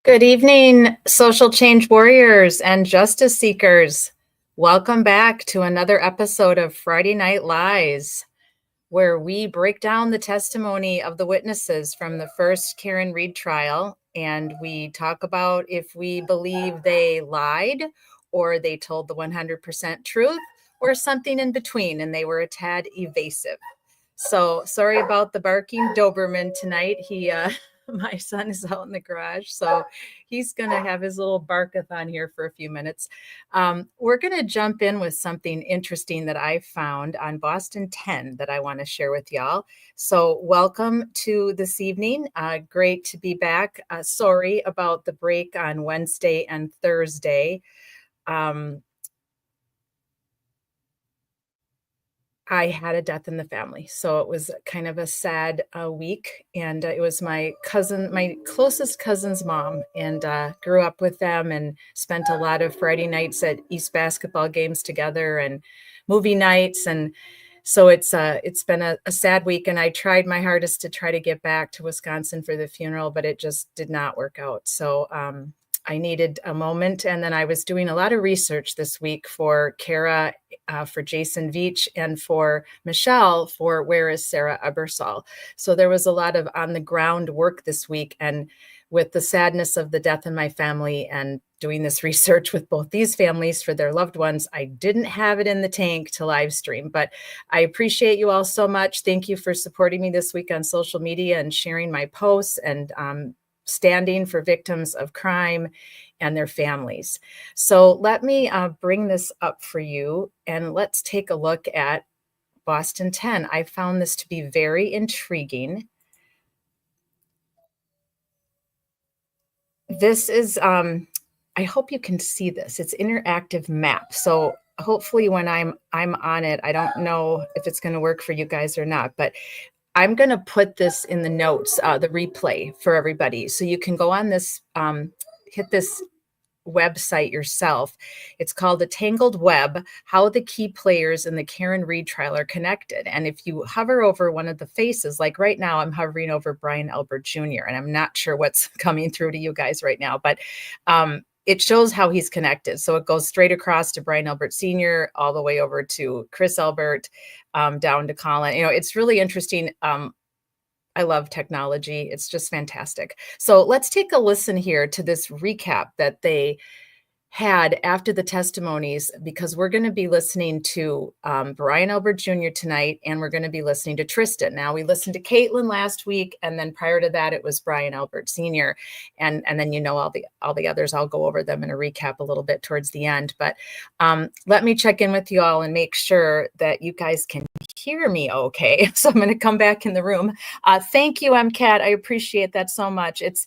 Good evening, social change warriors and justice seekers. Welcome back to another episode of Friday Night Lies, where we break down the testimony of the witnesses from the first Karen Reed trial, and we talk about if we believe they lied or they told the 100% truth or something in between and they were a tad evasive. So sorry about the barking Doberman tonight. My son is out in the garage, so he's going to have his little barkathon here for a few minutes. We're going to jump in with something interesting that I found on Boston 10 that I want to share with y'all. So welcome to this evening. Great to be back. Sorry about the break on Wednesday and Thursday. I had a death in the family. So it was kind of a sad week. And it was my closest cousin's mom, and grew up with them and spent a lot of Friday nights at East basketball games together and movie nights. And so it's been a sad week. And I tried my hardest to try to get back to Wisconsin for the funeral, but it just did not work out. So I needed a moment. And then I was doing a lot of research this week for Kara, for Jason Veach, and for Michelle for Where is Sarah Ebersol. So there was a lot of on the ground work this week. And with the sadness of the death in my family and doing this research with both these families for their loved ones, I didn't have it in the tank to live stream, but I appreciate you all so much. Thank you for supporting me this week on social media and sharing my posts and standing for victims of crime and their families. So let me bring this up for you, and let's take a look at Boston 10. I found this to be very intriguing. This is, I hope you can see this. It's interactive map. So hopefully when I'm on it, I don't know if it's going to work for you guys or not, but I'm going to put this in the notes, the replay for everybody. So you can go on this, hit this website yourself. It's called The Tangled Web, How the Key Players in the Karen Reed Trial Are Connected. And if you hover over one of the faces, like right now, I'm hovering over Brian Elbert Jr., and I'm not sure what's coming through to you guys right now, but it shows how he's connected. So it goes straight across to Brian Elbert Sr., all the way over to Chris Elbert, down to Colin. It's really interesting. I love technology. It's just fantastic. So let's take a listen here to this recap that they had after the testimonies, because we're going to be listening to Brian Elbert Jr. tonight, and we're going to be listening to Tristan. Now, we listened to Caitlin last week, and then prior to that, it was Brian Elbert Sr. And then all the others. I'll go over them in a recap a little bit towards the end. But let me check in with you all and make sure that you guys can hear me okay. So I'm going to come back in the room. Thank you, MCAT. I appreciate that so much. It's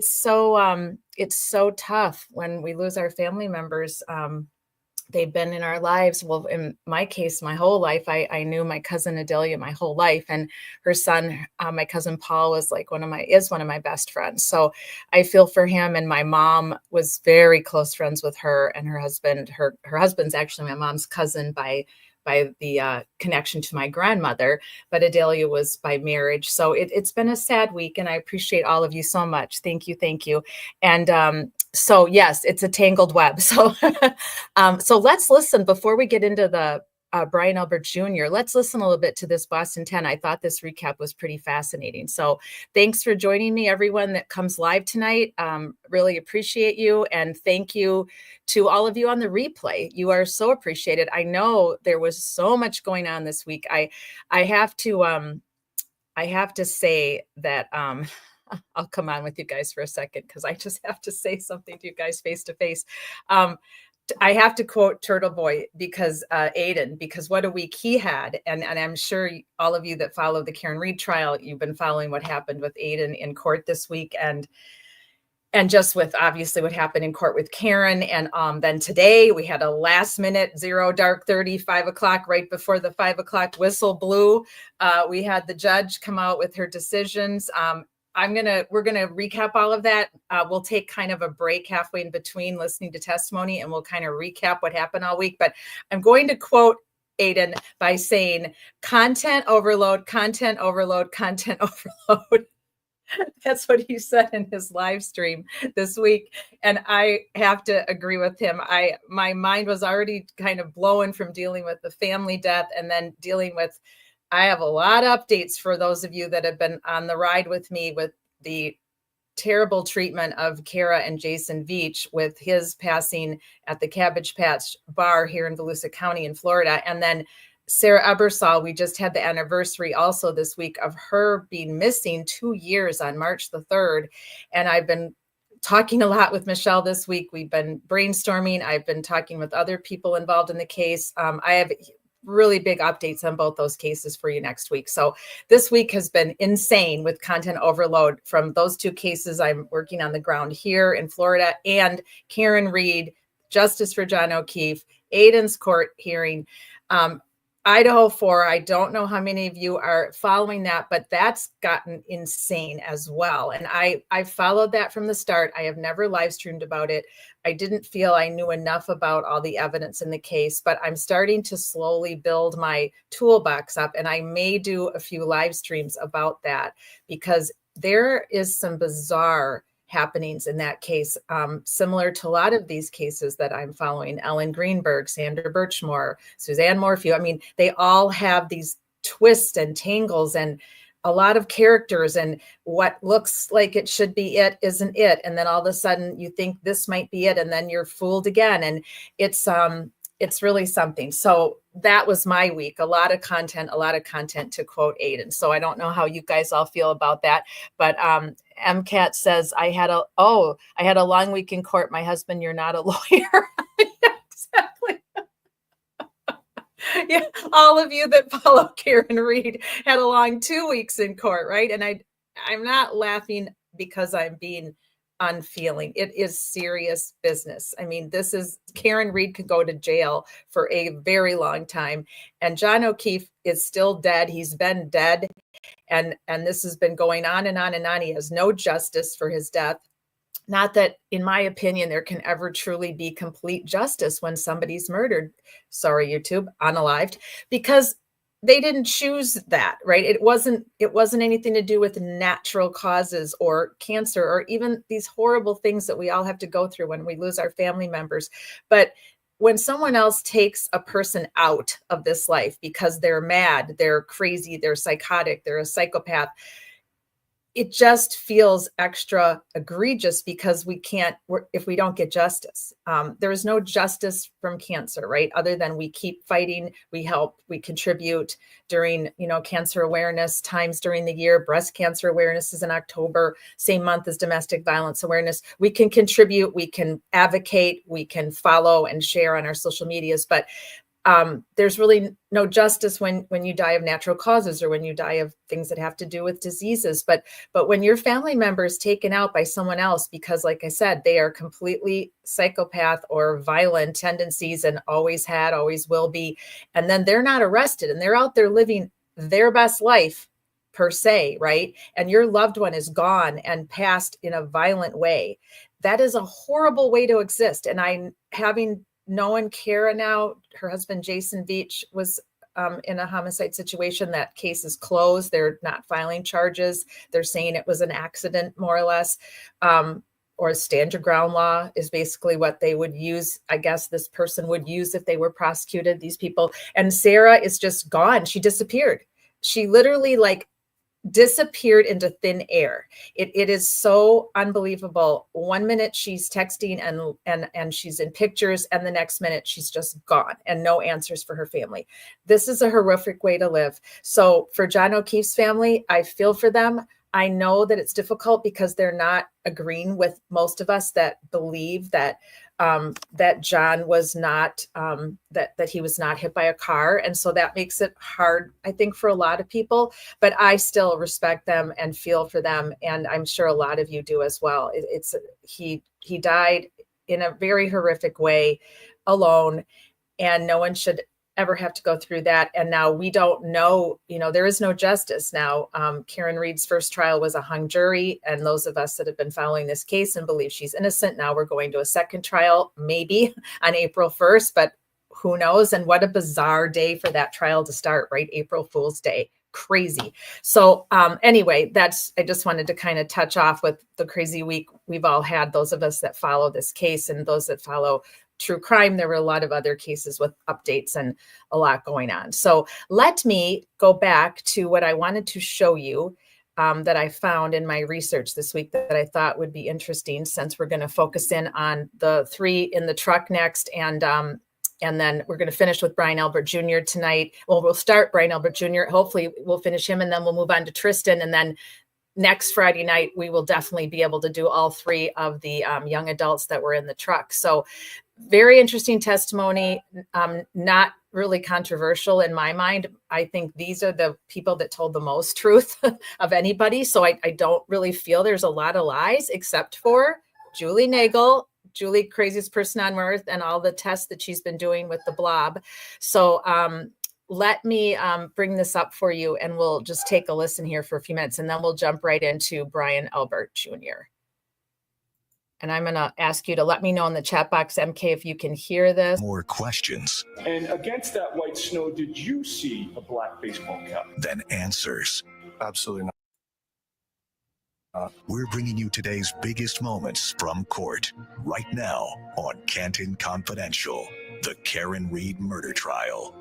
so tough when we lose our family members. They've been in our lives. Well, in my case, my whole life. I knew my cousin Adelia my whole life, and her son, my cousin Paul, was like one of my best friends. So I feel for him. And my mom was very close friends with her and her husband. Her husband's actually my mom's cousin by the connection to my grandmother, but Adelia was by marriage. So it's been a sad week, and I appreciate all of you so much. Thank you. And so yes, it's a tangled web. So so let's listen before we get into the Brian Elbert Jr. Let's listen a little bit to this Boston 10. I thought this recap was pretty fascinating. So thanks for joining me, everyone that comes live tonight. Really appreciate you. And thank you to all of you on the replay. You are so appreciated. I know there was so much going on this week. I have to say that I'll come on with you guys for a second, because I just have to say something to you guys face to face. I have to quote Turtle Boy, because Aiden, because what a week he had. And I'm sure all of you that follow the Karen Reed trial, you've been following what happened with Aiden in court this week, and just with obviously what happened in court with Karen. And then today we had a last minute 0:30, 5 o'clock, right before the 5 o'clock whistle blew. We had the judge come out with her decisions. We're gonna recap all of that. We'll take kind of a break halfway in between listening to testimony, and we'll kind of recap what happened all week. But I'm going to quote Aiden by saying, content overload, content overload, content overload. That's what he said in his live stream this week. And I have to agree with him. My mind was already kind of blown from dealing with the family death and then dealing with, I have a lot of updates for those of you that have been on the ride with me with the terrible treatment of Kara and Jason Veach with his passing at the Cabbage Patch Bar here in Volusia County in Florida. And then Sarah Ebersol, we just had the anniversary also this week of her being missing 2 years on March the 3rd. And I've been talking a lot with Michelle this week. We've been brainstorming. I've been talking with other people involved in the case. I have really big updates on both those cases for you next week. So this week has been insane with content overload from those two cases I'm working on the ground here in Florida, and Karen Reed, Justice for John O'Keefe, Aiden's court hearing. Idaho 4, I don't know how many of you are following that, but that's gotten insane as well. And I followed that from the start. I have never live streamed about it. I didn't feel I knew enough about all the evidence in the case, but I'm starting to slowly build my toolbox up, and I may do a few live streams about that because there is some bizarre happenings in that case, similar to a lot of these cases that I'm following. Ellen Greenberg, Sandra Birchmore, Suzanne Morphew. I mean, they all have these twists and tangles and a lot of characters, and what looks like it should be it isn't it. And then all of a sudden you think this might be it, and then you're fooled again. And it's really something. So that was my week. A lot of content to quote Aiden. So I don't know how you guys all feel about that, but MCAT says I had a long week in court. My husband, you're not a lawyer. Yeah, exactly. Yeah, all of you that follow Karen Reed had a long 2 weeks in court, right? And I'm not laughing because I'm being unfeeling. It is serious business. I mean, this is, Karen Reed could go to jail for a very long time. And John O'Keefe is still dead. He's been dead. And this has been going on and on and on. He has no justice for his death. Not that, in my opinion, there can ever truly be complete justice when somebody's murdered. Sorry, YouTube, unalived, because they didn't choose that, right? It wasn't anything to do with natural causes or cancer or even these horrible things that we all have to go through when we lose our family members. But when someone else takes a person out of this life because they're mad, they're crazy, they're psychotic, they're a psychopath, it just feels extra egregious because if we don't get justice. There is no justice from cancer, right? Other than we keep fighting, we help, we contribute during, cancer awareness times during the year. Breast cancer awareness is in October, same month as domestic violence awareness. We can contribute, we can advocate, we can follow and share on our social medias, but there's really no justice when you die of natural causes or when you die of things that have to do with diseases. But when your family member is taken out by someone else because, like I said, they are completely psychopath or violent tendencies and always had, always will be, and then they're not arrested and they're out there living their best life per se, right? And your loved one is gone and passed in a violent way. That is a horrible way to exist. And I'm having known Kara now, her husband, Jason Veach, was in a homicide situation. That case is closed. They're not filing charges. They're saying it was an accident, more or less. Or stand your ground law is basically what they would use. I guess this person would use if they were prosecuted, these people. And Sarah is just gone. She disappeared. She literally disappeared into thin air. It is so unbelievable. 1 minute she's texting and she's in pictures, and the next minute she's just gone and no answers for her family. This is a horrific way to live. So for John O'Keefe's family, I feel for them. I know that it's difficult because they're not agreeing with most of us that believe that that John was not, that he was not hit by a car. And so that makes it hard, I think, for a lot of people, but I still respect them and feel for them. And I'm sure a lot of you do as well. He died in a very horrific way alone, and no one should ever have to go through that. And now we don't know, there is no justice now. Karen Reed's first trial was a hung jury, and those of us that have been following this case and believe she's innocent, now we're going to a second trial, maybe on April 1st, but who knows? And what a bizarre day for that trial to start, right? April Fool's Day. crazy. So anyway, I just wanted to kind of touch off with the crazy week we've all had, those of us that follow this case and those that follow true crime. There were a lot of other cases with updates and a lot going on. So let me go back to what I wanted to show you that I found in my research this week that I thought would be interesting, since we're going to focus in on the 3 in the truck next. And then we're going to finish with Brian Albert Jr. tonight. Well, we'll start Brian Albert Jr. Hopefully we'll finish him, and then we'll move on to Tristan. And then next Friday night, we will definitely be able to do all 3 of the young adults that were in the truck. So very interesting testimony, not really controversial in my mind. I think these are the people that told the most truth of anybody. So I don't really feel there's a lot of lies, except for Julie Nagel, Julie, craziest person on earth, and all the tests that she's been doing with the blob. So let me bring this up for you, and we'll just take a listen here for a few minutes, and then we'll jump right into Brian Albert Jr. And I'm going to ask you to let me know in the chat box, MK, if you can hear this. More questions. And against that white snow, did you see a black baseball cap? Than answers. Absolutely not. We're bringing you today's biggest moments from court right now on Canton Confidential, the Karen Reed murder trial.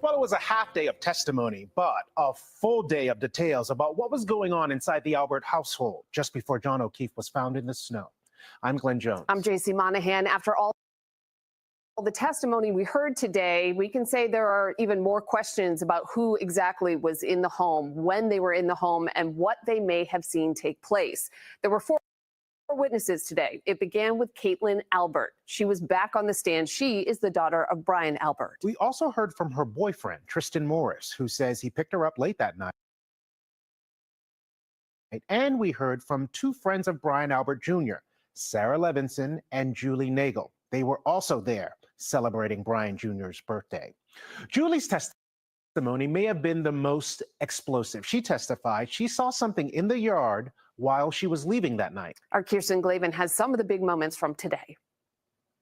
Well, it was a half day of testimony, but a full day of details about what was going on inside the Albert household just before John O'Keefe was found in the snow. I'm Glenn Jones. I'm JC Monahan. After all the testimony we heard today, we can say there are even more questions about who exactly was in the home, when they were in the home, and what they may have seen take place. There were 4 witnesses today. It began with Caitlin Albert. She was back on the stand. She is the daughter of Brian Albert. We also heard from her boyfriend, Tristan Morris, who says he picked her up late that night. And we heard from 2 friends of Brian Albert Jr., Sarah Levinson and Julie Nagel. They were also there celebrating Brian Jr.'s birthday. Julie's testimony may have been the most explosive. She testified she saw something in the yard while she was leaving that night. Our Kirsten Glavin has some of the big moments from today.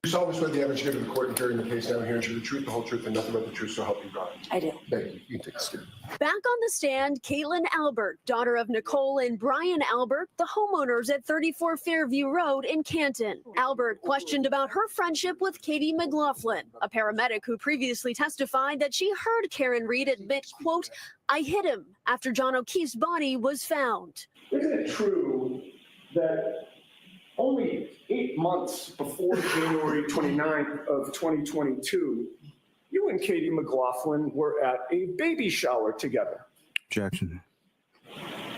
You solemnly swear the evidence given in court and carrying the case down here and the truth, the whole truth, and nothing but the truth, so help you God. I do. Thank you. You can take a seat. Back on the stand, Caitlin Albert, daughter of Nicole and Brian Albert, the homeowners at 34 Fairview Road in Canton. Albert questioned about her friendship with Katie McLaughlin, a paramedic who previously testified that she heard Karen Reed admit, quote, "I hit him," after John O'Keefe's body was found. Isn't it true that only 8 months before January 29th of 2022, you and Katie McLaughlin were at a baby shower together? Objection.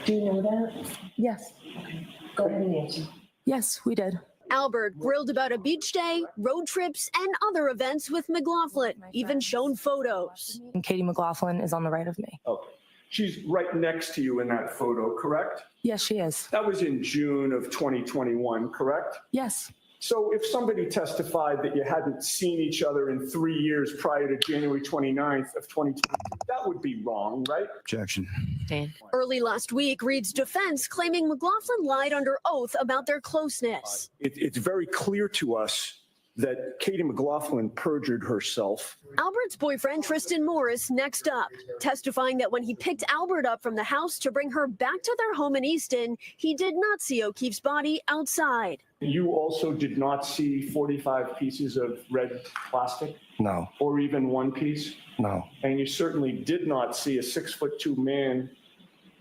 Do you know that? Yes. Okay. Go ahead and answer. Yes, we did. Albert grilled about a beach day, road trips, and other events with McLaughlin, even shown photos. And Katie McLaughlin is on the right of me. Okay. She's right next to you in that photo, correct? Yes, she is. That was in June of 2021, correct? Yes. So if somebody testified that you hadn't seen each other in 3 years prior to January 29th of 2022, that would be wrong, right? Objection. Dan. Early last week, Reed's defense claiming McLaughlin lied under oath about their closeness. It's very clear to us that Katie McLaughlin perjured herself. Albert's boyfriend, Tristan Morris, next up, testifying that when he picked Albert up from the house to bring her back to their home in Easton, he did not see O'Keefe's body outside. You also did not see 45 pieces of red plastic? No. Or even 1 piece? No. And you certainly did not see a 6'2" man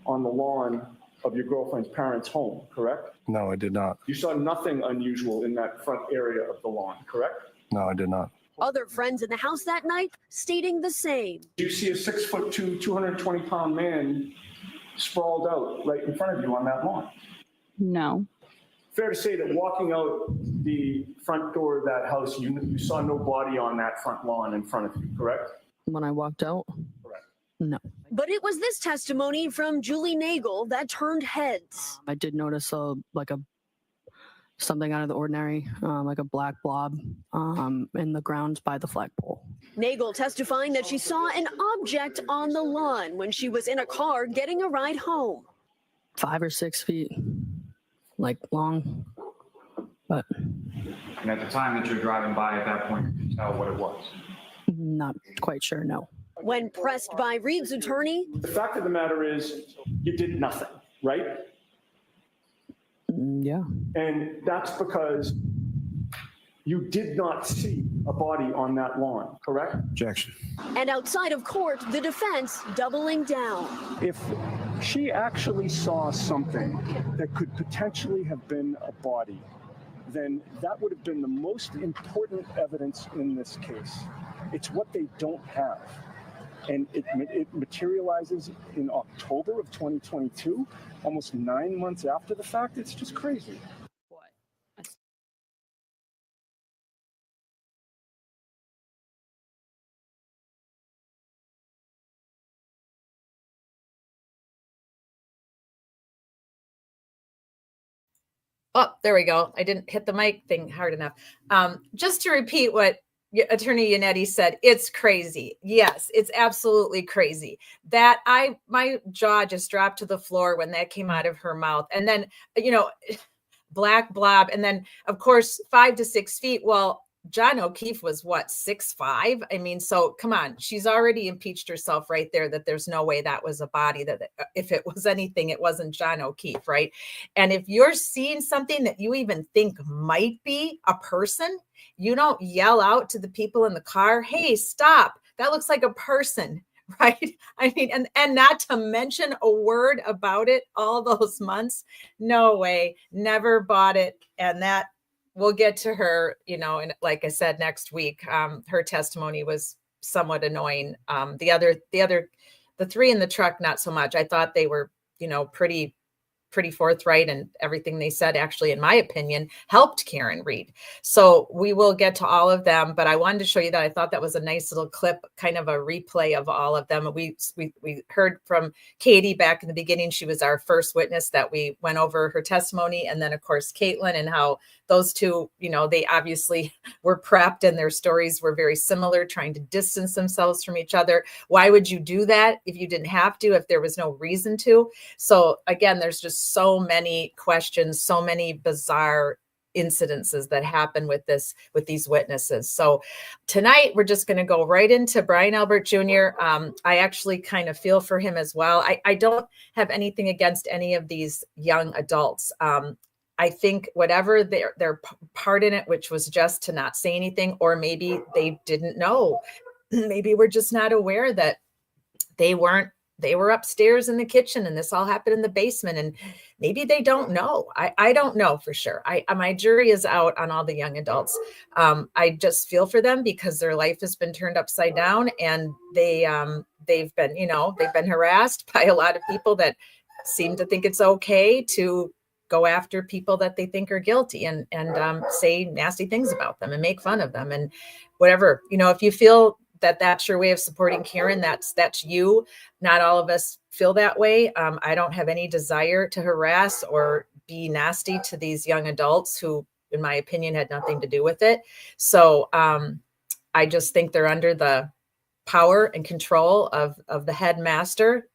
on the lawn of your girlfriend's parents' home, correct? No, I did not. You saw nothing unusual in that front area of the lawn, correct? No, I did not. Other friends in the house that night stating the same. You see a 6'2", 220-pound man sprawled out right in front of you on that lawn? No. Fair to say that walking out the front door of that house, you saw no body on that front lawn in front of you, correct? When I walked out? Correct. No. But it was this testimony from Julie Nagel that turned heads. I did notice something out of the ordinary, like a black blob in the grounds by the flagpole. Nagel testifying that she saw an object on the lawn when she was in a car getting a ride home. 5 or 6 feet, like long, but. And at the time that you're driving by at that point, you could tell what it was? Not quite sure, no. When pressed by Reed's attorney, The fact of the matter is you did nothing, right? Yeah. And that's because you did not see a body on that lawn, correct? Objection. and outside of court, the defense doubling down. If she actually saw something that could potentially have been a body, then that would have been the most important evidence in this case. It's what they don't have. And it materializes in October of 2022, almost 9 months after the fact. It's just crazy. Oh, there we go. I didn't hit the mic thing hard enough. Just to repeat what Attorney Yannetti said, it's crazy. Yes, it's absolutely crazy. That my jaw just dropped to the floor when that came out of her mouth. And then, black blob. And then, of course, 5 to 6 feet. Well, John O'Keefe was what, 6'5"? I mean, so come on, she's already impeached herself right there that there's no way that was a body, that if it was anything, it wasn't John O'Keefe, right? And if you're seeing something that you even think might be a person, you don't yell out to the people in the car, hey, stop, that looks like a person. Right. I mean, and not to mention a word about it all those months. No way. Never bought it. And that we'll get to her, and like I said, next week, her testimony was somewhat annoying. The three in the truck, not so much. I thought they were, pretty forthright, and everything they said, actually, in my opinion, helped Karen Reed. So we will get to all of them, but I wanted to show you that I thought that was a nice little clip, kind of a replay of all of them. We heard from Katie back in the beginning. She was our first witness that we went over her testimony. And then, of course, Caitlin, and how those two, they obviously were prepped and their stories were very similar, trying to distance themselves from each other. Why would you do that if you didn't have to, if there was no reason to? So again, there's just so many questions, so many bizarre incidences that happen with these witnesses. So tonight we're just going to go right into Brian Albert Jr. I actually kind of feel for him as well. I don't have anything against any of these young adults. I think whatever their part in it, which was just to not say anything, or maybe they didn't know, maybe we're just not aware that they were upstairs in the kitchen and this all happened in the basement, and maybe they don't know. I don't know for sure. My jury is out on all the young adults. I just feel for them because their life has been turned upside down, and they've been harassed by a lot of people that seem to think it's okay to go after people that they think are guilty and say nasty things about them and make fun of them and whatever. If you feel that that's your way of supporting Karen, that's you. Not all of us feel that way. I don't have any desire to harass or be nasty to these young adults who, in my opinion, had nothing to do with it. So I just think they're under the power and control of the headmaster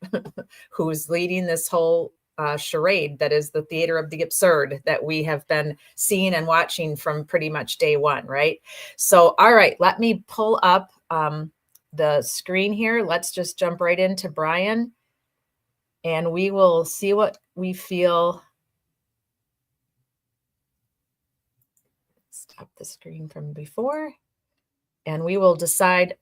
who's leading this whole charade that is the theater of the absurd that we have been seeing and watching from pretty much day one, right? So, all right, let me pull up the screen here. Let's just jump right into Brian, and we will see what we feel. Stop the screen from before, and we will decide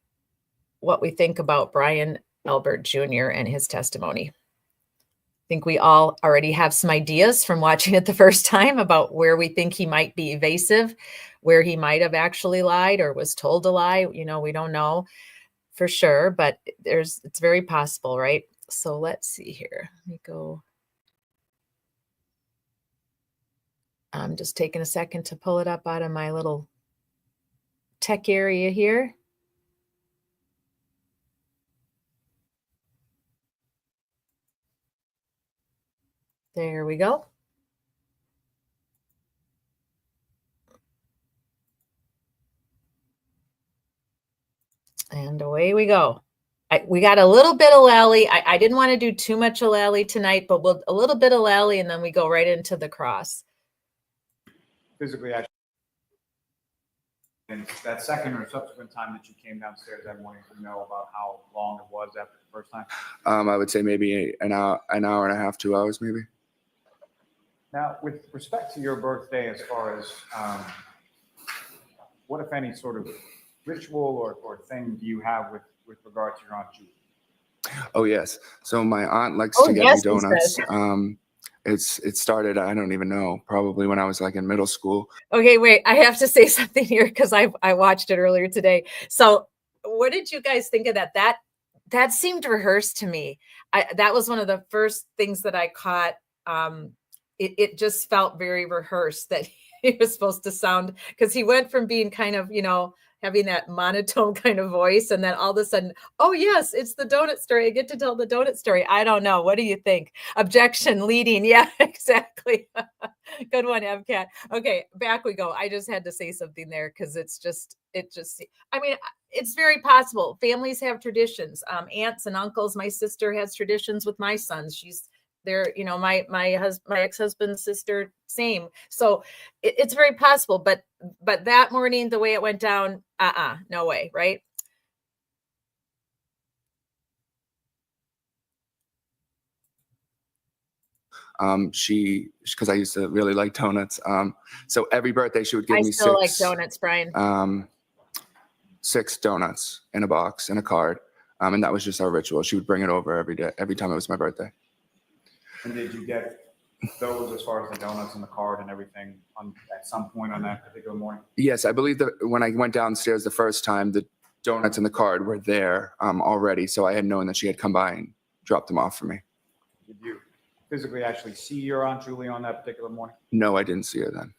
what we think about Brian Albert Jr. and his testimony. I think we all already have some ideas from watching it the first time about where we think he might be evasive, where he might have actually lied or was told to lie. We don't know for sure, but it's very possible, right? So let's see here. Let me go. I'm just taking a second to pull it up out of my little tech area here. There we go. And away we go. We got a little bit of Lally. I didn't want to do too much of Lally tonight, but a little bit of Lally, and then we go right into the cross. Physically, actually. And that second or subsequent time that you came downstairs that morning, do you know about how long it was after the first time? I would say maybe an hour and a half, 2 hours, maybe. Now, with respect to your birthday, as far as what, if any, sort of ritual or thing do you have with regard to your Aunt Julie? Oh, yes. So my aunt likes Oh, to get yes, me he donuts. says. It started, I don't even know, probably when I was like in middle school. Okay, wait, I have to say something here because I watched it earlier today. So what did you guys think of that? That seemed rehearsed to me. That was one of the first things that I caught. It just felt very rehearsed that he was supposed to sound, because he went from being kind of, having that monotone kind of voice, and then all of a sudden, oh yes, it's the donut story. I get to tell the donut story. I don't know. What do you think? Objection, leading. Yeah, exactly. Good one, MCAT. Okay, back we go. I just had to say something there because I mean, it's very possible. Families have traditions. Aunts and uncles. My sister has traditions with my sons. They're, my ex-husband's sister, same. So it's very possible. But that morning, the way it went down, no way, right? Because I used to really like donuts. So every birthday she would give me still like six. donuts, Brian. 6 donuts in a box and a card. And that was just our ritual. She would bring it over every day, every time it was my birthday. And did you get those, as far as the donuts and the card and everything, at some point on that particular morning? Yes, I believe that when I went downstairs the first time, the donuts and the card were there already. So I had known that she had come by and dropped them off for me. Did you physically actually see your Aunt Julie on that particular morning? No, I didn't see her then.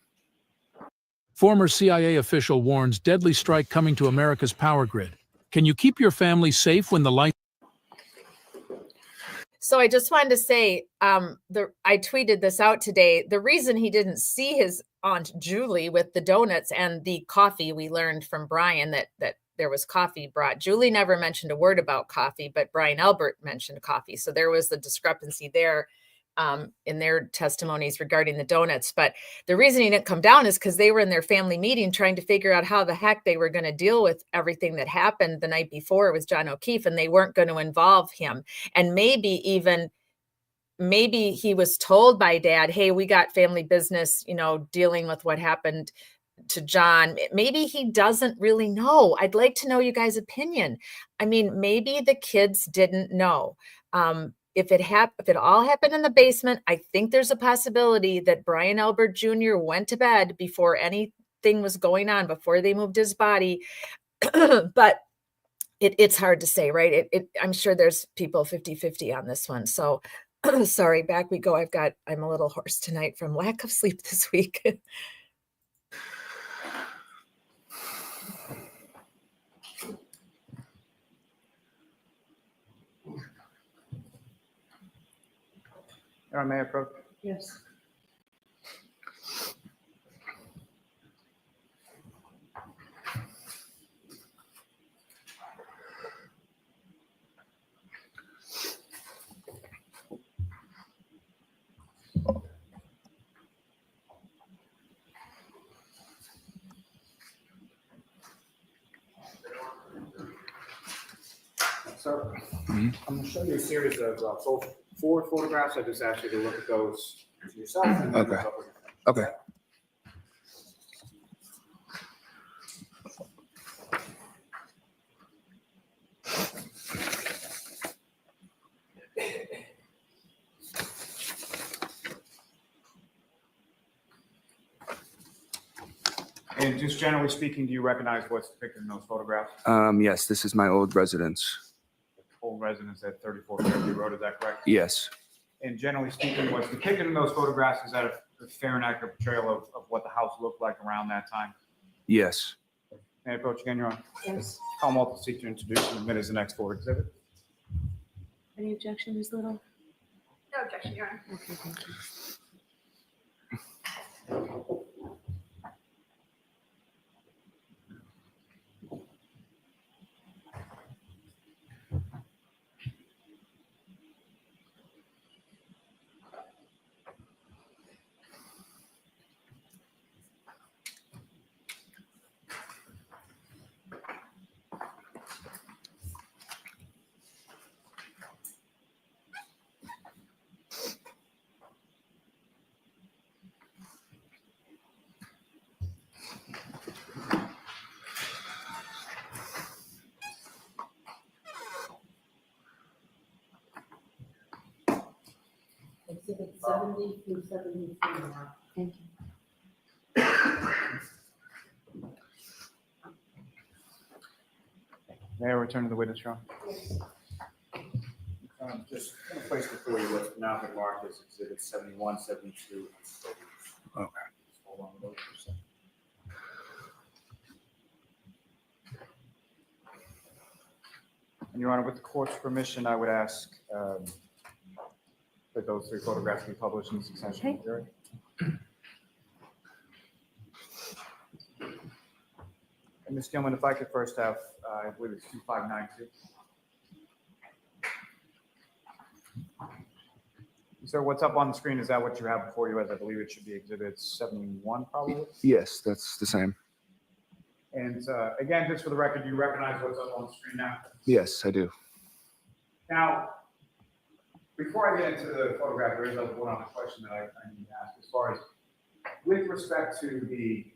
Former CIA official warns deadly strike coming to America's power grid. Can you keep your family safe when the light? So I just wanted to say, I tweeted this out today. The reason he didn't see his Aunt Julie with the donuts and the coffee, we learned from Brian that there was coffee brought. Julie never mentioned a word about coffee, but Brian Albert mentioned coffee. So there was the discrepancy there in their testimonies regarding the donuts. But the reason he didn't come down is because they were in their family meeting trying to figure out how the heck they were going to deal with everything that happened the night before with John O'Keefe, and they weren't going to involve him. And maybe he was told by Dad, hey, we got family business, dealing with what happened to John. Maybe he doesn't really know. I'd like to know you guys' opinion. I mean, maybe the kids didn't know. If it all happened in the basement, I think there's a possibility that Brian Albert Jr. went to bed before anything was going on, before they moved his body. But it's hard to say, right? I'm sure there's people 50-50 on this one. So sorry, back we go. I'm a little hoarse tonight from lack of sleep this week. May I approach? Yes. So I'm going to show you a series of 4 photographs. I just asked you to look at those yourself. And Okay. Okay. And just generally speaking, do you recognize what's depicted in those photographs? Yes, this is my old residence. Old residence at 34 Fairview Road, is that correct? Yes. And generally speaking, what's depicted in those photographs, is that a fair and accurate portrayal of what the house looked like around that time? Yes. May I approach again, Your Honor? Yes. Call multiple seat to introduce and admit as the next forward exhibit. Any objection, Ms. Little? No objection, Your Honor. Okay, thank you. Exhibit 70 through 73 now. Thank you. May I return to the witness, Your Honor? Just going to place before you what's now been marked as Exhibit 71, 72, and 30. Okay. Just hold on to those for a second. And Your Honor, with the court's permission, I would ask that those 3 photographs be published in succession. Okay. Jury. And Ms. Gilman, if I could first have, I believe it's 2592. So what's up on the screen, is that what you have before you, as I believe it should be Exhibit 71 probably? Yes, that's the same. And again, just for the record, do you recognize what's up on the screen now? Yes, I do. Now, before I get into the photograph, there is one other question that I need to ask, as far as with respect to the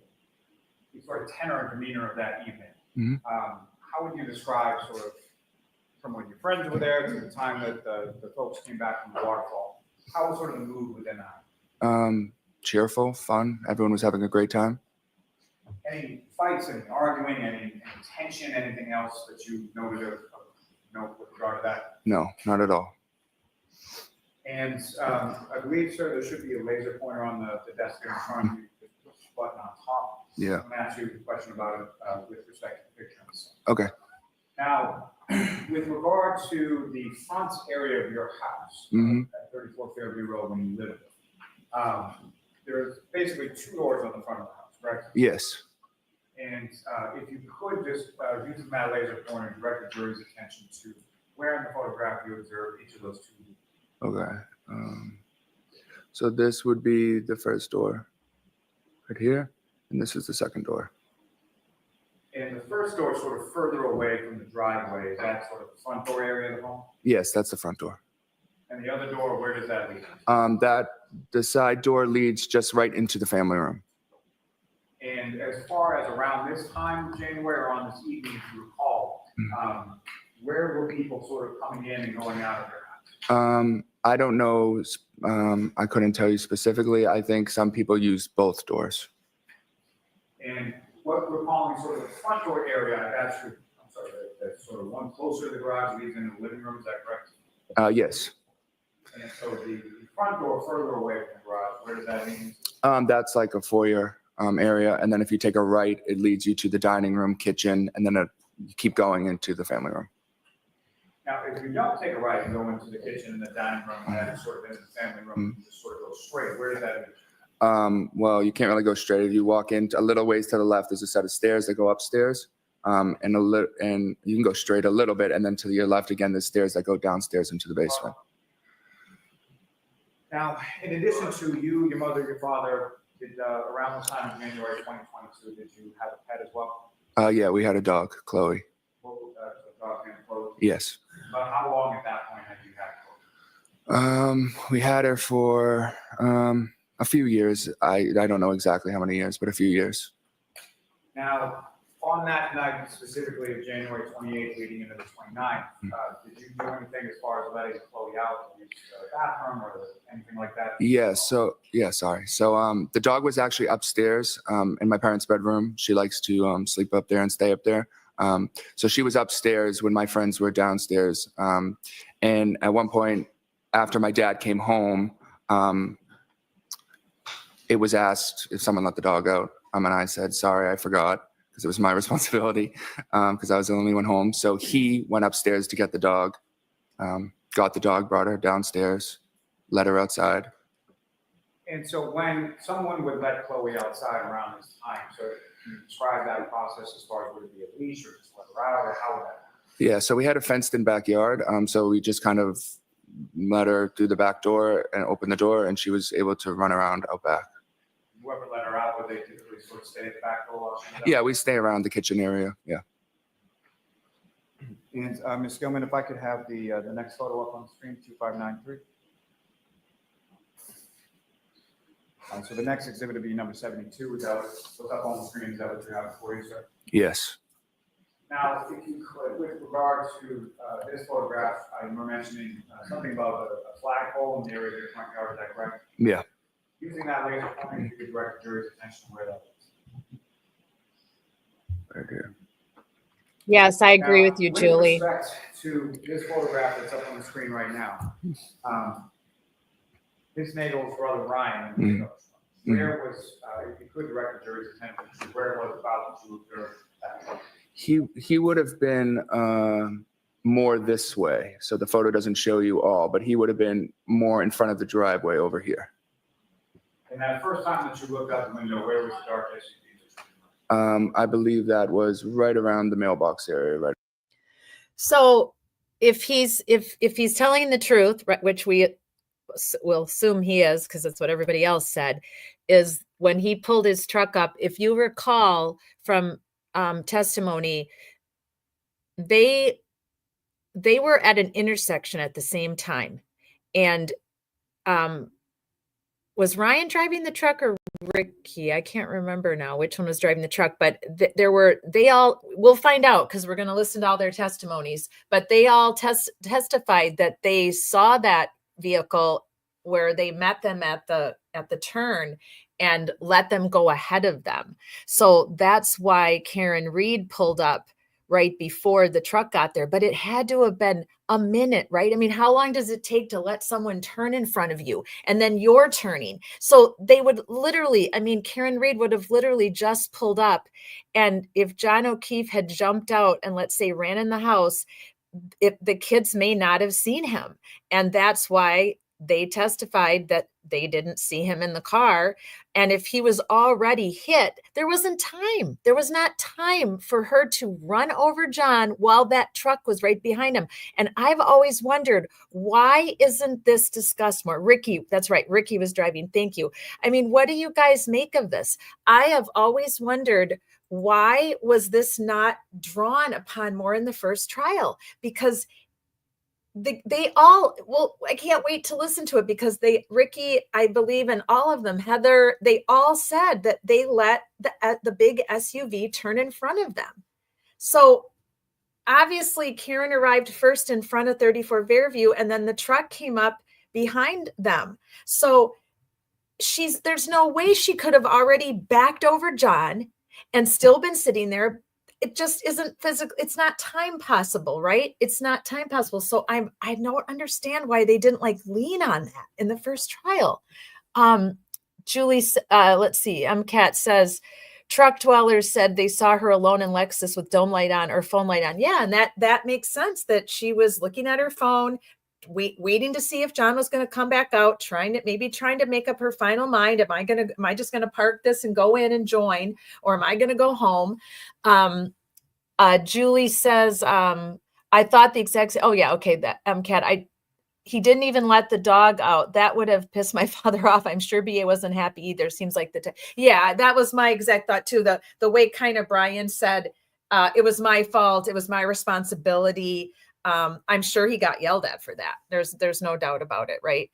sort of tenor and demeanor of that evening. Mhm. How would you describe sort of from when your friends were there to the time that the folks came back from the waterfall? How was sort of the mood within that? Cheerful, fun. Everyone was having a great time. Any fights, any arguing, any tension, anything else that you noted of note with regard to that? No, not at all. And I believe, sir, there should be a laser pointer on the desk there in front of you. Just push the button on top. Yeah. I'm going to ask you a question about it with respect to the picture. Okay. Now, with regard to the front area of your house at 34 Fairview Road when you live there, there's basically 2 doors on the front of the house, correct? Yes. And if you could just use that laser pointer and direct the jury's attention to where in the photograph you observe each of those 2 doors. Okay. So this would be the first door right here, and this is the second door. And the first door is sort of further away from the driveway. Is that sort of the front door area of the home? Yes, that's the front door. And the other door, where does that lead? The side door leads just right into the family room. And as far as around this time of January or on this evening, if you recall, where were people sort of coming in and going out of their house? I don't know. I couldn't tell you specifically. I think some people use both doors. And what we're calling sort of the front door area, that's sort of one closer to the garage leads into the living room, is that correct? Yes. And so the front door further away from the garage, where does that lead? That's like a foyer area, and then if you take a right, it leads you to the dining room, kitchen, and then you keep going into the family room. Now, if you don't take a right and go into the kitchen and the dining room, and then sort of into the family room, you just sort of go straight, where does that lead? Well, you can't really go straight. If you walk in a little ways to the left, there's a set of stairs that go upstairs, and you can go straight a little bit, and then to your left again, there's stairs that go downstairs into the basement. Now, in addition to you, your mother, your father, around the time of January 2022, did you have a pet as well? Yeah, we had a dog, Chloe. What was that dog named Chloe? Yes. About how long at that point had you had Chloe? We had her for a few years. I don't know exactly how many years, but a few years. Now, on that night, specifically of January 28th leading into the 29th, did you do anything as far as letting Chloe out to use the bathroom or anything like that? Yeah, so the dog was actually upstairs in my parents' bedroom. She likes to sleep up there and stay up there. So she was upstairs when my friends were downstairs. And at one point, after my dad came home, it was asked if someone let the dog out. And I said, sorry, I forgot, because it was my responsibility, because I was the only one home. So he went upstairs to get the dog, got the dog, brought her downstairs, let her outside. And so when someone would let Chloe outside around this time, so can you describe that process as far as would it be a leash or just let her out, or how would that happen? Yeah, so we had a fenced-in backyard, so we just kind of let her through the back door and open the door, and she was able to run around out back. Whoever let her out, would they typically sort of stay at the back door? Yeah, we stay around the kitchen area, yeah. And Ms. Gilman, if I could have the next photo up on the screen, 2593. So the next exhibit would be number 72. Is that what's up on the screen? Is that what you have for you, sir? Yes. Now, if you could, with regard to this photograph, you were mentioning something about a flagpole in the area of your front yard, is that correct? Yeah. Using that laser pointing, if you could direct the jury's attention to where that is. Right here. Yes, I agree Now, with you, with Julie. respect to this photograph that's up on the screen right now, Ms. Nagel's brother Ryan, where was, if you could direct the jury's attention to where it was about to observe that? He would have been more this way, so the photo doesn't show you all, but he would have been more in front of the driveway over here. And that first time that you looked out the window, where was the dark SUV? I believe that was right around the mailbox area, right? So if he's telling the truth, which we will assume he is, because that's what everybody else said, is when he pulled his truck up, if you recall from testimony, they were at an intersection at the same time. And was Ryan driving the truck or Ricky? I can't remember now which one was driving the truck, but we'll find out because we're going to listen to all their testimonies, but they all testified that they saw that vehicle where they met them at the turn and let them go ahead of them. So that's why Karen Reed pulled up right before the truck got there, but it had to have been a minute, right? I mean, how long does it take to let someone turn in front of you and then you're turning? So they would literally, I mean, Karen Reed would have literally just pulled up. And if John O'Keefe had jumped out and let's say ran in the house, the kids may not have seen him. And that's why they testified that they didn't see him in the car. And if he was already hit, there wasn't time. There was not time for her to run over John while that truck was right behind him. And I've always wondered, why isn't this discussed more? Ricky, that's right. Ricky was driving. Thank you. I mean, what do you guys make of this? I have always wondered, why was this not drawn upon more in the first trial? Because they all, well, I can't wait to listen to it because Ricky, I believe, and all of them, Heather, they all said that they let the big SUV turn in front of them. So obviously Karen arrived first in front of 34 Fairview and then the truck came up behind them. So there's no way she could have already backed over John and still been sitting there. It just isn't physical. It's not time possible, right? It's not time possible. So I don't understand why they didn't lean on that in the first trial. Julie, let's see. Kat says, truck dwellers said they saw her alone in Lexus with dome light on or phone light on. Yeah, and that makes sense that she was looking at her phone, waiting to see if John was going to come back out, trying to make up her final mind. Am I just going to park this and go in and join, or am I going to go home? Julie says, I thought the exact same. Oh yeah. Okay. That Kat, he didn't even let the dog out. That would have pissed my father off. I'm sure BA wasn't happy either. Seems like yeah, that was my exact thought too. The way kind of Brian said, it was my fault. It was my responsibility. I'm sure he got yelled at for that. There's no doubt about it. Right.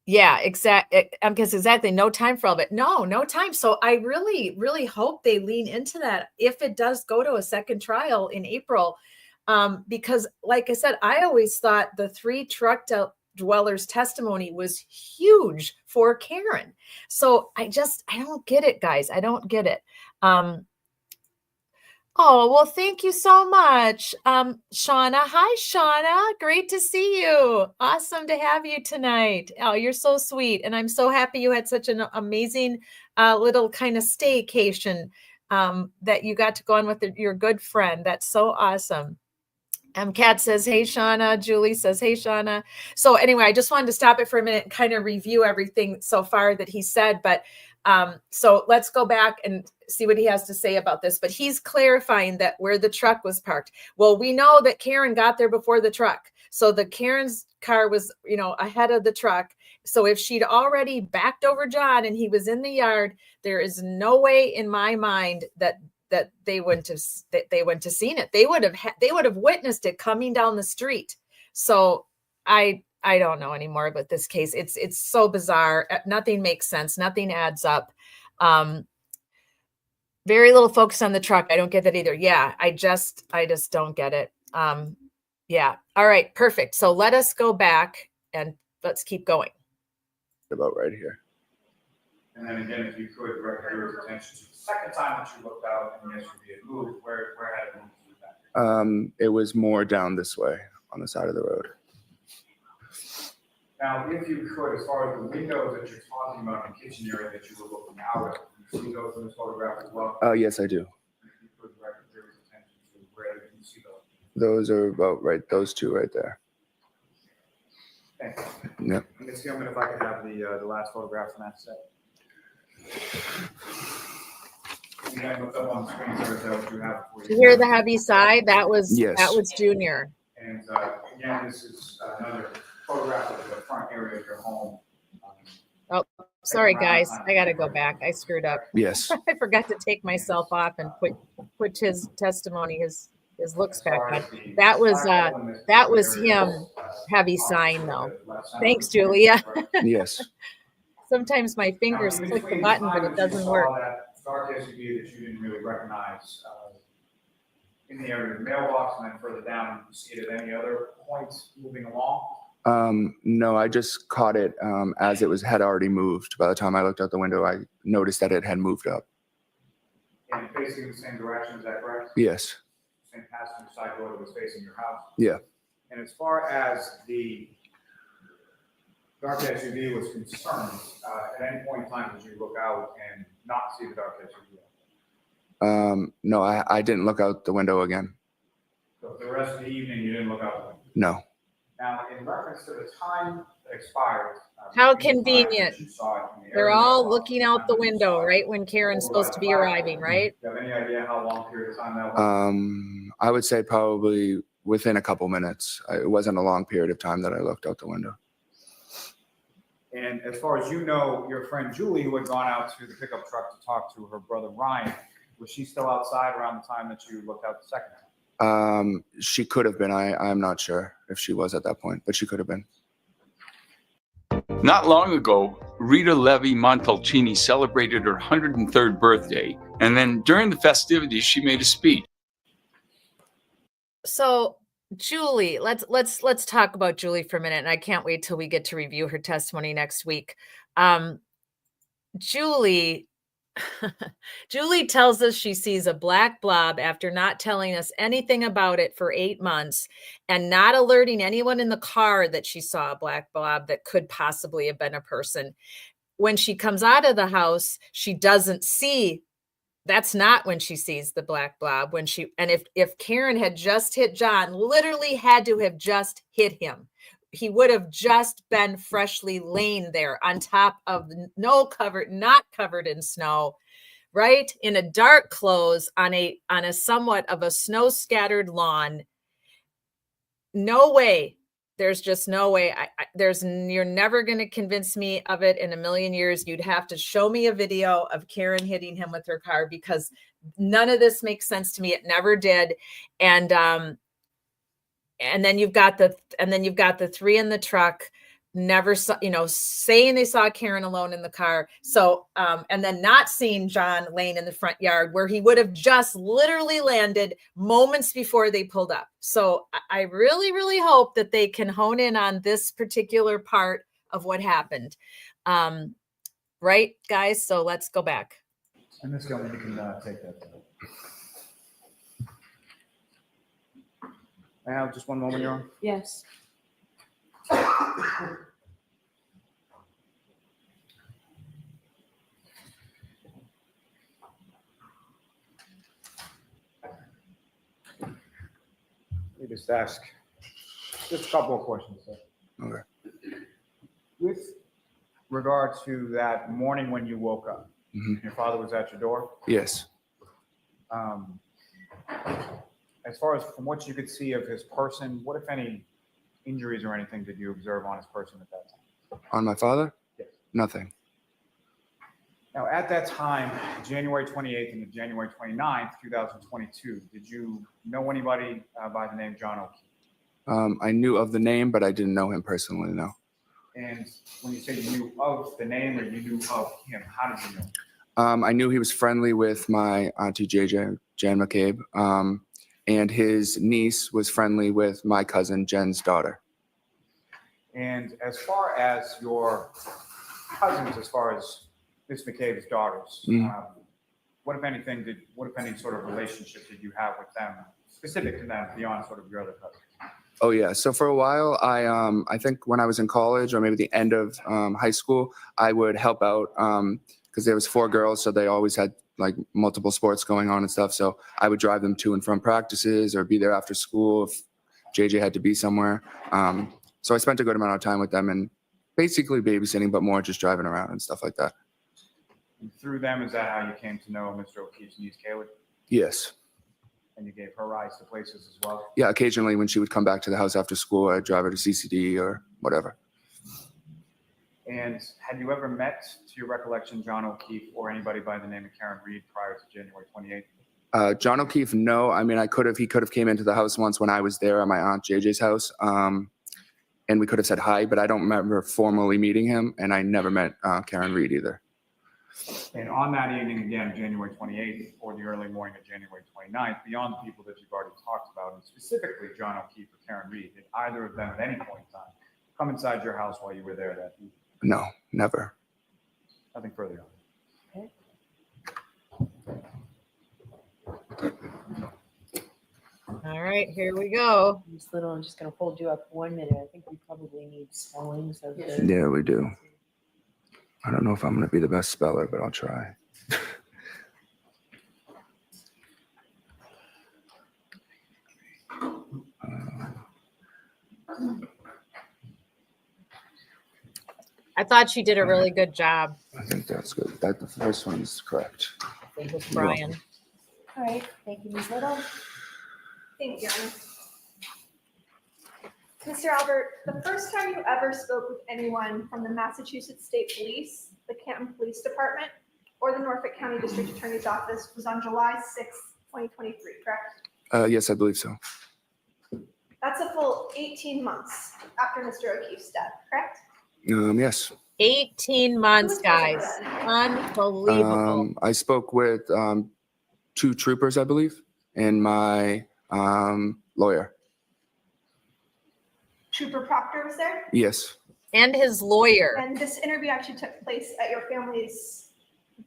Yeah, exactly. No time for all of it. No time. So I really, really hope they lean into that if it does go to a second trial in April. Because like I said, I always thought the 3 truck dwellers testimony was huge for Karen. So I don't get it, guys. I don't get it. Oh, well, thank you so much. Shauna. Hi, Shauna. Great to see you. Awesome to have you tonight. Oh, you're so sweet. And I'm so happy you had such an amazing little kind of staycation that you got to go on with your good friend. That's so awesome. Kat says, hey, Shauna. Julie says, hey, Shauna. So anyway, I just wanted to stop it for a minute and kind of review everything so far that he said. But so let's go back and see what he has to say about this. But he's clarifying that where the truck was parked. Well, we know that Karen got there before the truck. So Karen's car was, ahead of the truck. So if she'd already backed over John and he was in the yard, there is no way in my mind that they wouldn't have seen it. They would have witnessed it coming down the street. So I don't know anymore about this case. It's so bizarre. Nothing makes sense. Nothing adds up. Very little focus on the truck. I don't get that either. Yeah, I just don't get it. Yeah. All right, perfect. So let us go back and let's keep going. About right here. And then again, if you could direct your attention to the second time that you looked out and the SUV had moved, where had it moved to? It was more down this way on the side of the road. Now, if you could, as far as the windows that you're talking about in the kitchen area that you were looking out of, you see those in this photograph as well? Yes, I do. If you could direct your attention to where you see those. Those are about right, those two right there. Thanks. Yep. Ms. Gilman, if I could have the last photograph from that set. Again, look up on the screen, sir, so what you have for You hear the heavy sigh? That was Yes. that was Junior. And again, this is another photograph of the front area of your home. Oh, sorry guys, I gotta go back. I screwed up. Yes. I forgot to take myself off and put his testimony, his looks back on. That was him heavy sign though. Thanks, Julia. Yes. Sometimes my fingers click the button, but it doesn't work. That dark SUV that you didn't really recognize in the area of the mailbox, and then further down, you see it at any other points moving along? No, I just caught it as it had already moved. By the time I looked out the window, I noticed that it had moved up. And facing the same direction, is that correct? Yes. Same passenger side door that was facing your house? Yeah. And as far as the dark SUV was concerned, at any point in time did you look out and not see the dark SUV? No, I didn't look out the window again. So for the rest of the evening, you didn't look out the window? No. Now, in reference to the time that expired. How convenient. They're all looking out the window, right when Karen's supposed to be arriving, right? Do you have any idea how long period of time that was? I would say probably within a couple minutes. It wasn't a long period of time that I looked out the window. And as far as you know, your friend Julie, who had gone out to the pickup truck to talk to her brother Ryan, was she still outside around the time that you looked out the second time? She could have been. I'm not sure if she was at that point, but she could have been. Not long ago, Rita Levi Montalcini celebrated her 103rd birthday, and then during the festivities, she made a speech. So Julie, let's talk about Julie for a minute, and I can't wait till we get to review her testimony next week. Julie tells us she sees a black blob after not telling us anything about it for 8 months and not alerting anyone in the car that she saw a black blob that could possibly have been a person. When she comes out of the house, she doesn't see. That's not when she sees the black blob. If Karen had just hit John, literally had to have just hit him, he would have just been freshly laying there on top of not covered in snow, right? In a dark clothes on a somewhat of a snow scattered lawn. No way. There's just no way. You're never going to convince me of it in a million years. You'd have to show me a video of Karen hitting him with her car, because none of this makes sense to me. It never did. And then you've got the three in the truck, never saw, saying they saw Karen alone in the car. So, and then not seeing John laying in the front yard where he would have just literally landed moments before they pulled up. So I really, really hope that they can hone in on this particular part of what happened. Right, guys? So let's go back. And Ms. Gilman, you can take that. I have just one moment, Your Honor. Yes. Let me just ask just a couple of questions, sir. Okay. With regard to that morning when you woke up, your father was at your door? Yes. As far as from what you could see of his person, what, if any, injuries or anything did you observe on his person at that time? On my father? Yes. Nothing. Now, at that time, January 28th and January 29th, 2022, did you know anybody by the name John O'Keefe? I knew of the name, but I didn't know him personally, no. And when you say you knew of the name or you knew of him, how did you know? I knew he was friendly with my auntie JJ, Jan McCabe, and his niece was friendly with my cousin Jen's daughter. And as far as your cousins, as far as Miss McCabe's daughters, what if any sort of relationship did you have with them, specific to them, beyond sort of your other cousins? Oh yeah. So for a while, I think when I was in college or maybe the end of high school, I would help out because there was 4 girls, so they always had like multiple sports going on and stuff. So I would drive them to and from practices or be there after school if JJ had to be somewhere. So I spent a good amount of time with them and basically babysitting, but more just driving around and stuff like that. And through them, is that how you came to know Mr. O'Keefe's niece, Kaylee? Yes. And you gave her rides to places as well? Yeah, occasionally when she would come back to the house after school, I'd drive her to CCD or whatever. And had you ever met, to your recollection, John O'Keefe or anybody by the name of Karen Reed prior to January 28th? John O'Keefe, no. I mean, he could have came into the house once when I was there at my aunt JJ's house. And we could have said hi, but I don't remember formally meeting him. And I never met Karen Reed either. And on that evening, again, January 28th or the early morning of January 29th, beyond the people that you've already talked about, and specifically John O'Keefe or Karen Reed, did either of them at any point in time come inside your house while you were there that evening? No, never. Nothing further on. All right, here we go. Miss Little, I'm just going to hold you up 1 minute. I think we probably need spellings of the. Yeah, we do. I don't know if I'm going to be the best speller, but I'll try. I thought she did a really good job. I think that's good. That the first one is correct. With Brian. All right, thank you, Ms. Little. Thank you. Mr. Albert, the first time you ever spoke with anyone from the Massachusetts State Police, the Canton Police Department, or the Norfolk County District Attorney's Office was on July 6, 2023, correct? Yes, I believe so. That's a full 18 months after Mr. O'Keefe's death, correct? Yes. 18 months, guys. Unbelievable. I spoke with 2 troopers, I believe, and my lawyer. Trooper Proctor was there? Yes. And his lawyer. And this interview actually took place at your family's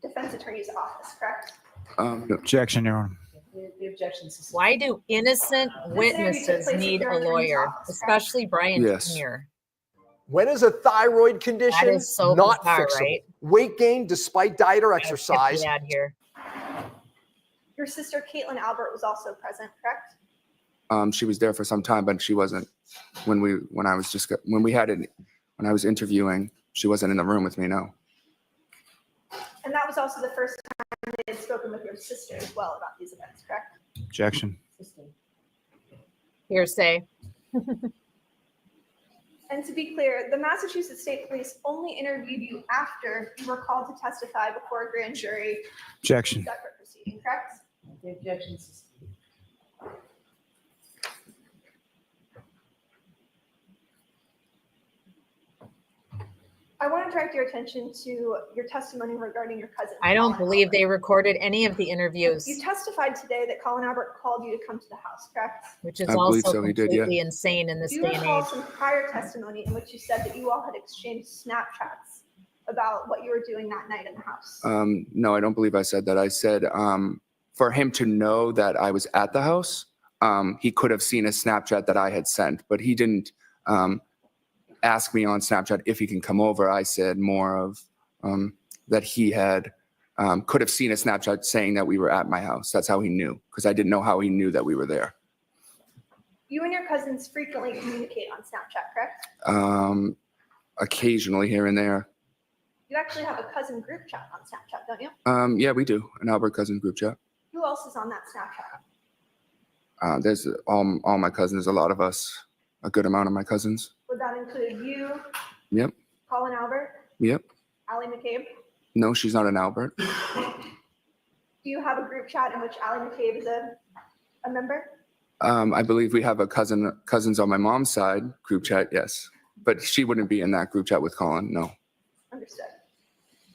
defense attorney's office, correct? Objection, Your Honor. The objections. Why do innocent witnesses need a lawyer, especially Brian Yes. Jr.? When is a thyroid condition That is so not bizarre, fixable? right? Weight gain despite diet or exercise. Ad here. Your sister Caitlin Albert was also present, correct? She was there for some time, but she wasn't when I was interviewing. She wasn't in the room with me. No. And that was also the first time they had spoken with your sister as well about these events, correct? Objection. Hearsay. And to be clear, the Massachusetts State Police only interviewed you after you were called to testify before a grand jury. Objection. Separate proceeding, correct? The objections. I want to direct your attention to your testimony regarding your cousin. I don't Colin believe Albert. they recorded any of the interviews, You testified today that Colin Albert called you to come to the house, correct? which is I believe also so, he did, yeah. completely insane in this Do you day and recall age. some prior testimony in which you said that you all had exchanged Snapchats about what you were doing that night in the house? No, I don't believe I said that. I said for him to know that I was at the house, he could have seen a Snapchat that I had sent, but he didn't ask me on Snapchat if he can come over. I said more of that he had could have seen a Snapchat saying that we were at my house. That's how he knew, because I didn't know how he knew that we were there. You and your cousins frequently communicate on Snapchat, correct? Occasionally here and there. You actually have a cousin group chat on Snapchat, don't you? Yeah, we do. An Albert Cousins group chat. Who else is on that Snapchat? There's all my cousins, a lot of us, a good amount of my cousins. Would that include you, Yep. Colin Albert, Yep. Allie McCabe? No, she's not an Albert. Do you have a group chat in which Allie McCabe is a member? I believe we have a cousins on my mom's side group chat, yes. But she wouldn't be in that group chat with Colin, no. Understood.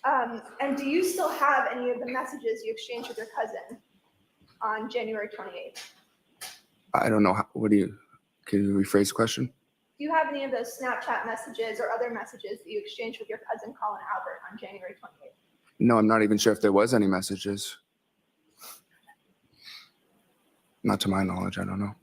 And do you still have any of the messages you exchanged with your cousin on January 28th? I don't know. Can you rephrase the question? Do you have any of those Snapchat messages or other messages that you exchanged with your cousin Colin Albert on January 28th? No, I'm not even sure if there was any messages. Not to my knowledge, I don't know.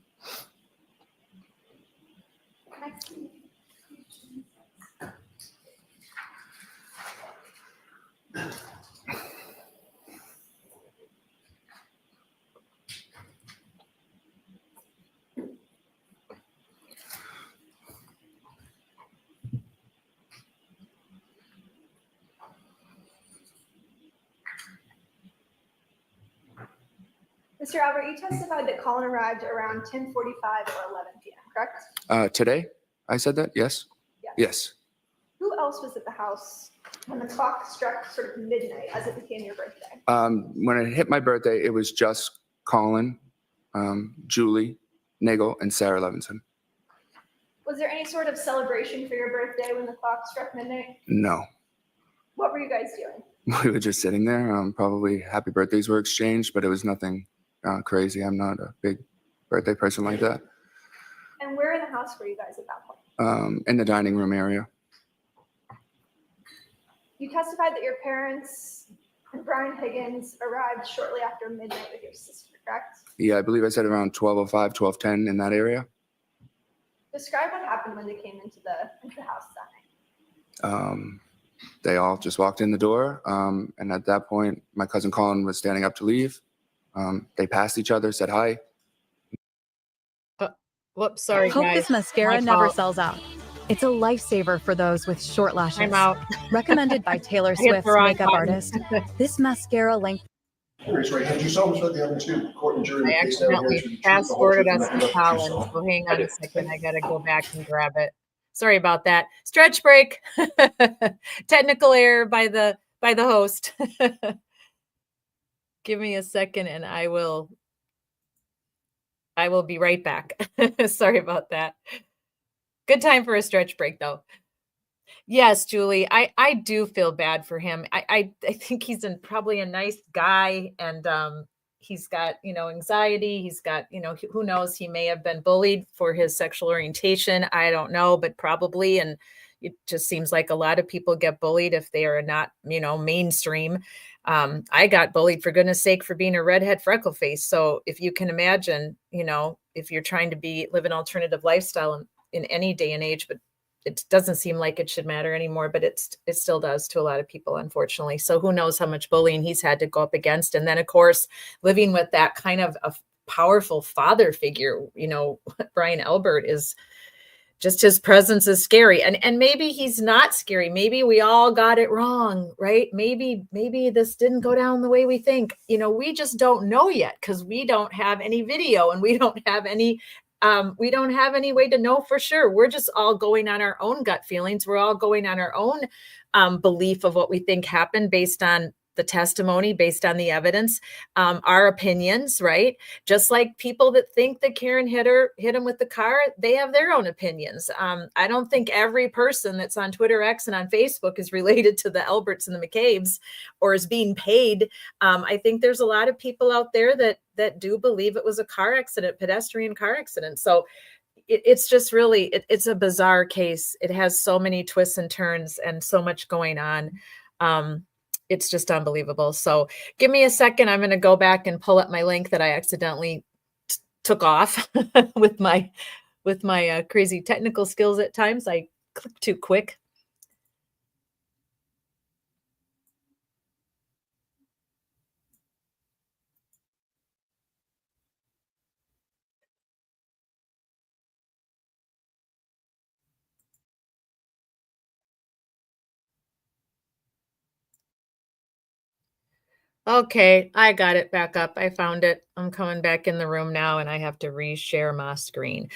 Mr. Albert, you testified that Colin arrived around 10:45 or 11 p.m., correct? Today, I said that? Yes? Yes. Who else was at the house when the clock struck sort of midnight as it became your birthday? When it hit my birthday, it was just Colin, Julie, Nagel, and Sarah Levinson. Was there any sort of celebration for your birthday when the clock struck midnight? No. What were you guys doing? We were just sitting there. Probably happy birthdays were exchanged, but it was nothing crazy. I'm not a big birthday person like that. And where in the house were you guys at that point? In the dining room area. You testified that your parents and Brian Higgins arrived shortly after midnight with your sister, correct? Yeah, I believe I said around 12:05, 12:10 in that area. Describe what happened when they came into the house that night. They all just walked in the door, and at that point, my cousin Colin was standing up to leave. They passed each other, said hi. Whoops, sorry, Hope guys. this mascara never sells out. It's a lifesaver for those with short lashes. I'm out. Recommended by Taylor I hit the Swift's wrong makeup button. artist. This mascara length. Raise your right hand. Do you solemnly swear the evidence you, court and jury, in I the case now hearing accidentally to be the truth, the whole fast-forwarded truth, and us nothing to but the truth, so Collins, help so you? hang I on a did. second. I gotta go back and grab it. Sorry about that. Stretch break. Technical error by the host. Give me a second and I will be right back. Sorry about that. Good time for a stretch break though. Yes, Julie, I do feel bad for him. I think he's probably a nice guy, and he's got, anxiety. He's got, who knows, he may have been bullied for his sexual orientation. I don't know, but probably. And it just seems like a lot of people get bullied if they are not, mainstream. I got bullied, for goodness sake, for being a redhead freckle face. So if you can imagine, if you're trying to live an alternative lifestyle in any day and age, but it doesn't seem like it should matter anymore, but it still does to a lot of people, unfortunately. So who knows how much bullying he's had to go up against. And then, of course, living with that kind of a powerful father figure, Brian Albert, is just, his presence is scary. And maybe he's not scary. Maybe we all got it wrong, right? Maybe this didn't go down the way we think. We just don't know yet because we don't have any video and we don't have any way to know for sure. We're just all going on our own gut feelings. We're all going on our own belief of what we think happened based on the testimony, based on the evidence, our opinions, right? Just like people that think that Karen hit him with the car, they have their own opinions. I don't think every person that's on Twitter X and on Facebook is related to the Alberts and the McCabe's or is being paid. I think there's a lot of people out there that do believe it was a car accident, pedestrian car accident. So it's just really, it's a bizarre case. It has so many twists and turns and so much going on. It's just unbelievable. So give me a second. I'm going to go back and pull up my link that I accidentally took off with my crazy technical skills. At times I click too quick. Okay, I got it back up. I found it. I'm coming back in the room now and I have to reshare my screen.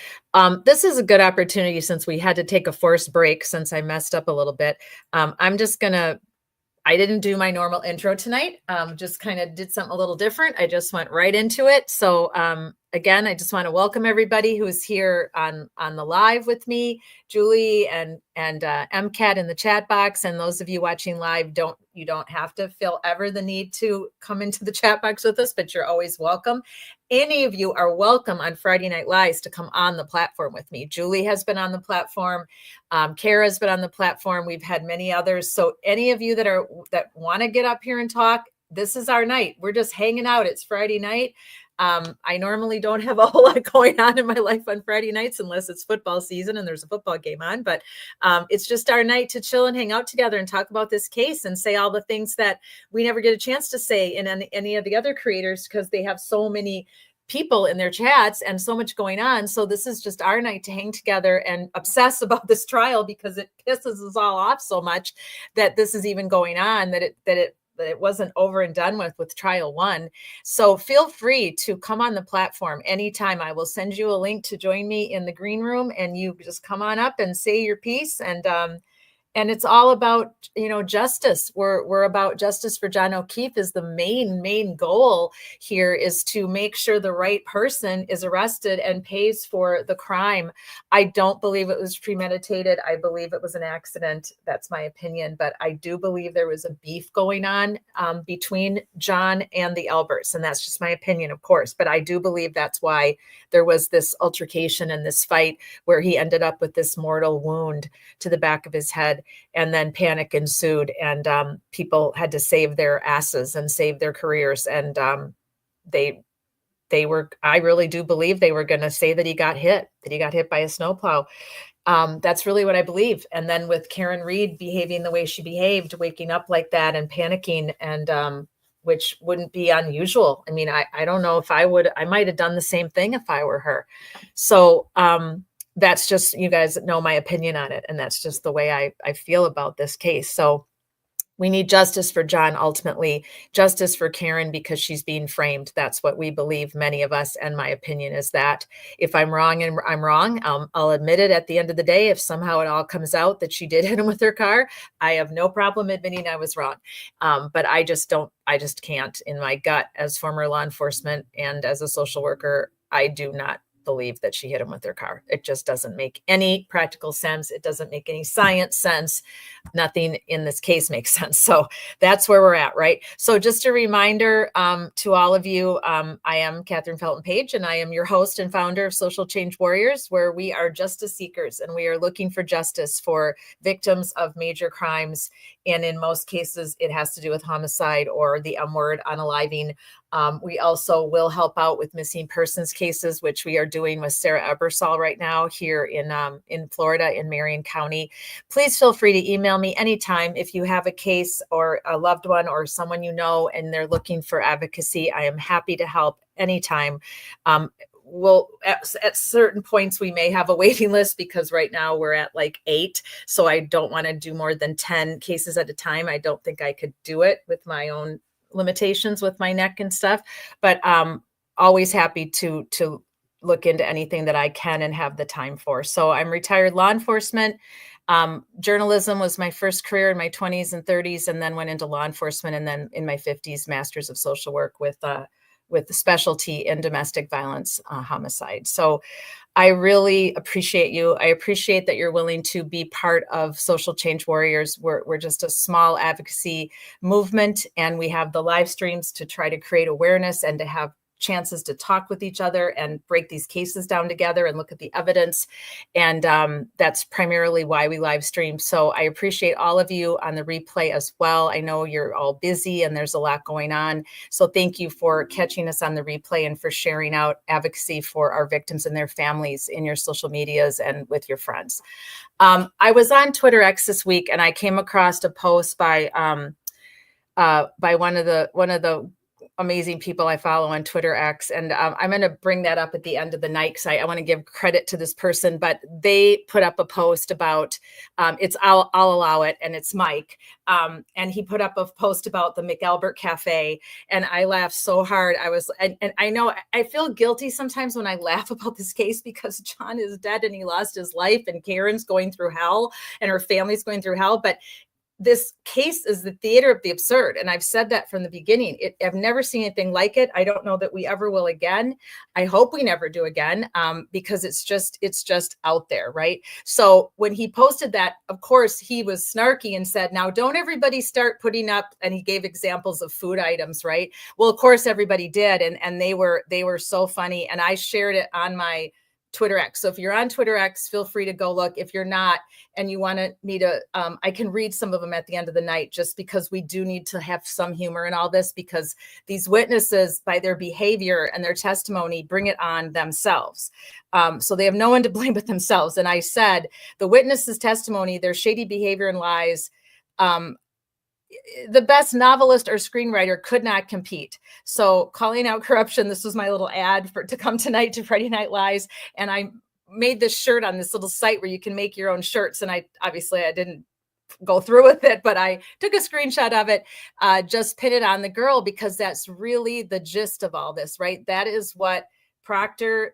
This is a good opportunity since we had to take a forced break since I messed up a little bit. I didn't do my normal intro tonight. Just kind of did something a little different. I just went right into it. So again, I just want to welcome everybody who's here on the live with me, Julie and MCAT in the chat box. And those of you watching live, you don't have to feel ever the need to come into the chat box with us, but you're always welcome. Any of you are welcome on Friday Night Lives to come on the platform with me. Julie has been on the platform. Kara's been on the platform. We've had many others. So any of you that want to get up here and talk, this is our night. We're just hanging out. It's Friday night. I normally don't have a whole lot going on in my life on Friday nights unless it's football season and there's a football game on. But it's just our night to chill and hang out together and talk about this case and say all the things that we never get a chance to say in any of the other creators because they have so many people in their chats and so much going on. So this is just our night to hang together and obsess about this trial because it pisses us all off so much that this is even going on, that it wasn't over and done with trial one. So feel free to come on the platform anytime. I will send you a link to join me in the green room and you just come on up and say your piece. And it's all about, justice. We're about justice for John O'Keefe is the main goal here, is to make sure the right person is arrested and pays for the crime. I don't believe it was premeditated. I believe it was an accident. That's my opinion. But I do believe there was a beef going on between John and the Alberts. And that's just my opinion, of course. But I do believe that's why there was this altercation and this fight where he ended up with this mortal wound to the back of his head. And then panic ensued, and people had to save their asses and save their careers. And I really do believe they were going to say that he got hit by a snowplow. That's really what I believe. And then with Karen Reed behaving the way she behaved, waking up like that and panicking, and which wouldn't be unusual. I mean, I don't know if I might have done the same thing if I were her. So, that's just, you guys know my opinion on it. And that's just the way I feel about this case. So we need justice for John, ultimately, justice for Karen, because she's being framed. That's what we believe, many of us. And my opinion is that if I'm wrong and I'm wrong, I'll admit it at the end of the day. If somehow it all comes out that she did hit him with her car, I have no problem admitting I was wrong. But I just can't, in my gut, as former law enforcement and as a social worker, I do not believe that she hit him with her car. It just doesn't make any practical sense. It doesn't make any science sense. Nothing in this case makes sense. So that's where we're at, right? So just a reminder to all of you, I am Catherine Felton Page, and I am your host and founder of Social Change Warriors, where we are justice seekers and we are looking for justice for victims of major crimes. And in most cases, it has to do with homicide or the M word, unaliving. We also will help out with missing persons cases, which we are doing with Sarah Ebersol right now here in Florida, in Marion County. Please feel free to email me anytime if you have a case or a loved one or someone you know and they're looking for advocacy. I am happy to help anytime. We'll at certain points we may have a waiting list because right now we're at like 8. So I don't want to do more than 10 cases at a time. I don't think I could do it with my own limitations with my neck and stuff, but always happy to look into anything that I can and have the time for. So I'm retired law enforcement. Journalism was my first career in my 20s and 30s, and then went into law enforcement. And then in my 50s, Masters of Social Work with the specialty in domestic violence, homicide. So I really appreciate you. I appreciate that you're willing to be part of Social Change Warriors. We're just a small advocacy movement, and we have the live streams to try to create awareness and to have chances to talk with each other and break these cases down together and look at the evidence. And that's primarily why we live stream. So I appreciate all of you on the replay as well. I know you're all busy and there's a lot going on. So thank you for catching us on the replay and for sharing out advocacy for our victims and their families in your social medias and with your friends. I was on Twitter X this week and I came across a post by one of the amazing people I follow on Twitter X. And I'm going to bring that up at the end of the night because I want to give credit to this person, but they put up a post about I'll allow it. And it's Mike. And he put up a post about the McAlbert Cafe. And I laughed so hard. And I know I feel guilty sometimes when I laugh about this case because John is dead and he lost his life and Karen's going through hell and her family's going through hell. But this case is the theater of the absurd. And I've said that from the beginning. I've never seen anything like it. I don't know that we ever will again. I hope we never do again, because it's just out there, right? So when he posted that, of course, he was snarky and said, now don't everybody start putting up, and he gave examples of food items, right? Well, of course, everybody did. And they were so funny. And I shared it on my Twitter X. So if you're on Twitter X, feel free to go look. If you're not, and you want me to, I can read some of them at the end of the night, just because we do need to have some humor in all this, because these witnesses, by their behavior and their testimony, bring it on themselves. So they have no one to blame but themselves. And I said, the witnesses' testimony, their shady behavior and lies, the best novelist or screenwriter could not compete. So calling out corruption, this was my little ad to come tonight to Friday Night Lies. And I made this shirt on this little site where you can make your own shirts. And I didn't go through with it, but I took a screenshot of it, just pin it on the girl, because that's really the gist of all this, right? That is what Proctor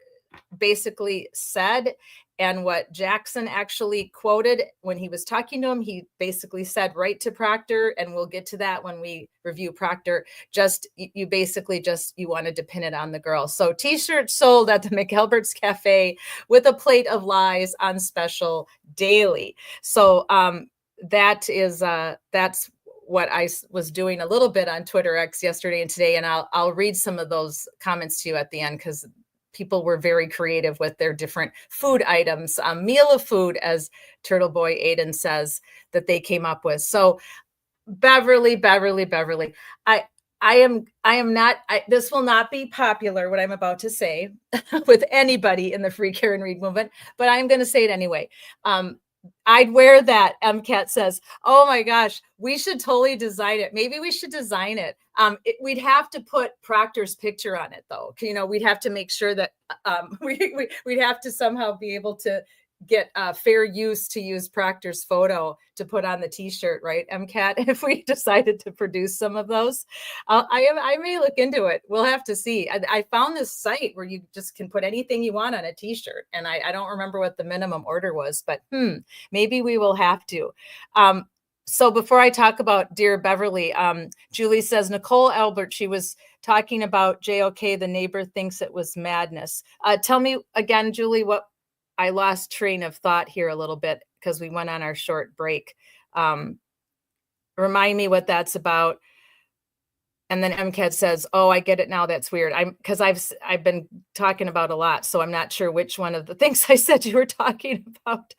basically said. And what Jackson actually quoted when he was talking to him, he basically said right to Proctor, and we'll get to that when we review Proctor, you basically you wanted to pin it on the girl. So t-shirts sold at the McAlbert's Cafe with a plate of lies on special daily. So that's what I was doing a little bit on Twitter X yesterday and today. And I'll read some of those comments to you at the end, because people were very creative with their different food items, meal of food, as Turtle Boy Aiden says, that they came up with. So Beverly, I am not, this will not be popular, what I'm about to say, with anybody in the Free Karen Read movement, but I'm going to say it anyway. I'd wear that. MCAT says, oh my gosh, we should totally design it. Maybe we should design it. We'd have to put Proctor's picture on it, though. We'd have to make sure that we'd have to somehow be able to get fair use to use Proctor's photo to put on the t-shirt, right, MCAT? If we decided to produce some of those, I may look into it. We'll have to see. I found this site where you just can put anything you want on a t-shirt, and I don't remember what the minimum order was, but maybe we will have to. So before I talk about Dear Beverly, Julie says, Nicole Albert, she was talking about JOK, the neighbor thinks it was madness. Tell me again, Julie, what I lost train of thought here a little bit because we went on our short break. Remind me what that's about. And then MCAT says, oh, I get it now. That's weird. Because I've been talking about a lot, so I'm not sure which one of the things I said you were talking about.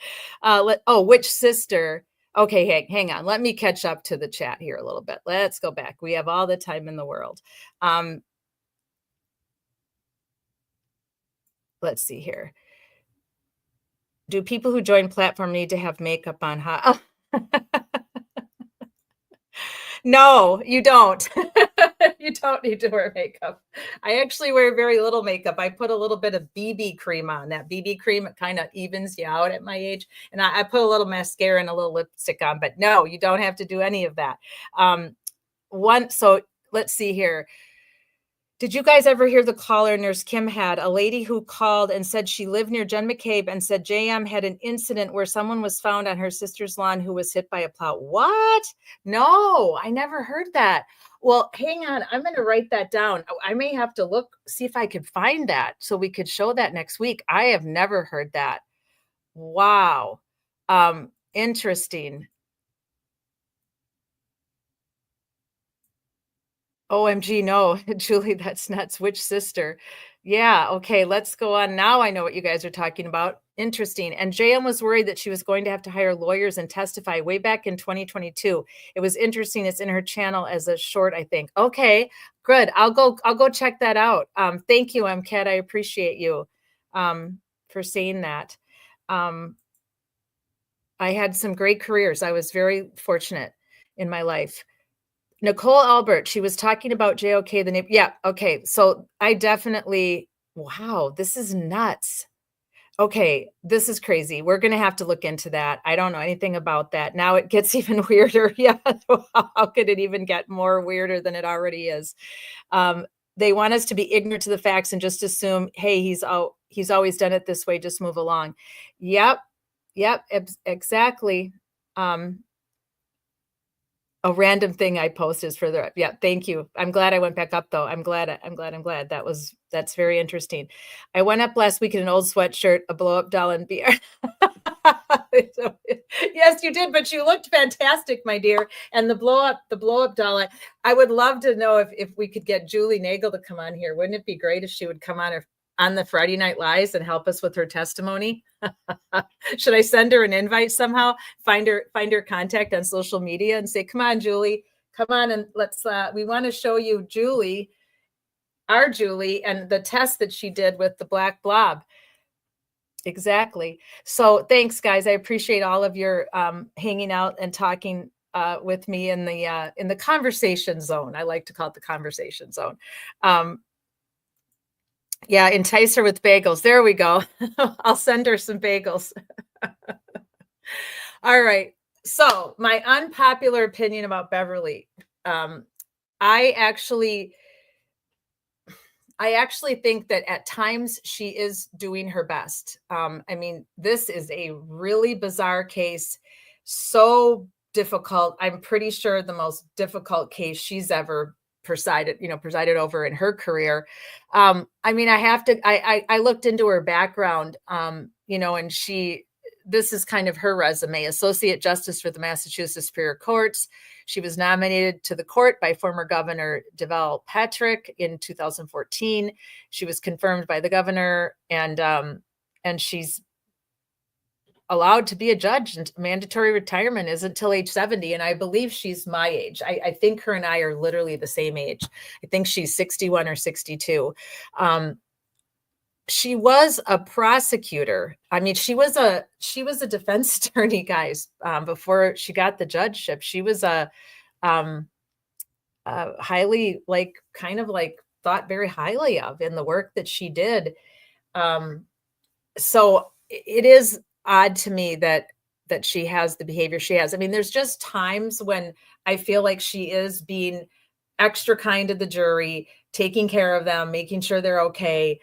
Which sister? Okay, hang on. Let me catch up to the chat here a little bit. Let's go back. We have all the time in the world. Let's see here. Do people who join platform need to have makeup on? Oh. No, you don't. You don't need to wear makeup. I actually wear very little makeup. I put a little bit of BB cream on. That BB cream, it kind of evens you out at my age. And I put a little mascara and a little lipstick on. But no, you don't have to do any of that. So let's see here. Did you guys ever hear the caller Nurse Kim had? A lady who called and said she lived near Jen McCabe and said JM had an incident where someone was found on her sister's lawn who was hit by a plow. What? No, I never heard that. Well, hang on. I'm going to write that down. I may have to see if I could find that so we could show that next week. I have never heard that. Wow. Interesting. OMG, no, Julie, that's nuts. Which sister? Yeah, okay, let's go on. Now I know what you guys are talking about. Interesting. And JM was worried that she was going to have to hire lawyers and testify way back in 2022. It was interesting. It's in her channel as a short, I think. Okay, good. I'll go check that out. Thank you, MCAT. I appreciate you for saying that. I had some great careers. I was very fortunate in my life. Nicole Albert, she was talking about JOK, the name. Yeah, okay. So I definitely, wow, this is nuts. Okay, this is crazy. We're going to have to look into that. I don't know anything about that. Now it gets even weirder. Yeah, how could it even get more weirder than it already is? They want us to be ignorant to the facts and just assume, hey, he's always done it this way. Just move along. Yep, exactly. a random thing I posted is further up. Yeah, thank you. I'm glad I went back up though. I'm glad. That's very interesting. I went up last week in an old sweatshirt, a blow up doll, and beer. Yes, you did, but you looked fantastic, my dear. And the blow up doll. I would love to know if we could get Julie Nagel to come on here. Wouldn't it be great if she would come on the Friday Night Lives and help us with her testimony? Should I send her an invite somehow? Find her contact on social media and say, come on, Julie, come on. And we want to show you our Julie and the test that she did with the black blob. Exactly. So thanks, guys. I appreciate all of your hanging out and talking with me in the conversation zone. I like to call it the conversation zone. Yeah, entice her with bagels. There we go. I'll send her some bagels. All right. So my unpopular opinion about Beverly. I actually think that at times she is doing her best. I mean, this is a really bizarre case. So difficult. I'm pretty sure the most difficult case she's ever presided over in her career. I mean, I looked into her background, and this is kind of her resume: Associate Justice for the Massachusetts Superior Courts. She was nominated to the court by former Governor Deval Patrick in 2014. She was confirmed by the governor, and she's allowed to be a judge, and mandatory retirement isn't until age 70. And I believe she's my age. I think her and I are literally the same age. I think she's 61 or 62. She was a prosecutor. I mean, she was a defense attorney, guys, before she got the judgeship. She was a highly, thought very highly of in the work that she did. So it is odd to me that she has the behavior she has. I mean, there's just times when I feel like she is being extra kind to the jury, taking care of them, making sure they're okay.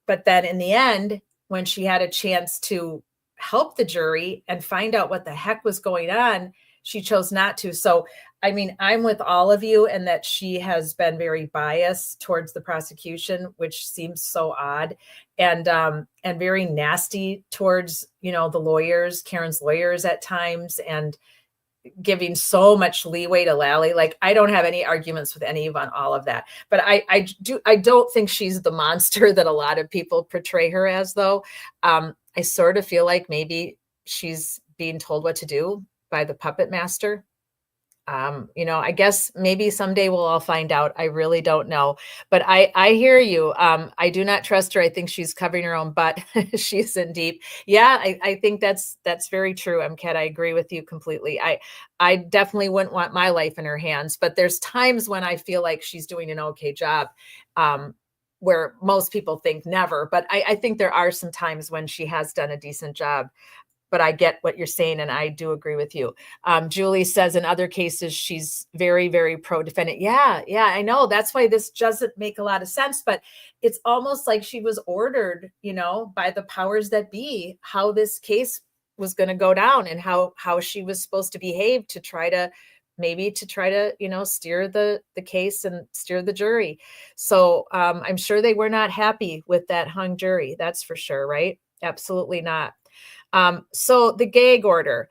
But then in the end, when she had a chance to help the jury and find out what the heck was going on, she chose not to. So, I mean, I'm with all of you in that she has been very biased towards the prosecution, which seems so odd, and very nasty towards, the lawyers, Karen's lawyers at times, and giving so much leeway to Lally. Like, I don't have any arguments with any of on all of that, but I don't think she's the monster that a lot of people portray her as, though. I sort of feel like maybe she's being told what to do by the puppet master. I guess maybe someday we'll all find out. I really don't know, but I hear you. I do not trust her. I think she's covering her own butt. She's in deep. Yeah, I think that's very true. Kat, I agree with you completely. I definitely wouldn't want my life in her hands, but there's times when I feel like she's doing an okay job, where most people think never. But I think there are some times when she has done a decent job. But I get what you're saying, and I do agree with you. Julie says in other cases, she's very, very pro-defendant. Yeah, I know. That's why this doesn't make a lot of sense, but it's almost like she was ordered, by the powers that be, how this case was going to go down and how she was supposed to behave to try to steer the case and steer the jury. So I'm sure they were not happy with that hung jury. That's for sure, right? Absolutely not. So the gag order,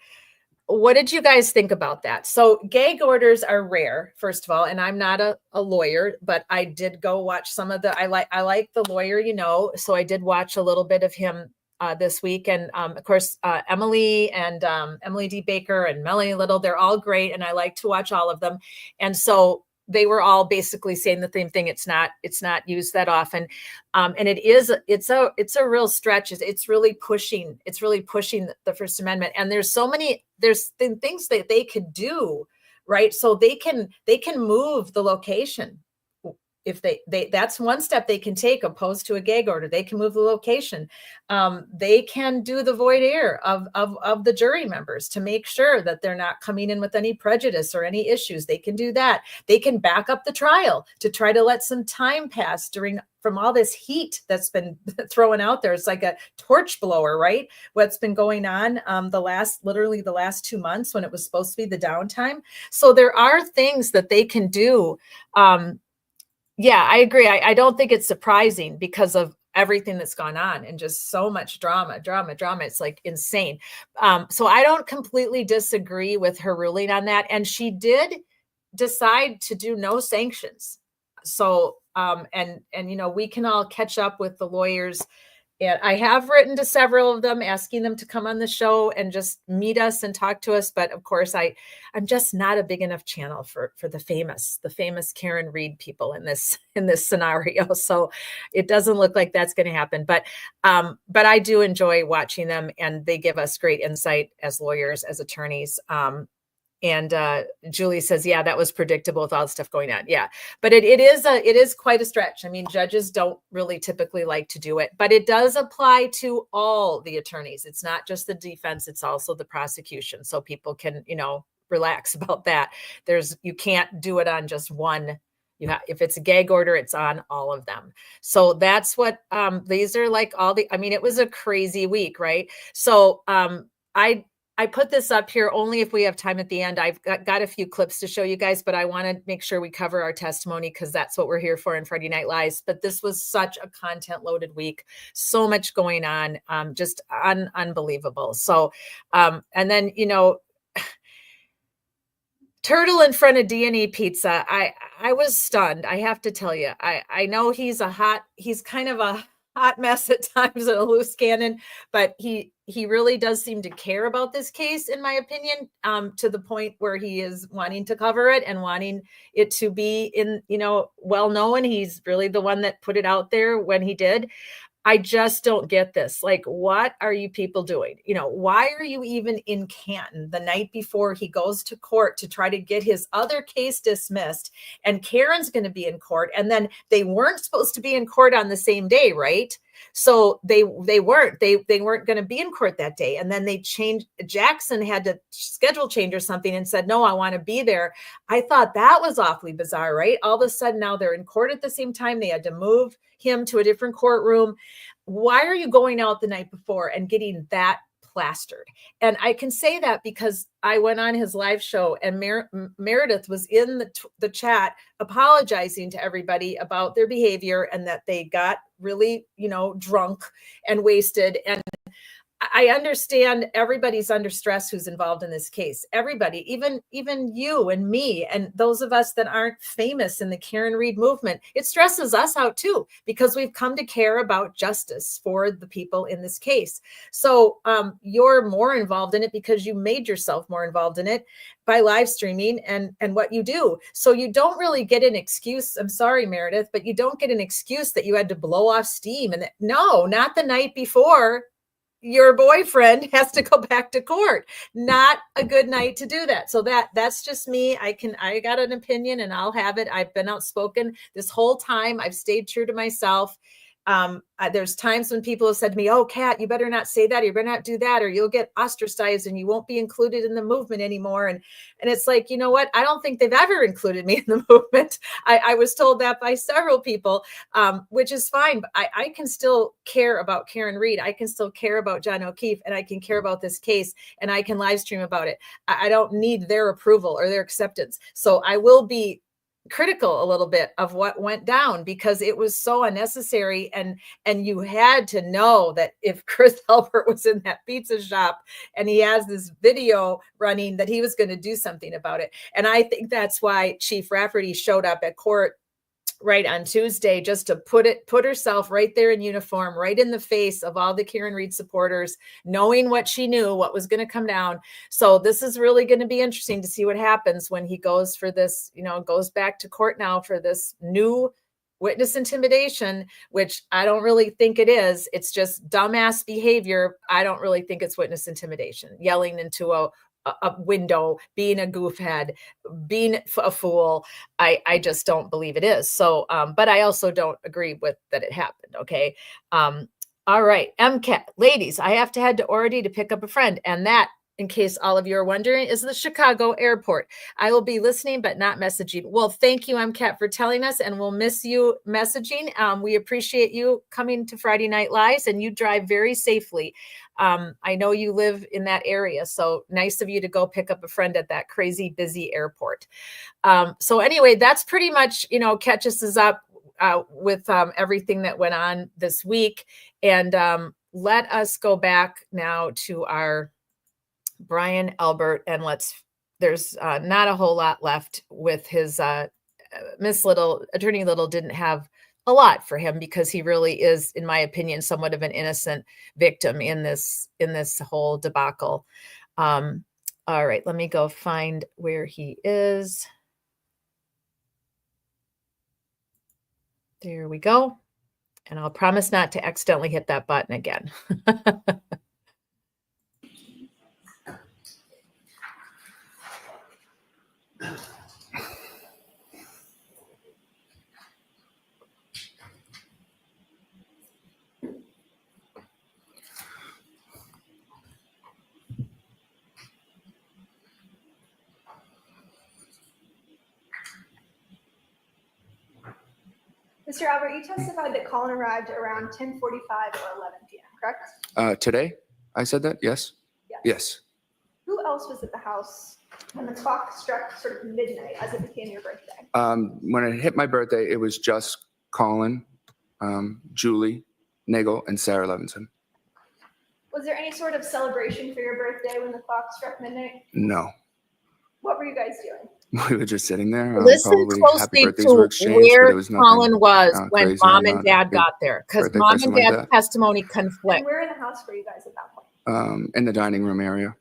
what did you guys think about that? So gag orders are rare, first of all, and I'm not a lawyer, but I did go watch some of I like the lawyer, so I did watch a little bit of him this week. And of course, Emily and Emily D. Baker and Melanie Little, they're all great. And I like to watch all of them. And so they were all basically saying the same thing. It's not used that often. And it's a real stretch. It's really pushing the First Amendment. And there's things that they could do, right? So they can move the location if they that's one step they can take opposed to a gag order. They can move the location. They can do the void air of the jury members to make sure that they're not coming in with any prejudice or any issues. They can do that. They can back up the trial to try to let some time pass from all this heat that's been thrown out there. It's like a torch blower, right? What's been going on literally the last 2 months when it was supposed to be the downtime. So there are things that they can do. Yeah, I agree. I don't think it's surprising because of everything that's gone on and just so much drama. It's like insane. So I don't completely disagree with her ruling on that. And she did decide to do no sanctions. So, and we can all catch up with the lawyers. And I have written to several of them asking them to come on the show and just meet us and talk to us. But of course, I'm just not a big enough channel for the famous Karen Reed people in this scenario. So it doesn't look like that's going to happen. But I do enjoy watching them, and they give us great insight as lawyers, as attorneys. And Julie says, yeah, that was predictable with all the stuff going on. Yeah, but it is quite a stretch. I mean, judges don't really typically like to do it, but it does apply to all the attorneys. It's not just the defense, it's also the prosecution. So people can, relax about that. You can't do it on just one. If it's a gag order, it's on all of them. So that's what these are like. It was a crazy week, right? So I put this up here only if we have time at the end. I've got a few clips to show you guys, but I want to make sure we cover our testimony because that's what we're here for in Friday Night Lives. But this was such a content-loaded week. So much going on, just unbelievable. So, and then, turtle in front of D&E Pizza. I was stunned. I have to tell you, I know he's kind of a hot mess at times and a loose cannon, but he really does seem to care about this case, in my opinion, to the point where he is wanting to cover it and wanting it to be well known. He's really the one that put it out there when he did. I just don't get this. Like, what are you people doing? Why are you even in Canton the night before he goes to court to try to get his other case dismissed? And Karen's going to be in court. And then they weren't supposed to be in court on the same day, right? So they weren't going to be in court that day. And then they changed. Jackson had to schedule change or something and said, no, I want to be there. I thought that was awfully bizarre, right? All of a sudden now they're in court at the same time. They had to move him to a different courtroom. Why are you going out the night before and getting that plastered? And I can say that because I went on his live show and Meredith was in the chat apologizing to everybody about their behavior and that they got really, drunk and wasted. And I understand everybody's under stress who's involved in this case. Everybody, even you and me and those of us that aren't famous in the Karen Reed movement, it stresses us out too, because we've come to care about justice for the people in this case. So you're more involved in it because you made yourself more involved in it by live streaming and what you do. So you don't really get an excuse. I'm sorry, Meredith, but you don't get an excuse that you had to blow off steam. And no, not the night before your boyfriend has to go back to court. Not a good night to do that. So that's just me. I got an opinion and I'll have it. I've been outspoken this whole time. I've stayed true to myself. There's times when people have said to me, oh, Kat, you better not say that. You better not do that, or you'll get ostracized and you won't be included in the movement anymore. And it's like, you know what? I don't think they've ever included me in the movement. I was told that by several people, which is fine. But I can still care about Karen Reed. I can still care about John O'Keefe, and I can care about this case, and I can live stream about it. I don't need their approval or their acceptance. So I will be critical a little bit of what went down because it was so unnecessary, and you had to know that if Chris Albert was in that pizza shop and he has this video running, that he was going to do something about it. And I think that's why Chief Rafferty showed up at court right on Tuesday, just to put herself right there in uniform, right in the face of all the Karen Reed supporters, knowing what she knew, what was going to come down. So this is really going to be interesting to see what happens when he goes for this, goes back to court now for this new witness intimidation, which I don't really think it is. It's just dumbass behavior. I don't really think it's witness intimidation, yelling into a window, being a goofhead, being a fool. I just don't believe it is. So, but I also don't agree with that it happened. Okay. All right. MCAT, ladies, I have to head to Orady to pick up a friend. And that, in case all of you are wondering, is the Chicago airport. I will be listening, but not messaging. Well, thank you, MCAT, for telling us, and we'll miss you messaging. We appreciate you coming to Friday Night Lives, and you drive very safely. I know you live in that area, so nice of you to go pick up a friend at that crazy busy airport. So anyway, that's pretty much, catches us up with everything that went on this week. And let us go back now to our Brian Albert, and there's not a whole lot left with his Miss Little. Attorney Little didn't have a lot for him because he really is, in my opinion, somewhat of an innocent victim in this whole debacle. All right, let me go find where he is. There we go. And I'll promise not to accidentally hit that button again. Mr. Albert, you testified that Colin arrived around 10:45 or 11 p.m., correct? Today, I said that. Yes. Yes. Who else was at the house when the clock struck sort of midnight as it became your birthday? When it hit my birthday, it was just Colin, Julie Nagel, and Sarah Levinson. Was there any sort of celebration for your birthday when the clock struck midnight? No. What were you guys doing? We were just sitting there. Listen probably happy closely birthdays to were exchanged, but where it was nothing Colin was when crazy. Mom I'm and not a Dad big got there, because birthday Mom person and like Dad's that. testimony conflict. And where in the house were you guys at that point? In the dining room area.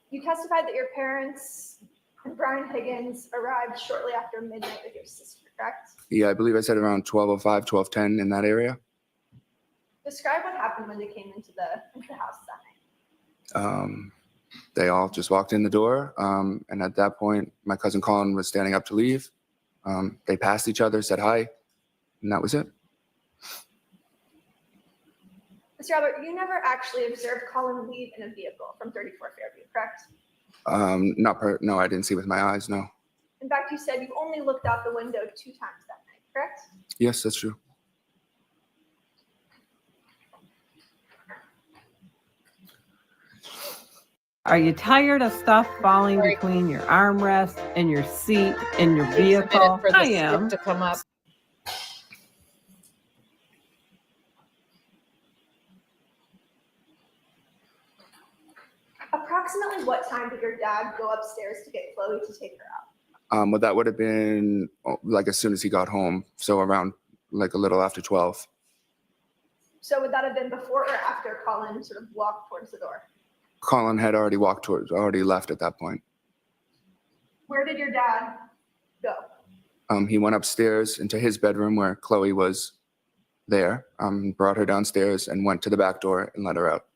You testified that your parents and Brian Higgins arrived shortly after midnight with your sister, correct? Yeah, I believe I said around 12:05, 12:10 in that area. Describe what happened when they came into the house that night. They all just walked in the door, and at that point, my cousin Colin was standing up to leave. They passed each other, said hi, and that was it. Mr. Albert, you never actually observed Colin leave in a vehicle from 34 Fairview, correct? No, I didn't see with my eyes, no. In fact, you said you only looked out the window 2 times that night, correct? Yes, that's true. Are you tired of stuff falling between your armrest and your seat in your vehicle? I am. To come up. Approximately what time did your dad go upstairs to get Chloe to take her out? Well, that would have been like as soon as he got home, so around like a little after 12. So would that have been before or after Colin sort of walked towards the door? Colin had already already left at that point. Where did your dad go? He went upstairs into his bedroom where Chloe was there, brought her downstairs and went to the back door and let her out.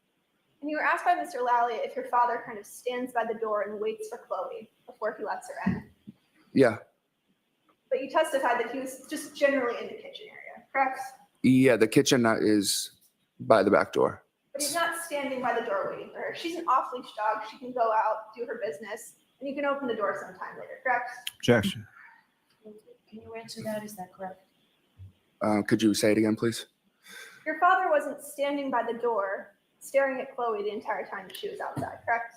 And you were asked by Mr. Lally if your father kind of stands by the door and waits for Chloe before he lets her in. Yeah. But you testified that he was just generally in the kitchen area, correct? Yeah, the kitchen is by the back door. But he's not standing by the door waiting for her. She's an off-leash dog. She can go out, do her business, and you can open the door sometime later, correct? Objection. Can you answer that? Is that correct? Could you say it again, please? Your father wasn't standing by the door staring at Chloe the entire time that she was outside, correct?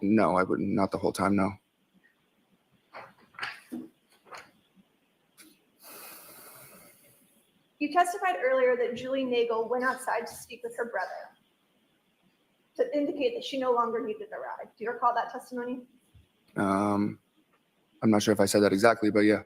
No, I wouldn't. Not the whole time, no. You testified earlier that Julie Nagel went outside to speak with her brother to indicate that she no longer needed a ride. Do you recall that testimony? I'm not sure if I said that exactly, but yeah.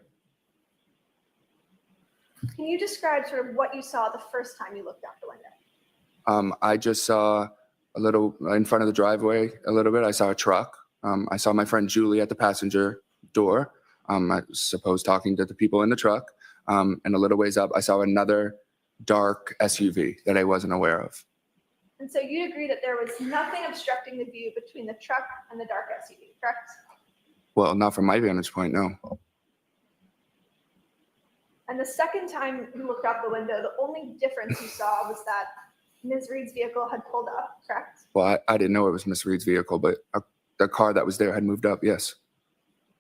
Can you describe sort of what you saw the first time you looked out the window? I just saw a little in front of the driveway a little bit. I saw a truck. I saw my friend Julie at the passenger door. I suppose talking to the people in the truck. And a little ways up, I saw another dark SUV that I wasn't aware of. And so you'd agree that there was nothing obstructing the view between the truck and the dark SUV, correct? Well, not from my vantage point, no. And the second time you looked out the window, the only difference you saw was that Ms. Reed's vehicle had pulled up, correct? Well, I didn't know it was Miss Reed's vehicle, but the car that was there had moved up, yes.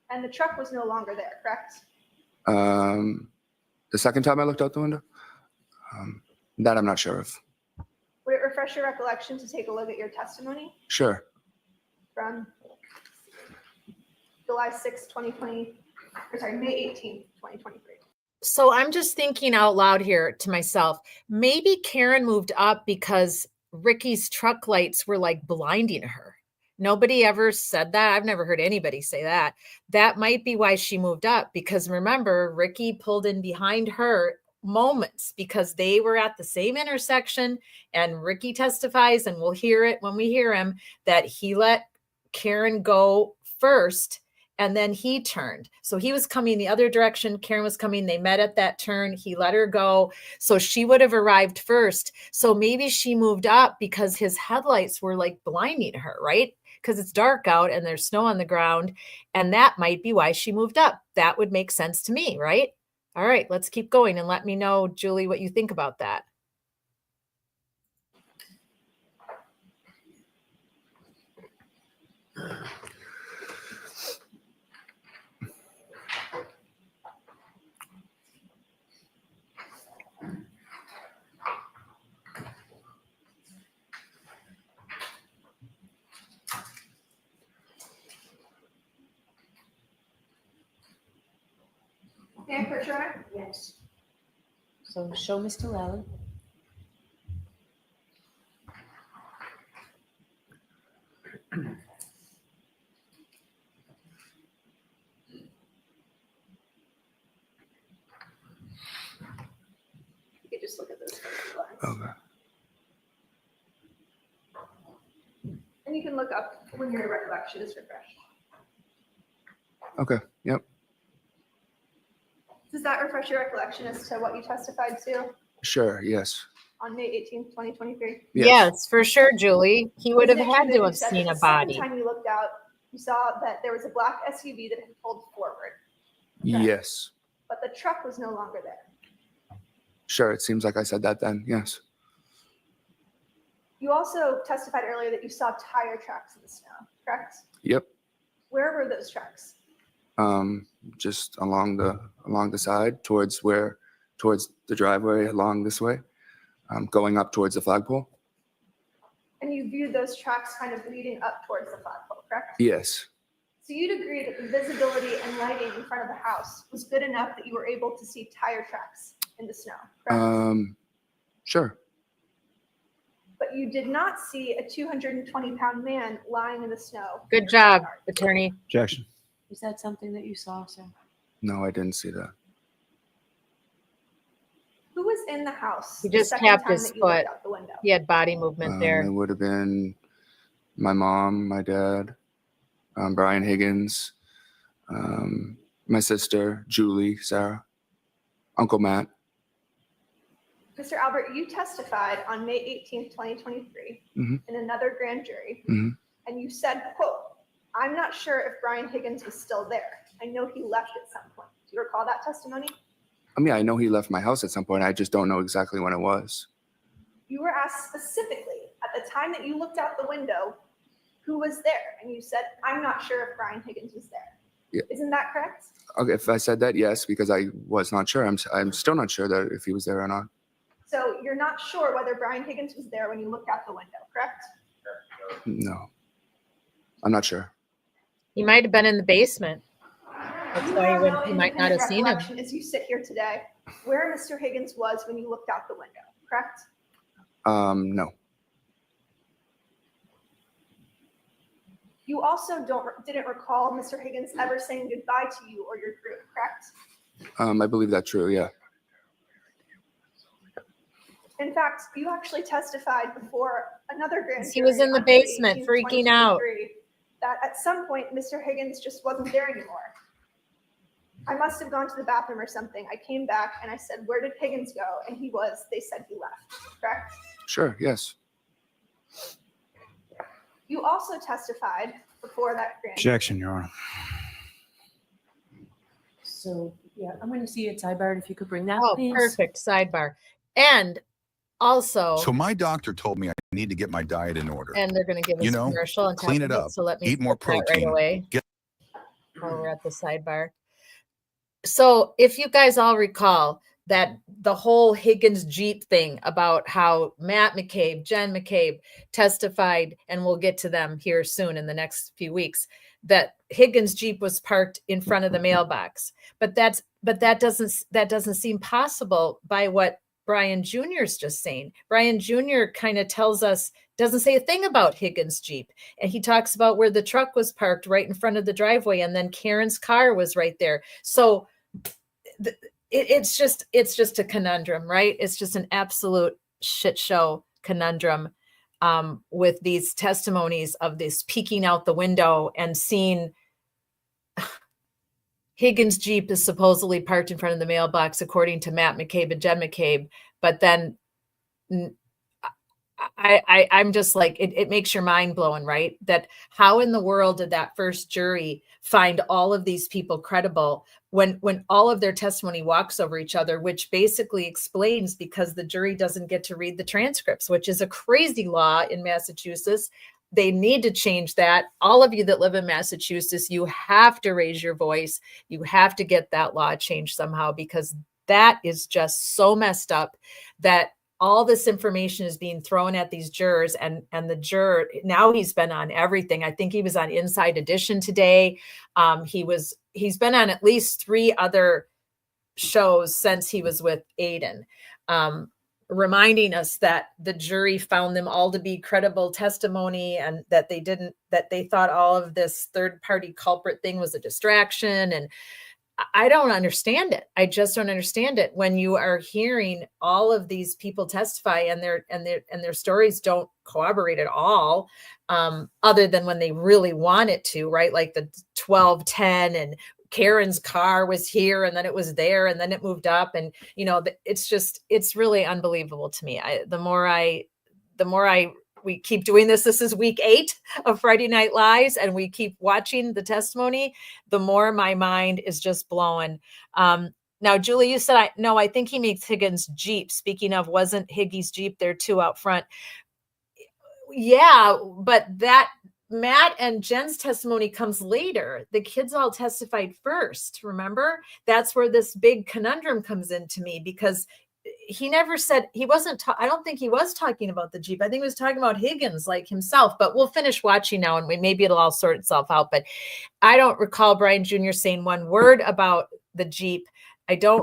And the truck was no longer there, correct? The second time I looked out the window? That I'm not sure of. Would it refresh your recollection to take a look at your testimony Sure. from July 6, 2020, or sorry, May 18th, 2023? So I'm just thinking out loud here to myself, maybe Karen moved up because Ricky's truck lights were like blinding her. Nobody ever said that. I've never heard anybody say that. That might be why she moved up, because remember, Ricky pulled in behind her moments because they were at the same intersection, and Ricky testifies, and we'll hear it when we hear him, that he let Karen go first and then he turned. So he was coming the other direction. Karen was coming. They met at that turn. He let her go. So she would have arrived first. So maybe she moved up because his headlights were like blinding her, right? Because it's dark out and there's snow on the ground. And that might be why she moved up. That would make sense to me, right? All right, let's keep going and let me know, Julie, what you think about that. And for sure? Yes. So show Mr. Lally. You could just look at those photographs. Okay. And you can look up when your recollection is refreshed. Okay. Yep. Does that refresh your recollection as to what you testified to Sure. Yes. on May 18th, 2023? Yes, for sure, Julie. He would have Isn't it true had that to you have said seen that a the second body. time you looked out, you saw that there was a black SUV that had pulled forward, Yes. but the truck was no longer there. Sure. It seems like I said that then. Yes. You also testified earlier that you saw tire tracks in the snow, correct? Yep. Where were those tracks? Just along the side towards the driveway along this way, going up towards the flagpole. And you viewed those tracks kind of leading up towards the flagpole, correct? Yes. So you'd agree that the visibility and lighting in front of the house was good enough that you were able to see tire tracks in the snow, correct? Sure. But you did not see a 220-pound man lying in the snow. Good job, attorney. Objection. Is that something that you saw, sir? No, I didn't see that. Who was in the house? He the just second tapped time his that you looked foot. out the window? He had body movement there. It would have been my mom, my dad, Brian Higgins, my sister, Julie, Sarah, Uncle Matt. Mr. Albert, you testified on May 18th, 2023 Mhm. in another grand jury, Mhm. and you said, quote, "I'm not sure if Brian Higgins was still there. I know he left at some point." Do you recall that testimony? I mean, I know he left my house at some point. I just don't know exactly when it was. You were asked specifically at the time that you looked out the window, who was there? And you said, "I'm not sure if Brian Higgins was there." Yeah. Isn't that correct? Okay, if I said that, yes, because I was not sure. I'm still not sure that if he was there or not. So you're not sure whether Brian Higgins was there when you looked out the window, correct? No, I'm not sure. He might have been in the basement. That's You why have no he might not have independent seen him. recollection as you sit here today where Mr. Higgins was when you looked out the window, correct? No. You also didn't recall Mr. Higgins ever saying goodbye to you or your group, correct? I believe that's true. Yeah. In fact, you actually testified before another grand He was jury in the on May basement 18th, freaking out. 2023, that at some point Mr. Higgins just wasn't there anymore. I must have gone to the bathroom or something. I came back and I said, "Where did Higgins go?" And they said he left, correct? Sure. Yes. You also testified before that grand jury. Objection, Your Honor. So, yeah, I'm going to see it sidebar if you could bring that, Oh, please. perfect. Sidebar. And also, So my doctor told me I need to get my diet in order. and they're going to give us You a know, commercial on top clean of it it. up, So let me eat more flip that right protein, away get while we're at the sidebar. So if you guys all recall that the whole Higgins Jeep thing about how Matt McCabe, Jen McCabe testified, and we'll get to them here soon in the next few weeks, that Higgins Jeep was parked in front of the mailbox. But that doesn't seem possible by what Brian Jr. is just saying. Brian Jr. kind of tells us, doesn't say a thing about Higgins Jeep. And he talks about where the truck was parked right in front of the driveway. And then Karen's car was right there. So it's just a conundrum, right? It's just an absolute shit show conundrum with these testimonies of this peeking out the window and seeing Higgins Jeep is supposedly parked in front of the mailbox, according to Matt McCabe and Jen McCabe. But then I'm just like, it makes your mind blowing, right? That how in the world did that first jury find all of these people credible when all of their testimony walks over each other, which basically explains because the jury doesn't get to read the transcripts, which is a crazy law in Massachusetts. They need to change that. All of you that live in Massachusetts, you have to raise your voice. You have to get that law changed somehow, because that is just so messed up that all this information is being thrown at these jurors, and the juror, now he's been on everything. I think he was on Inside Edition today. He's been on at least 3 other shows since he was with Aiden, reminding us that the jury found them all to be credible testimony, and that they thought all of this third-party culprit thing was a distraction. And I don't understand it. I just don't understand it when you are hearing all of these people testify and their stories don't corroborate at all, other than when they really want it to, right? Like the 1210 and Karen's car was here and then it was there and then it moved up, and it's really unbelievable to me. The more we keep doing this is week 8 of Friday Night Lies, and we keep watching the testimony, the more my mind is just blowing. Now, Julie, you said, I think he makes Higgins Jeep. Speaking of, wasn't Higgy's Jeep there too out front? Yeah, but that Matt and Jen's testimony comes later. The kids all testified first, remember? That's where this big conundrum comes into me, because he never said, he wasn't, I don't think he was talking about the Jeep. I think he was talking about Higgins like himself, but we'll finish watching now and maybe it'll all sort itself out. But I don't recall Brian Jr. saying one word about the Jeep. I don't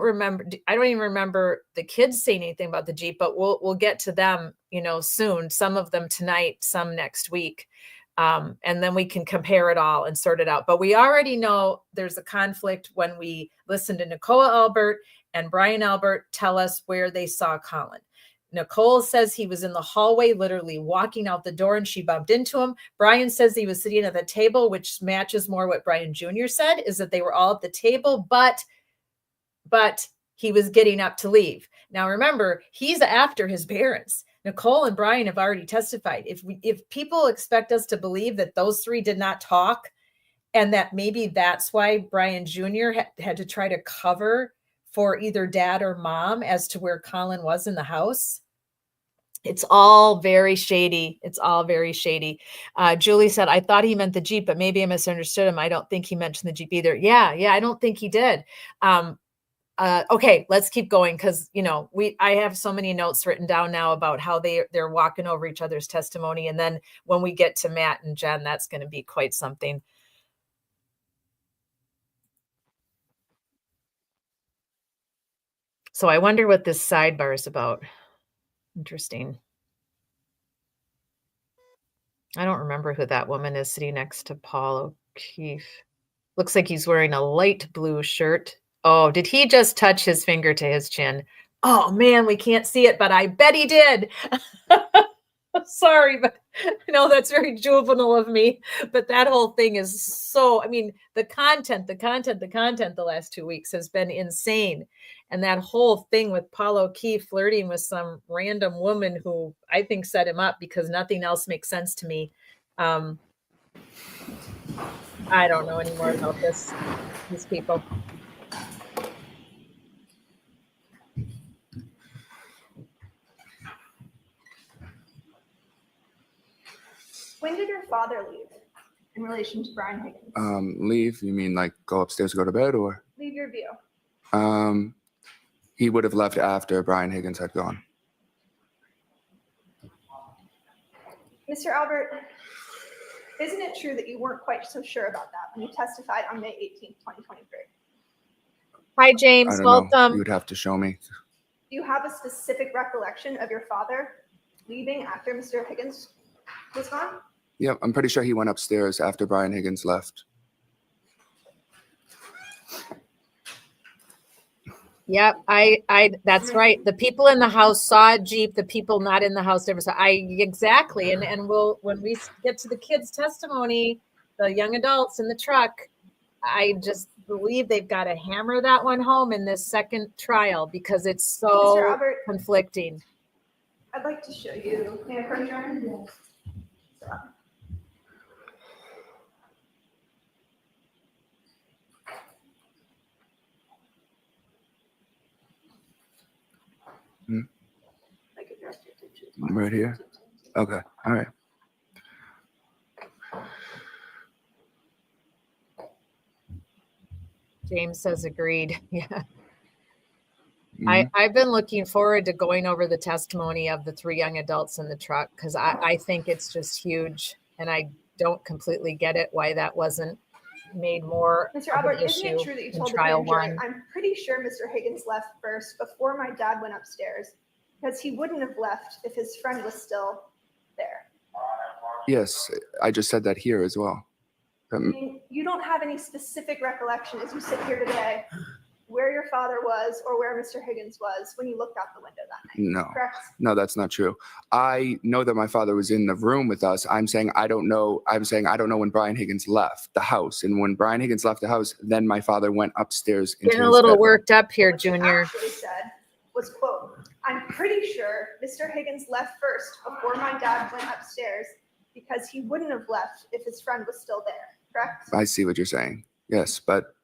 even remember the kids saying anything about the Jeep, but we'll get to them, soon. Some of them tonight, some next week. And then we can compare it all and sort it out. But we already know there's a conflict when we listen to Nicole Albert and Brian Albert tell us where they saw Colin. Nicole says he was in the hallway, literally walking out the door, and she bumped into him. Brian says he was sitting at the table, which matches more what Brian Jr. said, is that they were all at the table, but he was getting up to leave. Now, remember, he's after his parents. Nicole and Brian have already testified. If people expect us to believe that those 3 did not talk, and that maybe that's why Brian Jr. had to try to cover for either dad or mom as to where Colin was in the house, it's all very shady. It's all very shady. Julie said, I thought he meant the Jeep, but maybe I misunderstood him. I don't think he mentioned the Jeep either. Yeah, I don't think he did. Okay, let's keep going, because I have so many notes written down now about how they're walking over each other's testimony, and then when we get to Matt and Jen, that's going to be quite something. So I wonder what this sidebar is about. Interesting. I don't remember who that woman is sitting next to Paul O'Keefe. Looks like he's wearing a light blue shirt. Oh, did he just touch his finger to his chin? Oh man, we can't see it, but I bet he did. Sorry, but I know that's very juvenile of me. But that whole thing is so, I mean, the content the last 2 weeks has been insane. And that whole thing with Paul O'Keefe flirting with some random woman who I think set him up because nothing else makes sense to me. I don't know any more about these people. When did your father leave in relation to Brian Higgins? Leave? You mean like go upstairs to go to bed, or? Leave your view. He would have left after Brian Higgins had gone. Mr. Albert, isn't it true that you weren't quite so sure about that when you testified on May 18th, 2023? Hi, James. I don't know. Welcome. You would have to show me. Do you have a specific recollection of your father leaving after Mr. Higgins was gone? Yeah, I'm pretty sure he went upstairs after Brian Higgins left. Yep, that's right. The people in the house saw a Jeep, the people not in the house never saw. Exactly. And when we get to the kids' testimony, the young adults in the truck, I just believe they've got to hammer that one home in this second trial because it's so Mr. Albert, conflicting. I'd like to show you. May I approach your Right here? Okay, all right. James says agreed. Yeah. Mhm. I've been looking forward to going over the testimony of the 3 young adults in the truck because I think it's just huge. And I don't completely get it why that wasn't made more Mr. of Albert, an isn't issue it true that you in told the trial grand jury, 1. I'm pretty sure Mr. Higgins left first before my dad went upstairs because he wouldn't have left if his friend was still there? Yes, I just said that here as well. I mean, you don't have any specific recollection as you sit here today where your father was or where Mr. Higgins was when you looked out the window that night, No, correct? no, that's not true. I know that my father was in the room with us. I'm saying I don't know. I'm saying I don't know when Brian Higgins left the house. And when Brian Higgins left the house, then my father went upstairs into Getting a his little bedroom. worked up here, Junior. Actually said was, quote, I'm pretty sure Mr. Higgins left first before my dad went upstairs because he wouldn't have left if his friend was still there, correct? I see what you're saying. Yes, but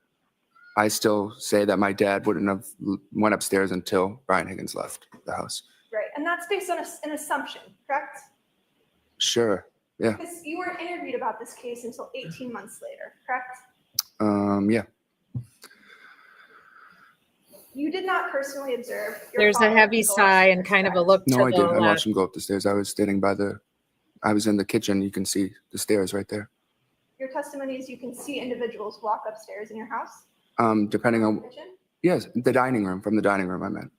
I still say that my dad wouldn't have went upstairs until Brian Higgins left the house. Right, and that's based on an assumption, correct? Sure. Yeah. Because you weren't interviewed about this case until 18 months later, correct? Yeah. You did not personally observe your There's a father heavy go sigh and upstairs, kind of a correct? look No, to I the did. I left. watched him go up the stairs. I was standing I was in the kitchen. You can see the stairs right there. Your testimony is you can see individuals walk upstairs in your house? Depending on, Kitchen? yes, the dining room, from the dining room I meant.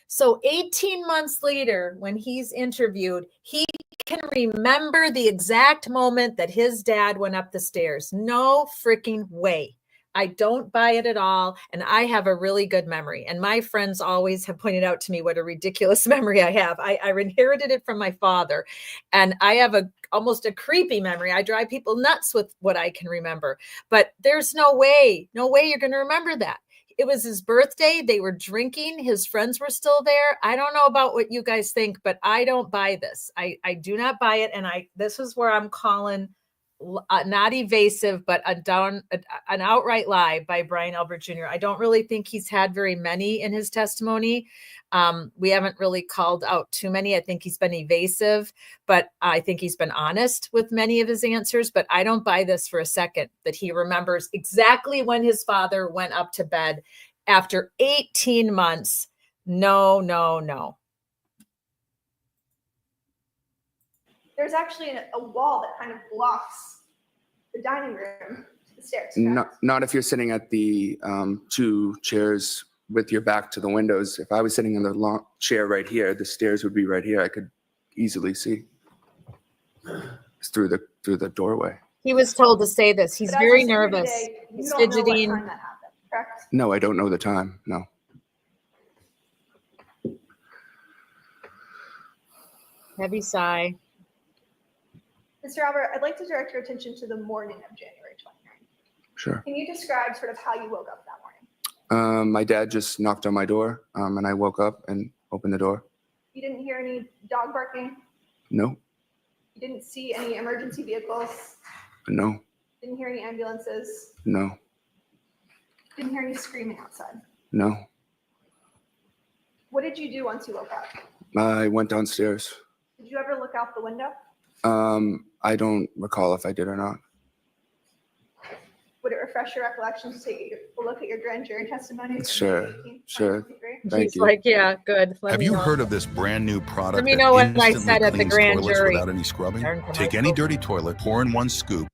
So 18 months later, when he's interviewed, he can remember the exact moment that his dad went up the stairs. No freaking way. I don't buy it at all. And I have a really good memory. And my friends always have pointed out to me what a ridiculous memory I have. I inherited it from my father. And I have almost a creepy memory. I drive people nuts with what I can remember. But there's no way you're going to remember that. It was his birthday. They were drinking. His friends were still there. I don't know about what you guys think, but I don't buy this. I do not buy it. And this is where I'm calling not evasive, but an outright lie by Brian Albert Jr. I don't really think he's had very many in his testimony. We haven't really called out too many. I think he's been evasive, but I think he's been honest with many of his answers. But I don't buy this for a second that he remembers exactly when his father went up to bed after 18 months. No. There's actually a wall that kind of blocks the dining room to the stairs. Not if you're sitting at the 2 chairs with your back to the windows. If I was sitting in the long chair right here, the stairs would be right here. I could easily see through the doorway. He was told to say this. He's very nervous. He's He's fidgeting. fidgeting. Time that happened, correct? No, I don't know the time. No. Heavy sigh. Mr. Albert, I'd like to direct your attention to the morning of January 29th. Sure. Can you describe sort of how you woke up that morning? My dad just knocked on my door, and I woke up and opened the door. You didn't hear any dog barking? No, You didn't see any emergency vehicles? no, Didn't hear any ambulances? no, Didn't hear any screaming outside? no. What did you do once you woke up? I went downstairs. Did you ever look out the window? I don't recall if I did or not. Would it refresh your recollection to take a look at your grand jury testimony? from Sure, May 18th, sure. 2023? Thank He's you. like, yeah, good. Let Have me you know. heard of this brand new product Let me that know what I instantly said at the cleans grand toilets jury. without any scrubbing? Darn commercial. Take any dirty toilet, pour in one scoop.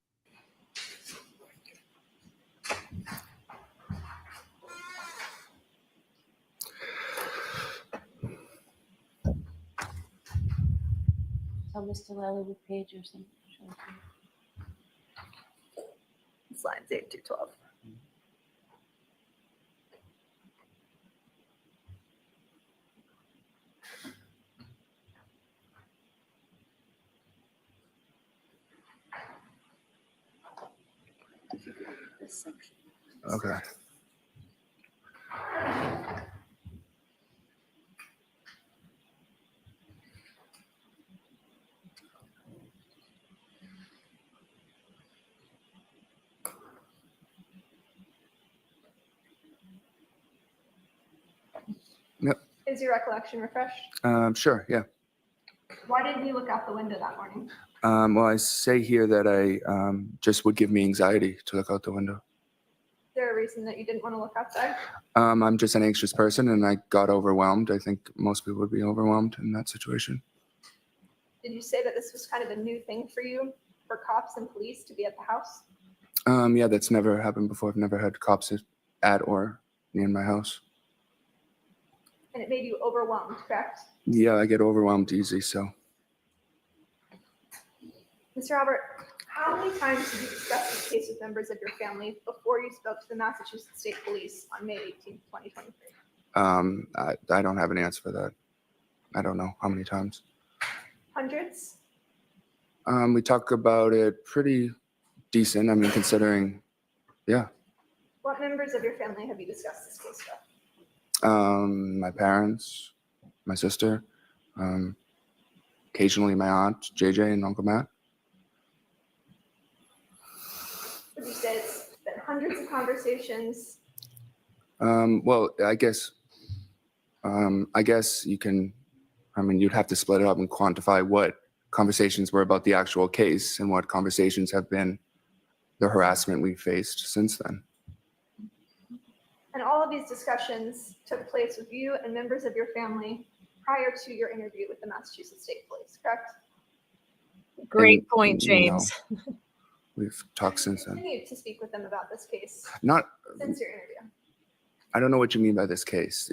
Tell Mr. Lally what page or something. It's lines 8 to 12. This section. Okay. Yep. Is your recollection refreshed? Sure, yeah. Why didn't you look out the window that morning? Well, I say here that I just would give me anxiety to look out the window. Is there a reason that you didn't want to look outside? I'm just an anxious person, and I got overwhelmed. I think most people would be overwhelmed in that situation. Did you say that this was kind of a new thing for you, for cops and police to be at the house? Yeah, that's never happened before. I've never had cops at or near my house. And it made you overwhelmed, correct? Yeah, I get overwhelmed easy, so. Mr. Albert, how many times did you discuss this case with members of your family before you spoke to the Massachusetts State Police on May 18th, 2023? I don't have an answer for that. I don't know how many times. Hundreds? We talk about it pretty decent. I mean, considering, yeah. What members of your family have you discussed this case with? My parents, my sister, occasionally my aunt, JJ, and Uncle Matt. Would you say it's been hundreds of conversations? Well, I guess you can, I mean, you'd have to split it up and quantify what conversations were about the actual case and what conversations have been the harassment we faced since then. And all of these discussions took place with you and members of your family prior to your interview with the Massachusetts State Police, correct? Great point, James. No, we've talked since then. Continued to speak with them about this case Not, since your interview. I don't know what you mean by this case.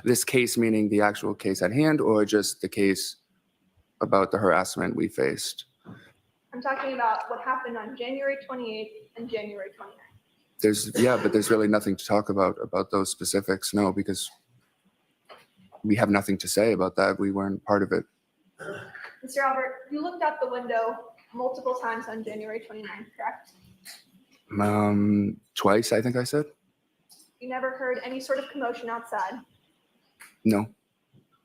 This case meaning the actual case at hand, or just the case about the harassment we faced? I'm talking about what happened on January 28th and January 29th. But there's really nothing to talk about those specifics. No, because we have nothing to say about that. We weren't part of it. Mr. Albert, you looked out the window multiple times on January 29th, correct? Twice, I think I said. You never heard any sort of commotion outside. No,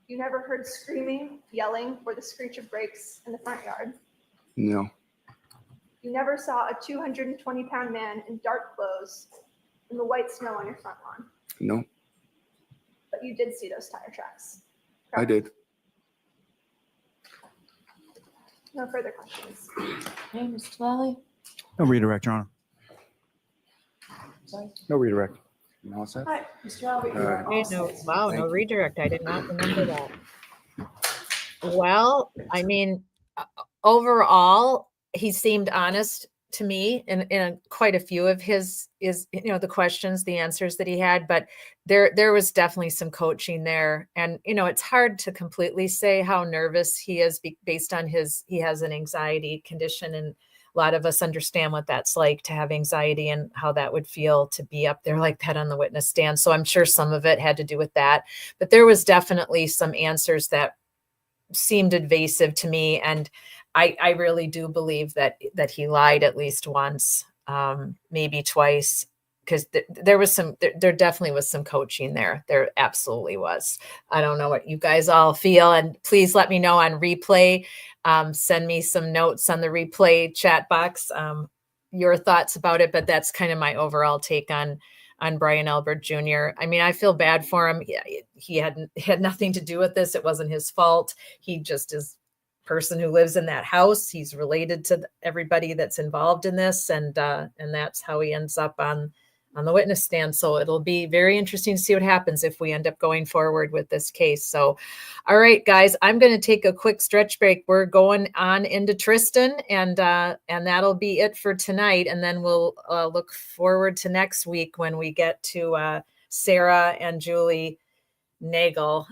You never heard screaming, yelling, or the screech of brakes in the front yard. no, You never saw a 220-pound man in dark clothes in the white snow on your front lawn. no, But you did see those tire tracks. I did. No further questions. Hey, Mr. Lally? No redirect, Your Honor. Sorry. No redirect. You all set? Hi, Mr. Albert. you are Okay, all no, set. wow, no redirect. I did not remember that. Well, I mean, overall, he seemed honest to me in quite a few of his the questions, the answers that he had, but there was definitely some coaching there. And, it's hard to completely say how nervous he is based on he has an anxiety condition, and a lot of us understand what that's like to have anxiety and how that would feel to be up there like that on the witness stand. So I'm sure some of it had to do with that, but there was definitely some answers that seemed invasive to me. And I really do believe that he lied at least once, maybe twice, because there definitely was some coaching there. There absolutely was. I don't know what you guys all feel, and please let me know on replay. Send me some notes on the replay chat box, your thoughts about it. But that's kind of my overall take on Brian Albert Jr. I mean, I feel bad for him. He had nothing to do with this. It wasn't his fault. He just is a person who lives in that house. He's related to everybody that's involved in this, and that's how he ends up on the witness stand. So it'll be very interesting to see what happens if we end up going forward with this case. So, all right, guys, I'm going to take a quick stretch break. We're going on into Tristan, and that'll be it for tonight. And then we'll look forward to next week when we get to Sarah and Julie Nagel.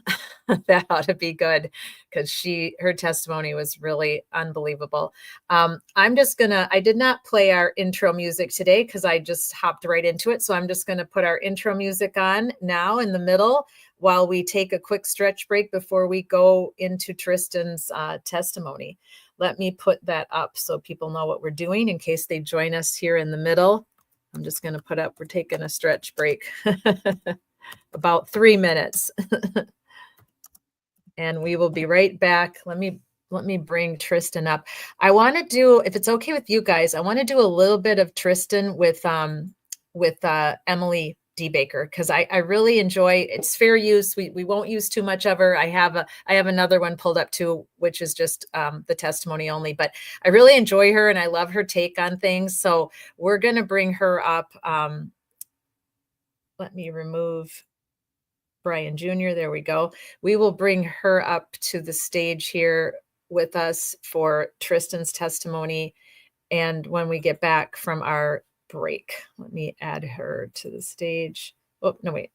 That ought to be good, because her testimony was really unbelievable. I did not play our intro music today because I just hopped right into it. So I'm just going to put our intro music on now in the middle while we take a quick stretch break before we go into Tristan's testimony. Let me put that up so people know what we're doing in case they join us here in the middle. I'm just going to put up, we're taking a stretch break. About 3 minutes. And we will be right back. Let me bring Tristan up. I want to do, if it's okay with you guys, I want to do a little bit of Tristan with Emily D. Baker, because I really enjoy, it's fair use. We won't use too much of her. I have another one pulled up too, which is just the testimony only, but I really enjoy her and I love her take on things. So we're going to bring her up. Let me remove Brian Jr. There we go. We will bring her up to the stage here with us for Tristan's testimony. And when we get back from our break, let me add her to the stage. Oh, no, wait.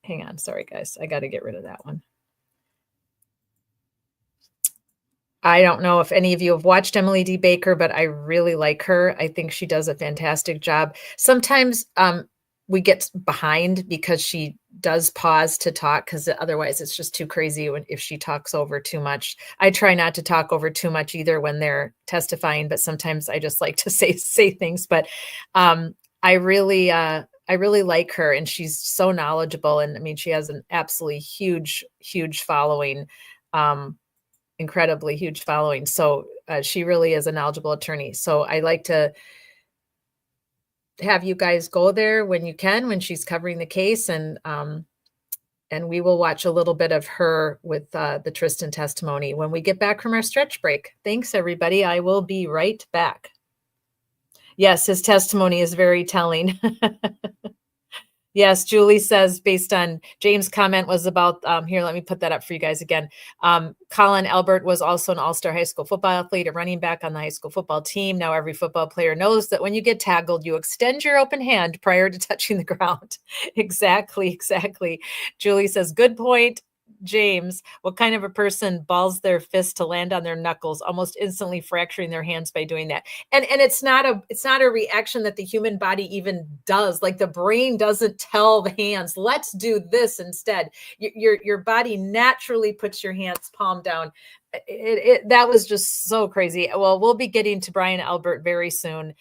Hang on. Sorry, guys. I got to get rid of that one. I don't know if any of you have watched Emily D. Baker, but I really like her. I think she does a fantastic job. Sometimes we get behind because she does pause to talk, because otherwise it's just too crazy if she talks over too much. I try not to talk over too much either when they're testifying, but sometimes I just like to say things. But I really like her, and she's so knowledgeable. And I mean, she has an absolutely huge following, incredibly huge following. So she really is a knowledgeable attorney. So I like to have you guys go there when you can, when she's covering the case, and we will watch a little bit of her with the Tristan testimony when we get back from our stretch break. Thanks, everybody. I will be right back. Yes, his testimony is very telling. Yes, Julie says, based on James' comment was about, here, let me put that up for you guys again. Colin Albert was also an all-star high school football athlete, a running back on the high school football team. Now every football player knows that when you get tackled, you extend your open hand prior to touching the ground. Exactly. Julie says, good point. James, what kind of a person balls their fist to land on their knuckles, almost instantly fracturing their hands by doing that? And it's not a reaction that the human body even does. Like, the brain doesn't tell the hands, let's do this instead. Your body naturally puts your hands palm down. That was just so crazy. Well, we'll be getting to Brian Albert very soon.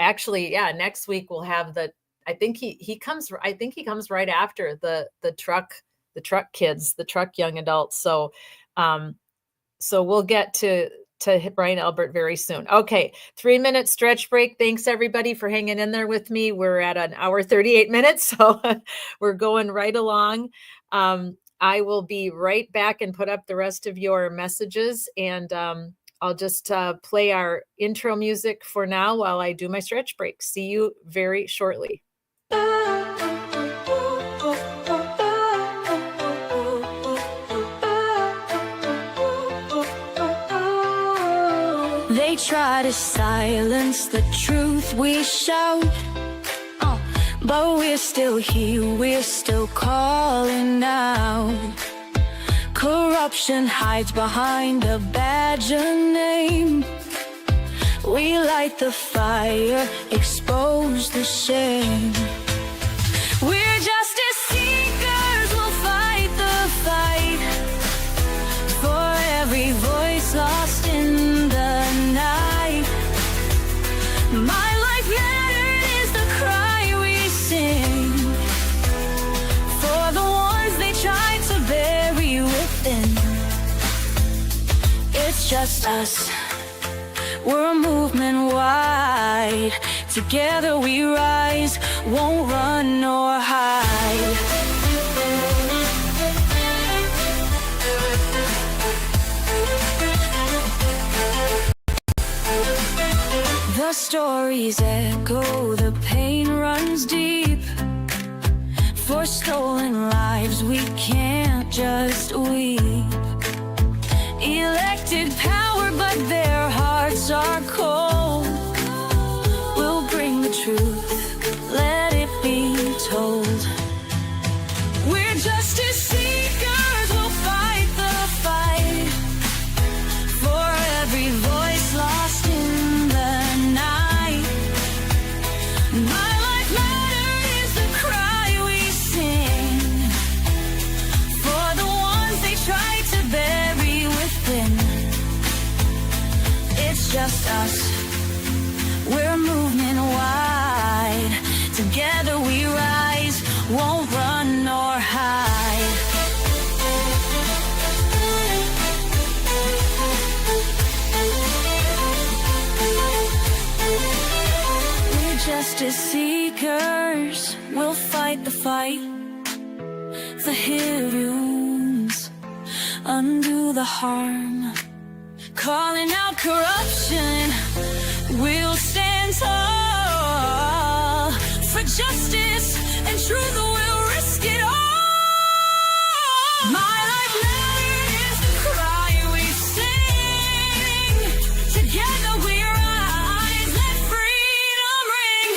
Actually, yeah, next week we'll have I think he comes right after the truck kids, the truck young adults. So we'll get to Brian Albert very soon. Okay, 3-minute stretch break. Thanks everybody for hanging in there with me. We're at an hour 38 minutes, so we're going right along. I will be right back and put up the rest of your messages, and I'll just play our intro music for now while I do my stretch break. See you very shortly. They try to silence the truth we shout, but we're still here, we're still calling out. Corruption hides behind a badge of name. We light the fire, expose the shame. We're justice seekers, we'll fight the fight for My life mattered is the cry we sing for the ones they tried to bury within. It's just us, we're a movement wide. Together we rise, won't run nor hide. The stories echo, the pain runs deep. For stolen lives we can't just weep. Elected power but their hearts are cold. We'll bring the truth, let it be told. We're justice seekers, we'll fight the fight for every voice lost in the night. My life mattered is the cry we sing for the ones they tried to bury within. It's just us, we're a movement wide. Together we rise, won't run nor hide. We're justice seekers, we'll fight the fight. The heroes undo the harm. Calling out corruption, we'll stand tall. For justice and truth, we'll risk it all. My life mattered is the cry we sing. Together we rise, let freedom ring.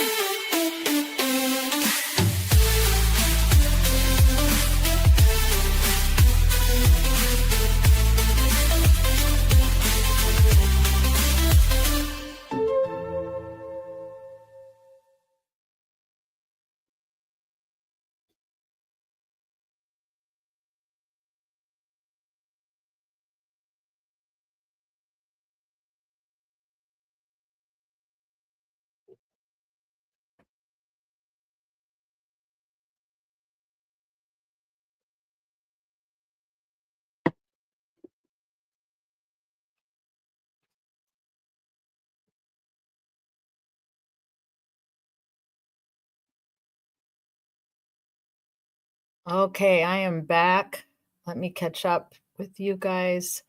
Okay, I am back. Let me catch up with you guys.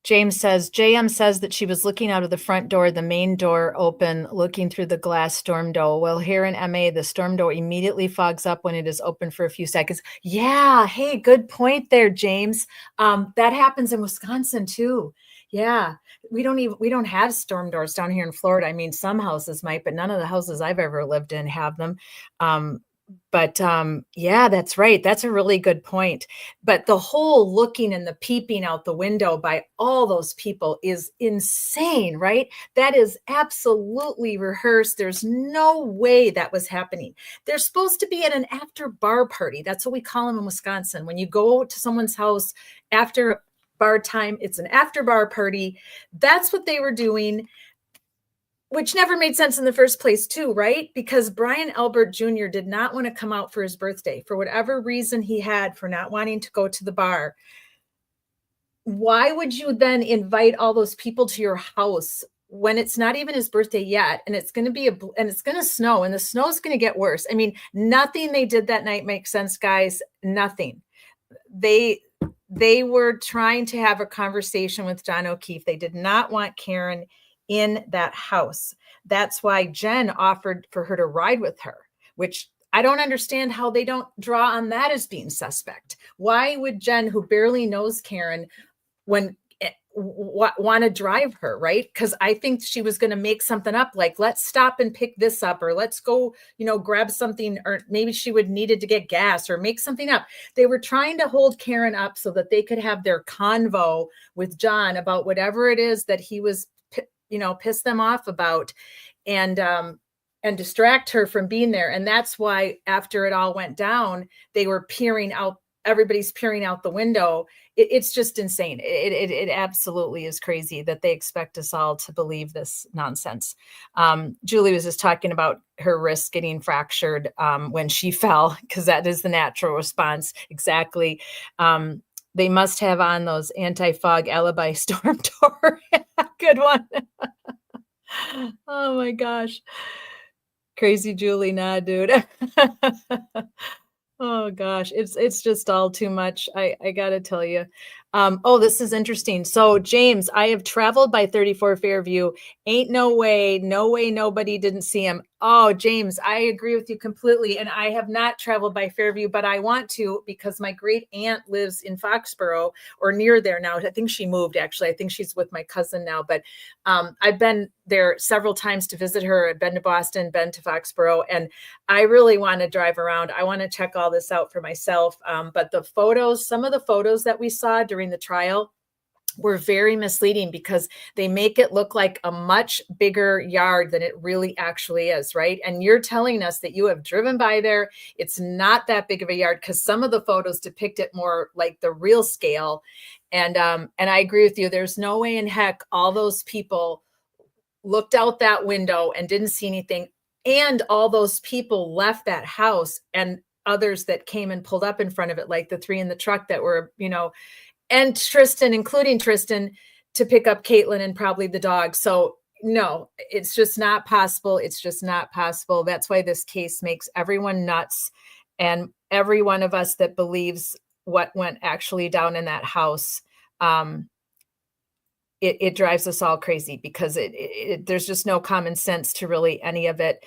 James says, JM says that she was looking out of the front door, the main door open, looking through the glass storm door. Well, here in MA, the storm door immediately fogs up when it is open for a few seconds. Yeah, hey, good point there, James. That happens in Wisconsin too. Yeah, we don't have storm doors down here in Florida. I mean, some houses might, but none of the houses I've ever lived in have them. Yeah, that's right. That's a really good point. But the whole looking and the peeping out the window by all those people is insane, right? That is absolutely rehearsed. There's no way that was happening. They're supposed to be at an after bar party. That's what we call them in Wisconsin. When you go to someone's house after bar time, it's an after bar party. That's what they were doing, which never made sense in the first place too, right? Because Brian Albert Jr. did not want to come out for his birthday for whatever reason he had for not wanting to go to the bar. Why would you then invite all those people to your house when it's not even his birthday yet, and it's going to be and it's going to snow, and the snow is going to get worse? I mean, nothing they did that night makes sense, guys. Nothing. They were trying to have a conversation with John O'Keefe. They did not want Karen in that house. That's why Jen offered for her to ride with her, which I don't understand how they don't draw on that as being suspect. Why would Jen, who barely knows Karen, want to drive her, right? Because I think she was going to make something up like, let's stop and pick this up, or let's go, grab something, or maybe she would needed to get gas or make something up. They were trying to hold Karen up so that they could have their convo with John about whatever it is that he was piss them off about, and distract her from being there. And that's why after it all went down, they were peering out everybody's peering out the window. It's just insane. It absolutely is crazy that they expect us all to believe this nonsense. Julie was just talking about her wrist getting fractured when she fell, because that is the natural response. Exactly. They must have on those anti-fog alibi storm door. Good one. Oh my gosh. Crazy Julie, nah, dude. Oh gosh, it's just all too much. I gotta tell you. Oh, this is interesting. So James, I have traveled by 34 Fairview. Ain't no way nobody didn't see him. Oh, James, I agree with you completely. And I have not traveled by Fairview, but I want to, because my great aunt lives in Foxborough or near there now. I think she moved, actually. I think she's with my cousin now, but I've been there several times to visit her. I've been to Boston, been to Foxborough, and I really want to drive around. I want to check all this out for myself. But the photos, some of the photos that we saw during the trial were very misleading, because they make it look like a much bigger yard than it really actually is, right? And you're telling us that you have driven by there. It's not that big of a yard, because some of the photos depict it more like the real scale. And I agree with you. There's no way in heck all those people looked out that window and didn't see anything. And all those people left that house, and others that came and pulled up in front of it, like the three in the truck that were, and Tristan, including Tristan, to pick up Caitlin and probably the dog. So no, it's just not possible. It's just not possible. That's why this case makes everyone nuts. And every one of us that believes what went actually down in that house, it drives us all crazy, because there's just no common sense to really any of it.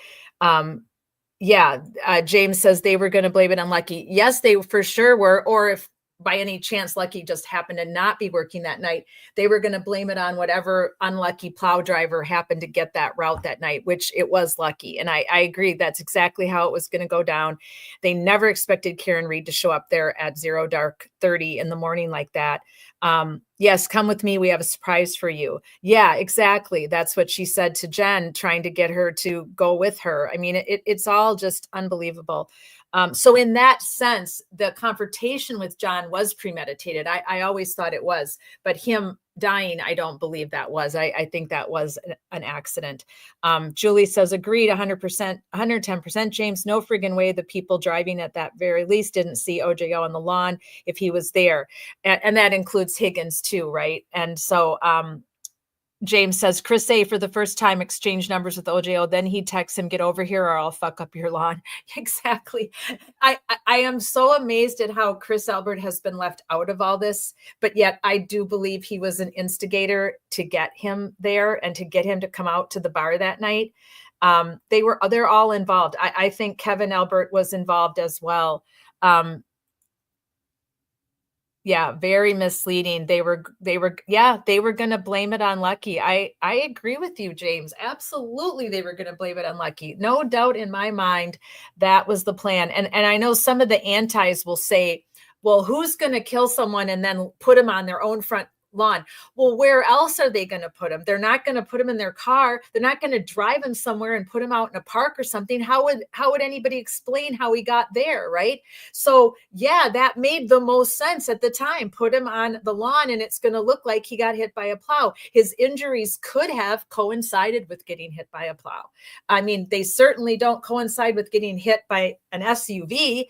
James says they were going to blame it on Lucky. Yes, they for sure were. Or if by any chance Lucky just happened to not be working that night, they were going to blame it on whatever unlucky plow driver happened to get that route that night, which it was Lucky. And I agree, that's exactly how it was going to go down. They never expected Karen Reed to show up there at 0:30 in the morning like that. Yes, come with me. We have a surprise for you. Yeah, exactly. That's what she said to Jen, trying to get her to go with her. I mean, it's all just unbelievable. So in that sense, the confrontation with John was premeditated. I always thought it was, but him dying, I don't believe that was. I think that was an accident. Julie says, agreed, 100%, 110%. James, no friggin' way the people driving at that very least didn't see OJO on the lawn if he was there. And that includes Higgins too, right? And so James says, Chris A, for the first time, exchanged numbers with OJO. Then he texts him, get over here or I'll fuck up your lawn. Exactly. I am so amazed at how Chris Albert has been left out of all this, but yet I do believe he was an instigator to get him there and to get him to come out to the bar that night. They're all involved. I think Kevin Albert was involved as well. Yeah, very misleading. They were going to blame it on Lucky. I agree with you, James. Absolutely, they were going to blame it on Lucky. No doubt in my mind that was the plan. And I know some of the antis will say, well, who's going to kill someone and then put them on their own front lawn? Well, where else are they going to put him? They're not going to put him in their car. They're not going to drive him somewhere and put him out in a park or something. How would anybody explain how he got there, right? So yeah, that made the most sense at the time. Put him on the lawn and it's going to look like he got hit by a plow. His injuries could have coincided with getting hit by a plow. I mean, they certainly don't coincide with getting hit by an SUV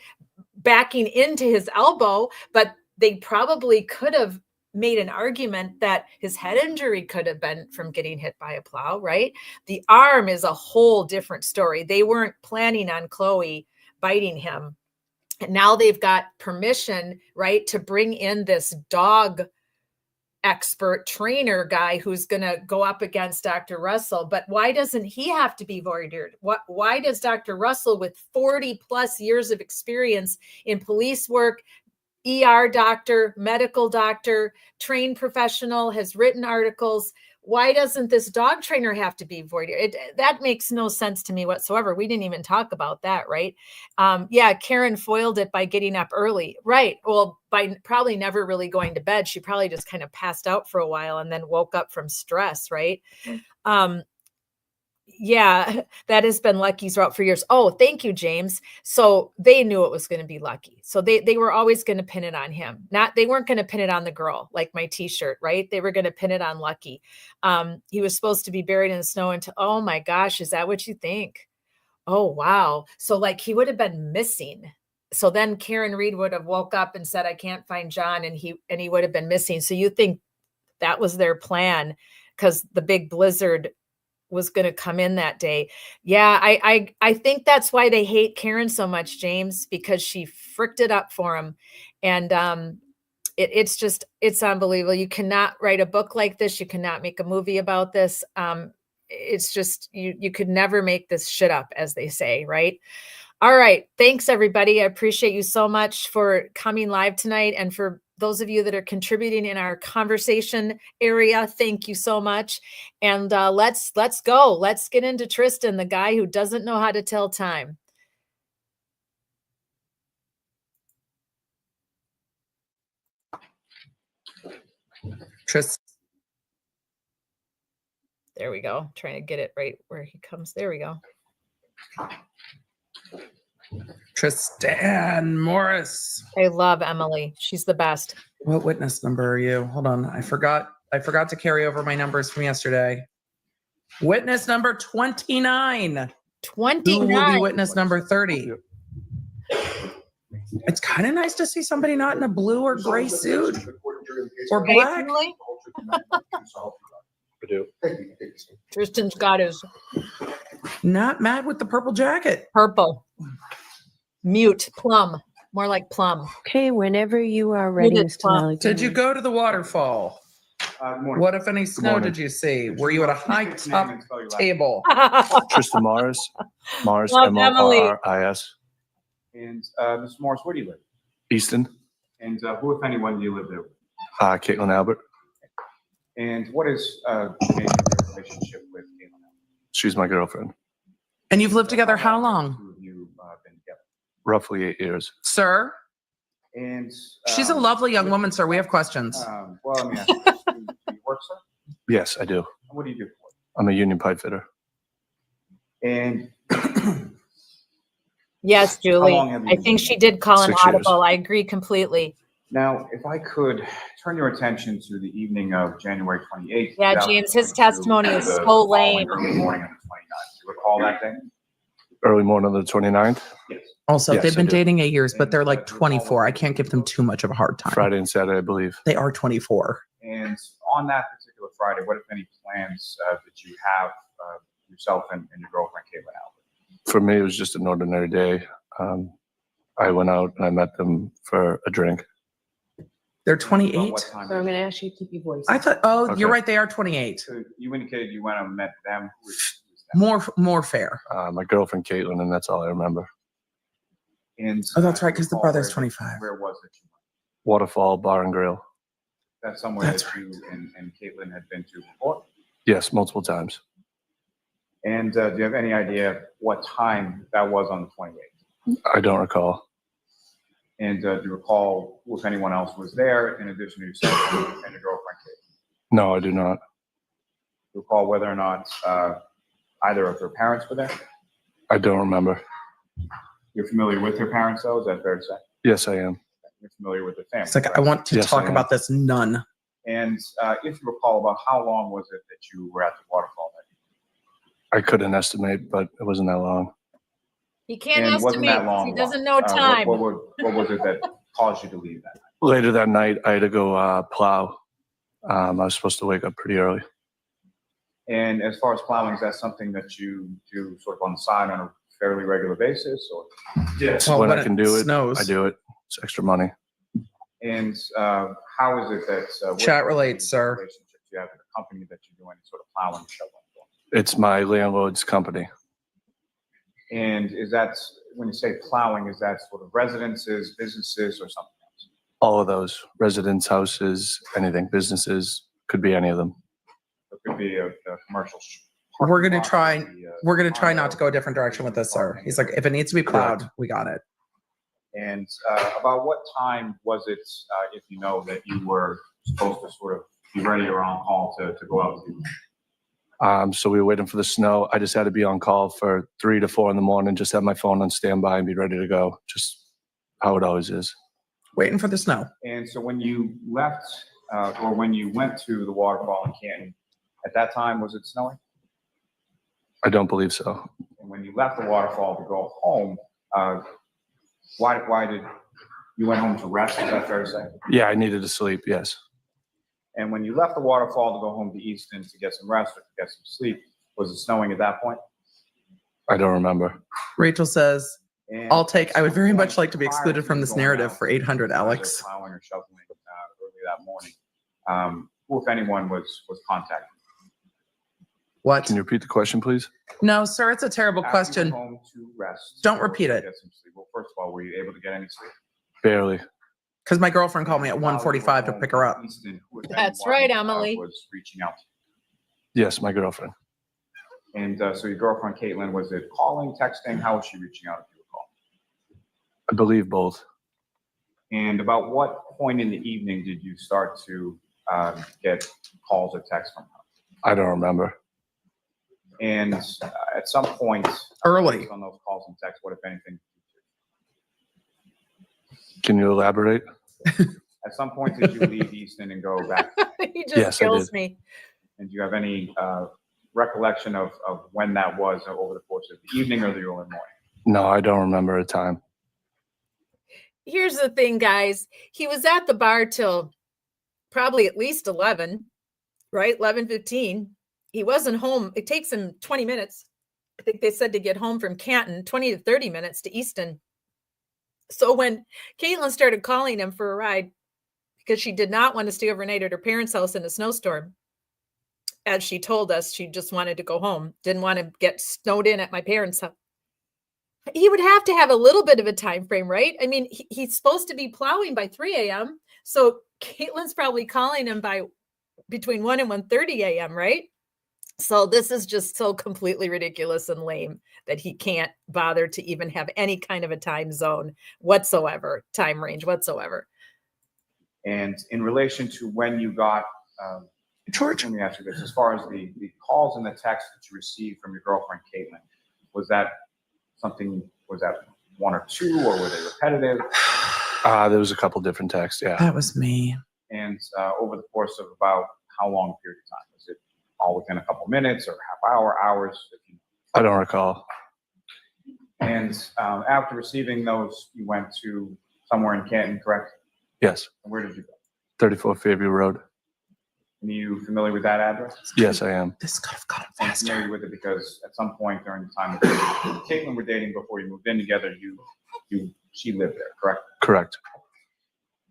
backing into his elbow, but they probably could have made an argument that his head injury could have been from getting hit by a plow, right? The arm is a whole different story. They weren't planning on Chloe biting him. And now they've got permission, right, to bring in this dog expert trainer guy who's going to go up against Dr. Russell. But why doesn't he have to be voir dired? Why does Dr. Russell, with 40 plus years of experience in police work, ER doctor, medical doctor, trained professional, has written articles, why doesn't this dog trainer have to be voir dired? That makes no sense to me whatsoever. We didn't even talk about that, right? Karen foiled it by getting up early. Right. Well, by probably never really going to bed. She probably just kind of passed out for a while and then woke up from stress, right? Yeah, that has been Lucky's route for years. Oh, thank you, James. So they knew it was going to be Lucky. So they were always going to pin it on him. They weren't going to pin it on the girl, like my t-shirt, right? They were going to pin it on Lucky. He was supposed to be buried in the snow until, oh my gosh, is that what you think? Oh, wow. So like he would have been missing. So then Karen Reed would have woke up and said, I can't find John, and he would have been missing. So you think that was their plan because the big blizzard was going to come in that day. Yeah, I think that's why they hate Karen so much, James, because she fricked it up for him. And it's unbelievable. You cannot write a book like this. You cannot make a movie about this. It's just you could never make this shit up, as they say, right? All right. Thanks, everybody. I appreciate you so much for coming live tonight. And for those of you that are contributing in our conversation area, thank you so much. And let's go. Let's get into Tristan, the guy who doesn't know how to tell time. Tristan. There we go. Trying to get it right where he comes. There we go. Tristan Morris. I love Emily. She's the best. What witness number are you? Hold on. I forgot to carry over my numbers from yesterday. Witness number 29. 29. Who will be witness number 30? It's kind of nice to see somebody not in a blue or gray suit or black. Tristan's got his. Not mad with the purple jacket. Purple. Mute. Plum. More like plum. Okay, whenever you are ready, Mr. Lally. Did you go to the waterfall? What, if any, snow did you see? Were you at a high top table? Tristan Morris. Morris, Love Morris. And Mr. Morris, where do you live? Easton. And who, if anyone, do you live there with? Caitlin Albert. And what is the nature of your relationship with Caitlin Albert? She's my girlfriend. And you've lived together how long? Who have you been together? Roughly 8 years. Sir? And She's a lovely young woman, sir. We have questions. Well, let me ask you this. Do you work, sir? Yes, I do. And what do you do for it? I'm a union pipe fitter. And yes, Julie. long have you I think she did call an 6 years. audible. I agree completely. now, if I could turn your attention to the evening of January 28th. Yeah, James, his testimony is so lame. Early morning on the 29th. Do you recall that day? Early morning of the 29th. Yes. Also, Yes, they've been I do. dating 8 years, but they're like 24. I can't give them too much of a hard time. Friday and Saturday, I believe. They are 24. And on that particular Friday, what, if any, plans that you have yourself and your girlfriend, Caitlin Albert? For me, it was just an ordinary day. I went out and I met them for a drink. They're About 28? what time? So I'm going to ask you to keep your voice. I thought, Okay. you're right. They are 28. So you indicated you went out and met them. Who is that? More fair. My girlfriend, Caitlin, and that's all I remember. And Oh, that's right, 'cause the recall brother's where- 25. Where was it? Waterfall Bar and Grill. That's somewhere That's that you and Caitlin had been to before. Yes, multiple times. And do you have any idea what time that was on the 28th? I don't recall. And do you recall who, if anyone else, was there in addition to yourself and your girlfriend, Caitlin? No, I do not. Do you recall whether or not either of their parents were there? I don't remember. You're familiar with her parents, though? Is that fair to say? Yes, I am. You're familiar with the family. It's like, correct? I want to Yes, talk I am. about this none. And if you recall, about how long was it that you were at the waterfall that I couldn't estimate, but it wasn't that long. He can't And wasn't estimate. that long? He doesn't know time. What was it that caused you to leave that night? Later that night, I had to go plow. I was supposed to wake up pretty early. And as far as plowing, is that something that you do sort of on the side on a fairly regular basis, or? Yes, Well, when when I can it do it, snows. I do it. It's extra money. And how is it that? What Chat relates, sir. relationships you have with the company that you're doing sort of plowing, shoveling for? It's my landlord's company. And is that, when you say plowing, is that sort of residences, businesses, or something else? All of those, residence, houses, anything, businesses, could be any of them. It could be a commercial. We're gonna lot, try. could be, We're gonna try not to go a different direction with this, sir. He's like, if it needs to be plowed, we got it. And about what time was it, if you know, that you were supposed to sort of be ready or on call to go out to? So we were waiting for the snow. I just had to be on call for 3 to 4 in the morning, just have my phone on standby and be ready to go. Just how it always is. Waiting for the snow. And so when you left, or when you went to the waterfall in Canton, at that time, was it snowing? I don't believe so. And when you left the waterfall to go home, why did you went home to rest? Is that fair to say? Yeah, I needed to sleep, yes. And when you left the waterfall to go home to Easton to get some rest or to get some sleep, was it snowing at that point? I don't remember. Rachel says, And I would very much like to be excluded from this narrative for 800, Alex. Plowing or shoveling early that morning. Who, if anyone, was contacted? What? Can you repeat the question, please? No, sir, it's a terrible After you question. went home to rest. Don't or repeat to it. get some sleep. Well, first of all, were you able to get any sleep? Barely. Because my girlfriend called me at 1:45 to pick her up. Easton, who, if That's anyone, right, Emily. was reaching out to Yes, my girlfriend. you. And so your girlfriend, Caitlin, was it calling, texting? How was she reaching out if you recall? I believe both. And about what point in the evening did you start to get calls or texts from her? I don't remember. And at some point, early based on those calls and texts, what, if anything? Can you elaborate? At some point, did you leave Easton and go back? He just Yes, I kills did. me. And do you have any recollection of when that was over the course of the evening or the early morning? No, I don't remember a time. Here's the thing, guys. He was at the bar till probably at least 11, right? 11:15. He wasn't home. It takes him 20 minutes. I think they said to get home from Canton, 20 to 30 minutes to Easton. So when Caitlin started calling him for a ride, because she did not want to stay overnight at her parents' house in a snowstorm, as she told us, she just wanted to go home, didn't want to get snowed in at my parents' house. He would have to have a little bit of a time frame, right? I mean, he's supposed to be plowing by 3 a.m. So Caitlin's probably calling him by between 1 and 1:30 a.m., right? So this is just so completely ridiculous and lame that he can't bother to even have any kind of a time zone whatsoever, time range whatsoever. And in relation to when you got, George, let me ask you this, as far as the calls and the texts that you received from your girlfriend, Caitlin, was that one or two, or were they repetitive? There was a couple different texts, yeah. That was me. And over the course of about how long a period of time? Was it all within a couple minutes or half hour, hours? I don't recall. And after receiving those, you went to somewhere in Canton, correct? Yes. And where did you go? 34 Fairview Road. Are you familiar with that address? Yes, I am. This could have gone I'm faster. familiar with it because at some point during the time that Caitlin were dating before you moved in together, she lived there, correct? Correct.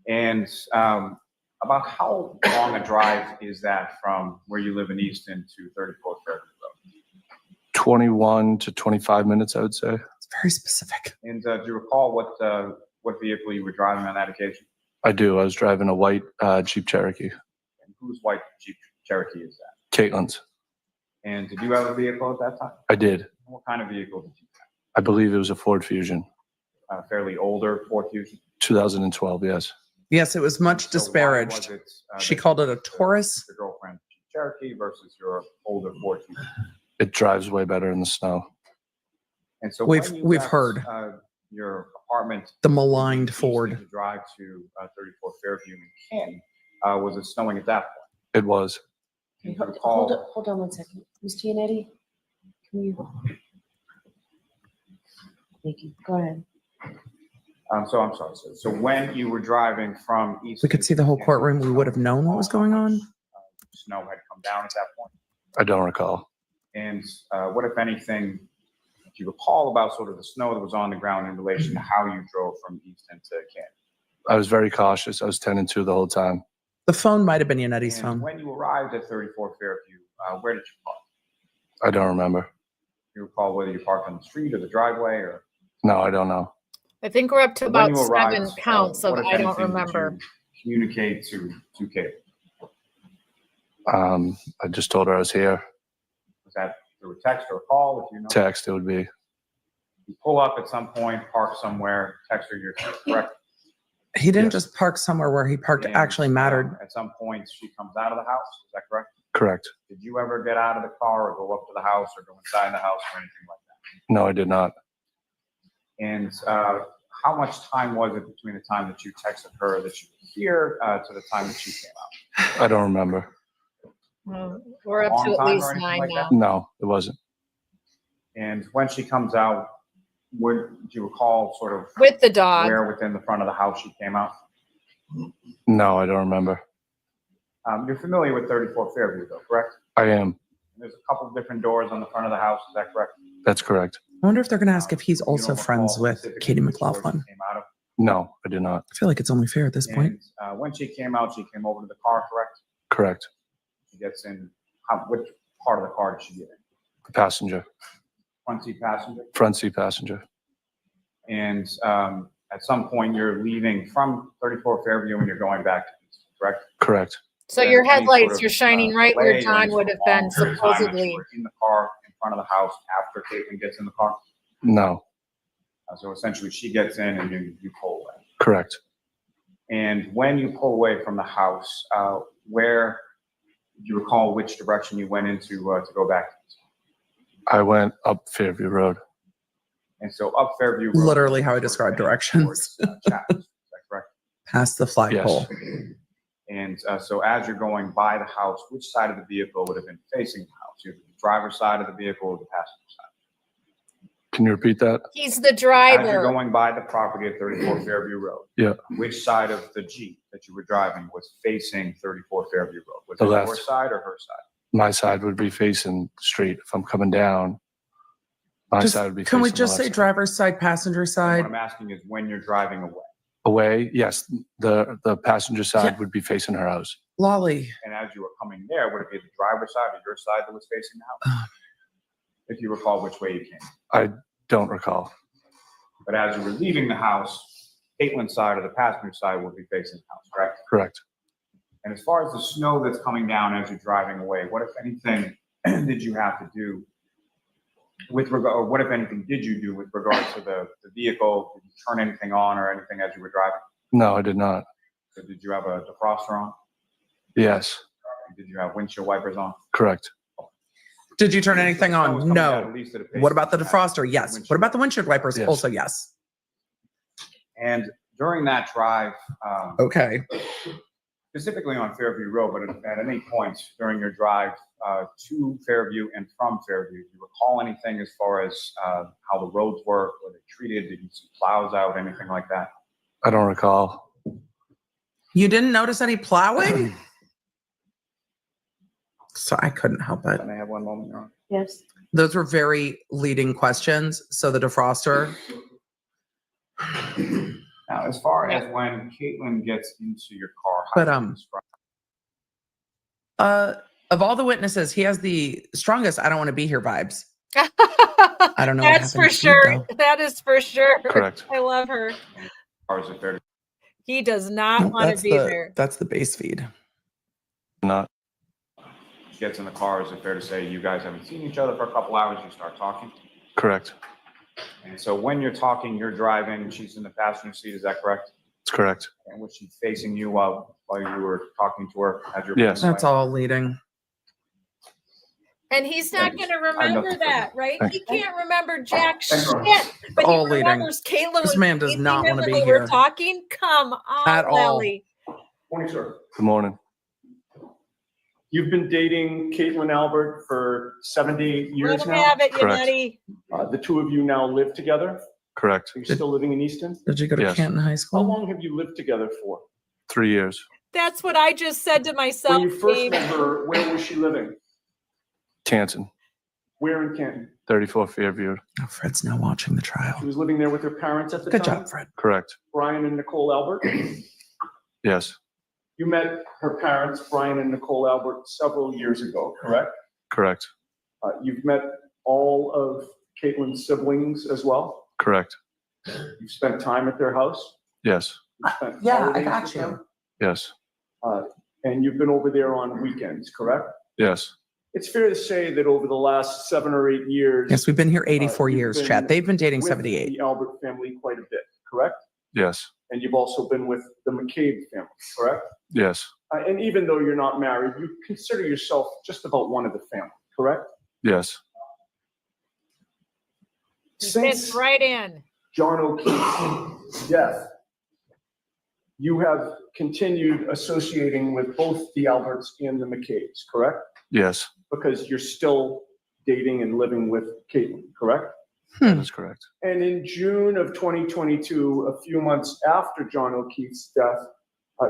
And about how long a drive is that from where you live in Easton to 34 Fairview Road? 21 to 25 minutes, I would say. It's very specific. And do you recall what vehicle you were driving on that occasion? I do. I was driving a white Jeep Cherokee. And whose white Jeep Cherokee is that? Caitlin's. And did you have a vehicle at that time? I did. What kind of vehicle did you have? I believe it was a Ford Fusion. Fairly older Ford Fusion? 2012, yes. Yes, it was much So why disparaged. was it, She that called it a Taurus. your girlfriend Jeep Cherokee versus your older Ford Fusion? It drives way better in the snow. And so We've when you we've left, heard your apartment, the maligned Easton Ford. to drive to 34 Fairview in Canton, was it snowing at that point? It was. Do you recall? Hold on 1 second. Ms. Giannetti, can you? Thank you. Go ahead. So I'm sorry. So when you were driving from Easton, We could see the whole courtroom. We would have known what was going on. Snow had come down at that point. I don't recall. And what, if anything, do you recall about sort of the snow that was on the ground in relation to how you drove from Easton to Canton? I was very cautious. I was 10 and 2 the whole time. The phone might have been Yanetti's And phone. when you arrived at 34 Fairview, where did you park? I don't remember. Do you recall whether you parked on the street or the driveway, or? No, I don't know. I think we're up to When about you 7 arrived, counts of what, if I don't anything, did remember. you communicate to Caitlin? I just told her I was here. Was that through a text or a call? If you know. Text, it would be. You pull up at some point, park somewhere, text her your correct. He didn't just park somewhere where he parked And, actually mattered. At some point, she comes out of the house. Is that correct? Correct. Did you ever get out of the car or go up to the house or go inside the house or anything like that? No, I did not. And how much time was it between the time that you texted her that you were here to the time that she came out? I don't remember. We're up Long to at time or least anything 9 like now. that? No, it wasn't. And when she comes out, do you recall sort of With the dog. where within the front of the house she came out? No, I don't remember. You're familiar with 34 Fairview, though, correct? I am. There's a couple of different doors on the front of the house. Is that correct? That's correct. I wonder if they're going to ask if he's also friends with Katie McLaughlin. Came out of. No, I did not. I feel like it's only fair at this point. And when she came out, she came over to the car, correct? Correct. She gets in. Which part of the car did she get in? The passenger. Front seat passenger. Front seat passenger. And at some point, you're leaving from 34 Fairview and you're going back to East, correct? Correct. So your headlights, you're shining right where John would have been Supposedly supposedly. in the car in front of the house after Caitlin gets in the car. No. So essentially, she gets in and you pull away. Correct. And when you pull away from the house, where do you recall which direction you went into to go back? I went up Fairview Road. And so up Fairview Road. Literally how I describe directions. Chatham, is that correct? Past the flagpole. And so as you're going by the house, which side of the vehicle would have been facing the house? Either the driver's side of the vehicle or the passenger side? Can you repeat that? He's the As you're driver. going by the property at 34 Fairview Road, Yeah. which side of the Jeep that you were driving was facing 34 Fairview Road? Was The it left. your side or her side? My side would be facing straight. If I'm coming down, my Just- side would be can we facing the just left say side. driver's side, passenger What side? I'm asking is when you're driving away. Away, yes. The passenger side would be facing her house. Lolly. And as you were coming there, would it be the driver's side or your side that was facing the house? If you recall which way you came. I don't recall. But as you were leaving the house, Caitlin's side or the passenger side would be facing the house, correct? Correct. And as far as the snow that's coming down as you're driving away, what, if anything, did you have to do with regard, or what, if anything, did you do with regard to the vehicle? Did you turn anything on or anything as you were driving? No, I did not. So did you have a defroster on? Yes. Did you have windshield wipers on? Correct. Did you turn anything Snow was on? coming down No. at least at a pace What about the of defroster? Yes. What about the windshield wipers? Yes. Also, yes. And during that drive, Okay. specifically on Fairview Road, but at any point during your drive to Fairview and from Fairview, do you recall anything as far as how the roads were they treated? Did you see plows out, anything like that? I don't recall. You didn't notice any plowing? So I couldn't help it. Can I have one moment, Your Honor? Yes. Those were very leading questions. So the defroster. Now, as far as when Caitlin gets into your car, how But, do you describe Of all the witnesses, he has the strongest I don't want to be here vibes. I don't know. what That's happened for to Steve, sure. though. That is for sure. Correct. I love her. cars if they're He does not Nope, want that's to be the there. that's the base feed. Not. she gets in the car, is it fair to say you guys haven't seen each other for a couple hours, you start talking? Correct. And so when you're talking, you're driving, she's in the passenger seat, is that correct? It's correct. And was she facing you while you were talking to her as you're Yes. That's all leading. And he's not going to remember that, right? Thank He can't remember jack shit. Thank But All he leading. remembers Caitlin This was man does facing not him wanna when be they here. were talking. Come on, At all. Lily. Morning, sir. Good morning. You've been dating Caitlin Albert for 7 to 8 years Let him now. have it, you Correct. nutty. The two of you now live together. Correct. Are you still living in Easton? Did you go to Yes. Canton High How School? long have you lived together for? 3 years. That's what I just said to When myself, you first Dave. met her, where was she living? Canton. Where in Canton? 34 Fairview. Oh, Fred's now watching the trial. She was living there with her parents at the Good time? job, Fred. Correct. Brian and Nicole Albert? Yes. You met her parents, Brian and Nicole Albert, several years ago, correct? Correct. You've met all of Caitlin's siblings as well? Correct. You've spent time at their house? Yes. You've spent Yeah, I holidays got with you. them? Yes. And you've been over there on weekends, correct? Yes. It's fair to say that over the last 7 or 8 years. Yes, we've been here 84 you've years, been Chad. They've been dating with 78. The Albert family quite a bit, correct? Yes. And you've also been with the McCabe family, correct? Yes. And even though you're not married, you consider yourself just about one of the family, correct? Yes. Fits right in. John O'Keefe's death, you have continued associating with both the Alberts and the McCabe's, correct? Yes. Because you're still dating and living with Caitlin, correct? That is correct. And in June of 2022, a few months after John O'Keefe's death,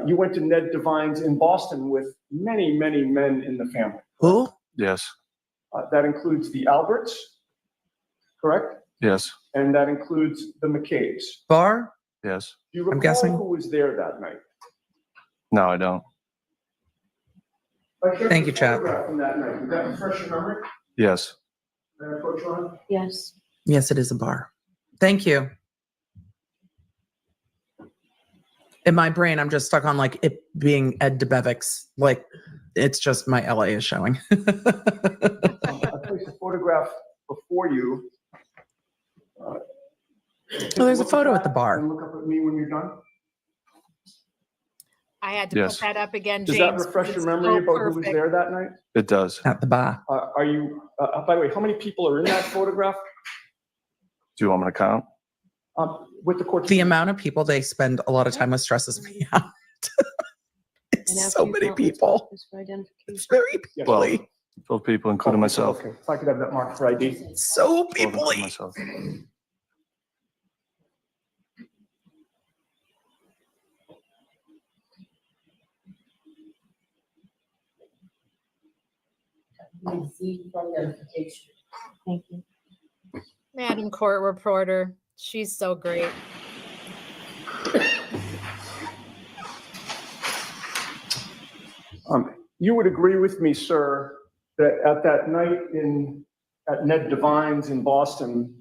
you went to Ned Devine's in Boston with many, many men in the family. Who? Yes. That includes the Alberts, correct? Yes. And that includes the McCabe's. Bar? Yes. Do you recall guessing. who was there that night? No, I don't. Thank you, Chad. From that night. Does that refresh your memory? Yes. Coach Ron? Yes. Yes, it is a bar. Thank you. In my brain, I'm just stuck on like it being Ed DeBevick's. Like it's just my LA is showing. I placed a photograph before you. Oh, there's a photo at the bar. And look up at me when you're done. I had to Yes. put that up again, Does James. that refresh your It's memory so about who was perfect. there that night? It does. At the bar. Are you, by the way, how many people are in that photograph? Do you want me to count? With the court? The amount of people they spend a lot of time with stresses me out. It's so many people. It's very Well, people. 12 people, including myself. Okay, if I could have that marked for ID. So 12 people. including myself. Thank you. Madam Court Reporter. She's so great. You would agree with me, sir, that at that night at Ned Devine's in Boston,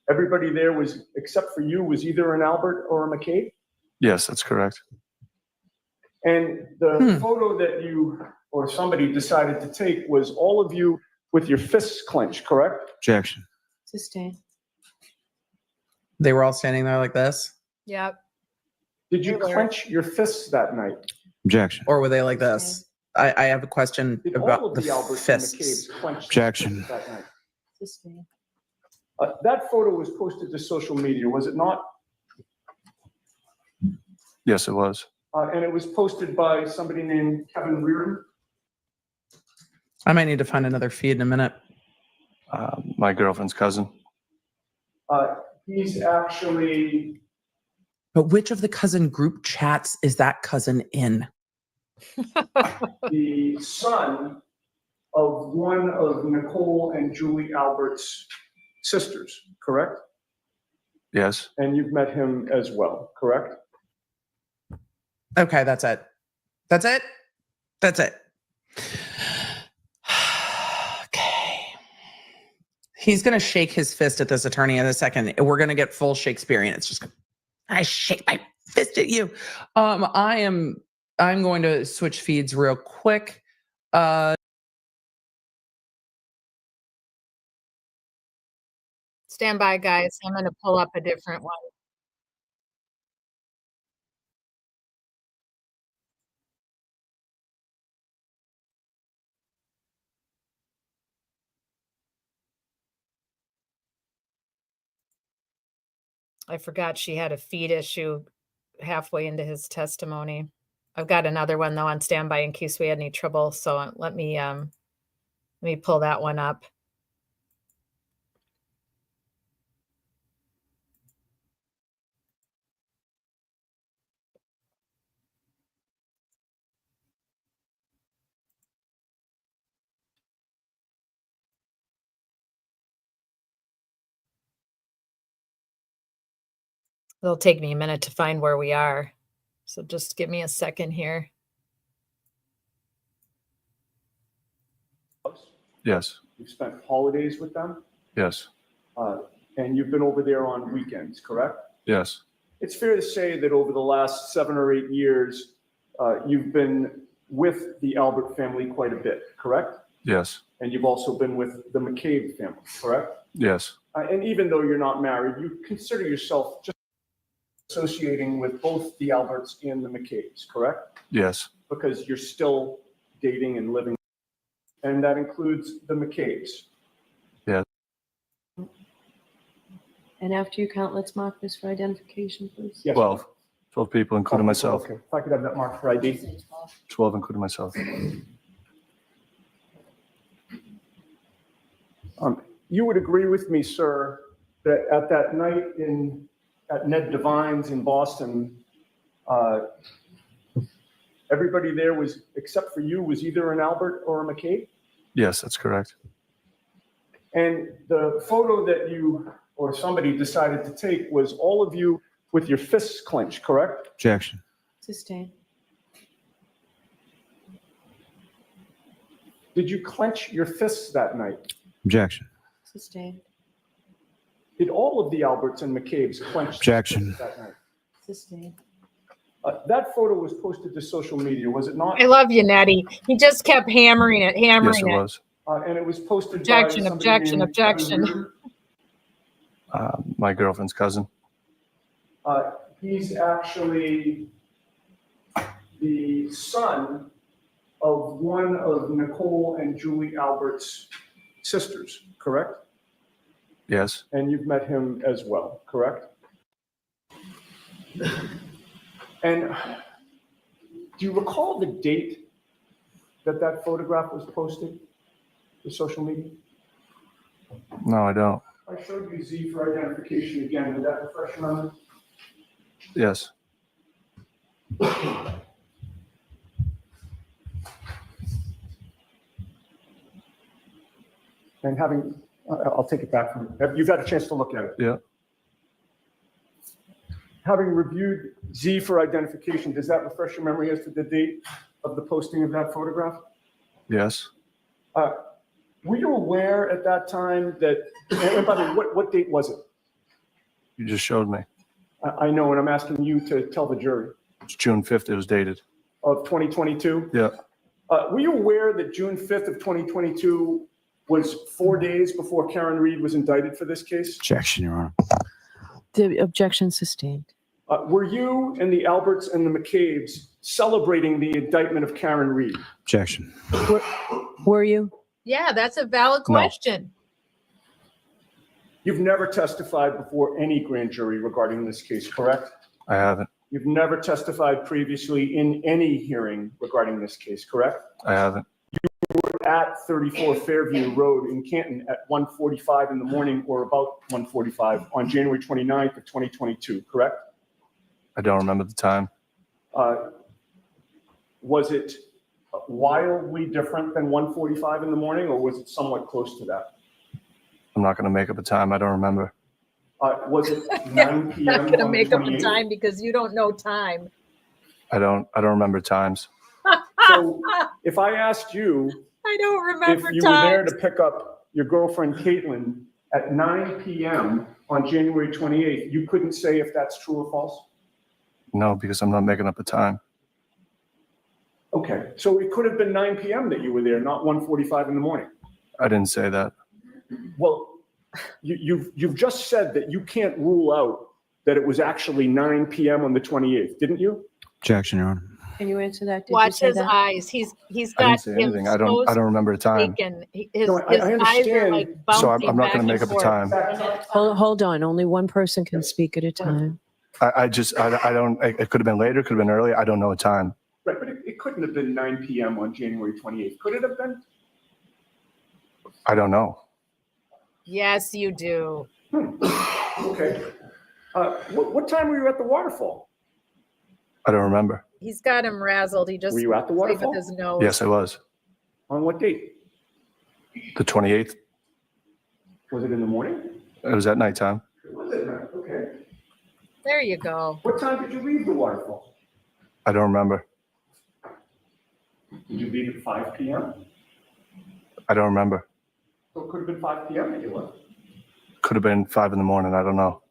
everybody there was, except for you, was either an Albert or a McCabe? Yes, that's correct. And the photo that you or somebody decided to take was all of you with your fists clenched, correct? Objection. Sustain. They were all standing there like this, Yep. Did you They were. clench your fists that night? Objection. or were they like this? I have a question Did all about of the the Alberts and fists. McCabe's clench their Objection. fists that night? Sustain. That photo was posted to social media, was it not? Yes, it was. And it was posted by somebody named Kevin Reardon. I might need to find another feed in a minute. My girlfriend's cousin. He's actually, But which of the cousin group chats is that cousin in? the son of one of Nicole and Julie Albert's sisters, correct? Yes. And you've met him as well, correct? Okay, that's it. That's it. That's it. Okay. He's gonna shake his fist at this attorney in a second. We're gonna get full Shakespearean. It's just gonna, I shake my fist at you. I'm going to switch feeds real quick. Stand by, guys. I'm going to pull up a different one. I forgot she had a feed issue halfway into his testimony. I've got another one though on standby in case we had any trouble. So let me pull that one up. It'll take me a minute to find where we are. So just give me a second here. Yes. You've spent holidays with them, Yes. and you've been over there on weekends, correct? Yes. It's fair to say that over the last 7 or 8 years, you've been with the Albert family quite a bit, correct? Yes. And you've also been with the McCabe family, correct? Yes. And even though you're not married, you consider yourself just associating with both the Alberts and the McCabe's, correct? Yes. Because you're still dating and living, and that includes the McCabe's. Yes. And after you count, let's mark this for identification, please. Yes. 12 people, including myself. Okay, if I could have that marked for ID. 12, including myself. You would agree with me, sir, that at that night at Ned Devine's in Boston, everybody there was, except for you, was either an Albert or a McCabe? Yes, that's correct. And the photo that you or somebody decided to take was all of you with your fists clenched, correct? Objection. Sustained. Did you clench your fists that night? Objection. Sustained. Did all of the Alberts and McCabe's clench Objection. fists that night? Sustained. That photo was posted to social media, was it not? I love you, Nettie. He just kept hammering it. Yes, it was. And it was posted Objection, by somebody objection, named objection. Kevin Reeder. My girlfriend's cousin. He's actually the son of one of Nicole and Julie Albert's sisters, correct? Yes. And you've met him as well, correct? And do you recall the date that that photograph was posted to social media? No, I don't. I showed you Z for identification again. Would that refresh your memory? Yes. And having, I'll take it back from you. You've had a chance to look at it. Yeah. Having reviewed Z for identification, does that refresh your memory as to the date of the posting of that photograph? Yes. Were you aware at that time that, and by the way, what date was it? You just showed me. I know, and I'm asking you to tell the jury. It's June 5th. It was dated. Of 2022? Yeah. Were you aware that June 5th of 2022 was 4 days before Karen Reed was indicted for this case? Objection, Your Honor. The objection sustained. Were you and the Alberts and the McCabe's celebrating the indictment of Karen Reed? Objection. Were you? Yeah, that's a valid question. You've never testified before any grand jury regarding this case, correct? I haven't. You've never testified previously in any hearing regarding this case, correct? I haven't. You were at 34 Fairview Road in Canton at 1:45 in the morning or about 1:45 on January 29th of 2022, correct? I don't remember the time. Was it wildly different than 1:45 in the morning, or was it somewhat close to that? I'm not going to make up a time. I don't remember. Was it 9 p.m. Not going to on make the up a 28th? time because you don't know time. I don't remember times. So if I asked you I don't if remember you were there times. to pick up your girlfriend Caitlin at 9 p.m. on January 28th, you couldn't say if that's true or false? No, because I'm not making up a time. Okay, so it could have been 9 p.m. that you were there, not 1:45 in the morning. I didn't say that. Well, you've just said that you can't rule out that it was actually 9 p.m. on the 28th, didn't you? Objection, Your Honor. Can you answer that? Did you Watch say his that? eyes. He's I got didn't say him anything. I don't remember a time. taken. His No, I eyes are understand. like So bouncing I'm not back going to and make up a forth. time. Hold on. Only one person can speak at a time. I don't, it could have been later, could have been earlier. I don't know a time. Right, but it couldn't have been 9 p.m. on January 28th. Could it have been? I don't know. Yes, you do. Okay. What time were you at the waterfall? I don't remember. He's got him razzled. He just Were you at the played waterfall? with his nose. Yes, I was. On what date? The 28th. Was it in the morning? It was at nighttime. It was at night, okay. There you go. What time did you leave the waterfall? I don't remember. Did you leave at 5 p.m.? I don't remember. So it could have been 5 p.m. that you left. Could have been 5 in the morning. I don't know.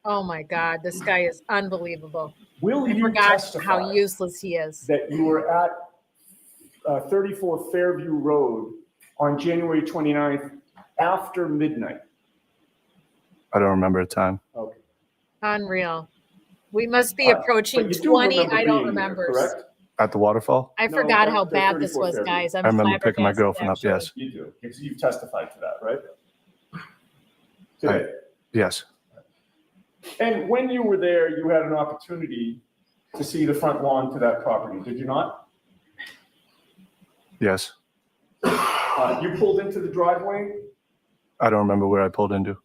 Oh my God, this guy is unbelievable. Will I you forgot testify how useless he is. that you were at 34 Fairview Road on January 29th after midnight? I don't remember a time. Okay. Unreal. We must be approaching But you do 20. remember I don't being there, remember. correct? At the waterfall? I No, forgot at how the bad this 34 was, Fairview. guys. I'm I remember picking my flabbergasted, girlfriend up, actually. yes. You do, because you've testified to that, right? Today. Yes. And when you were there, you had an opportunity to see the front lawn to that property, did you not? Yes. You pulled into the driveway? I don't remember where I pulled into.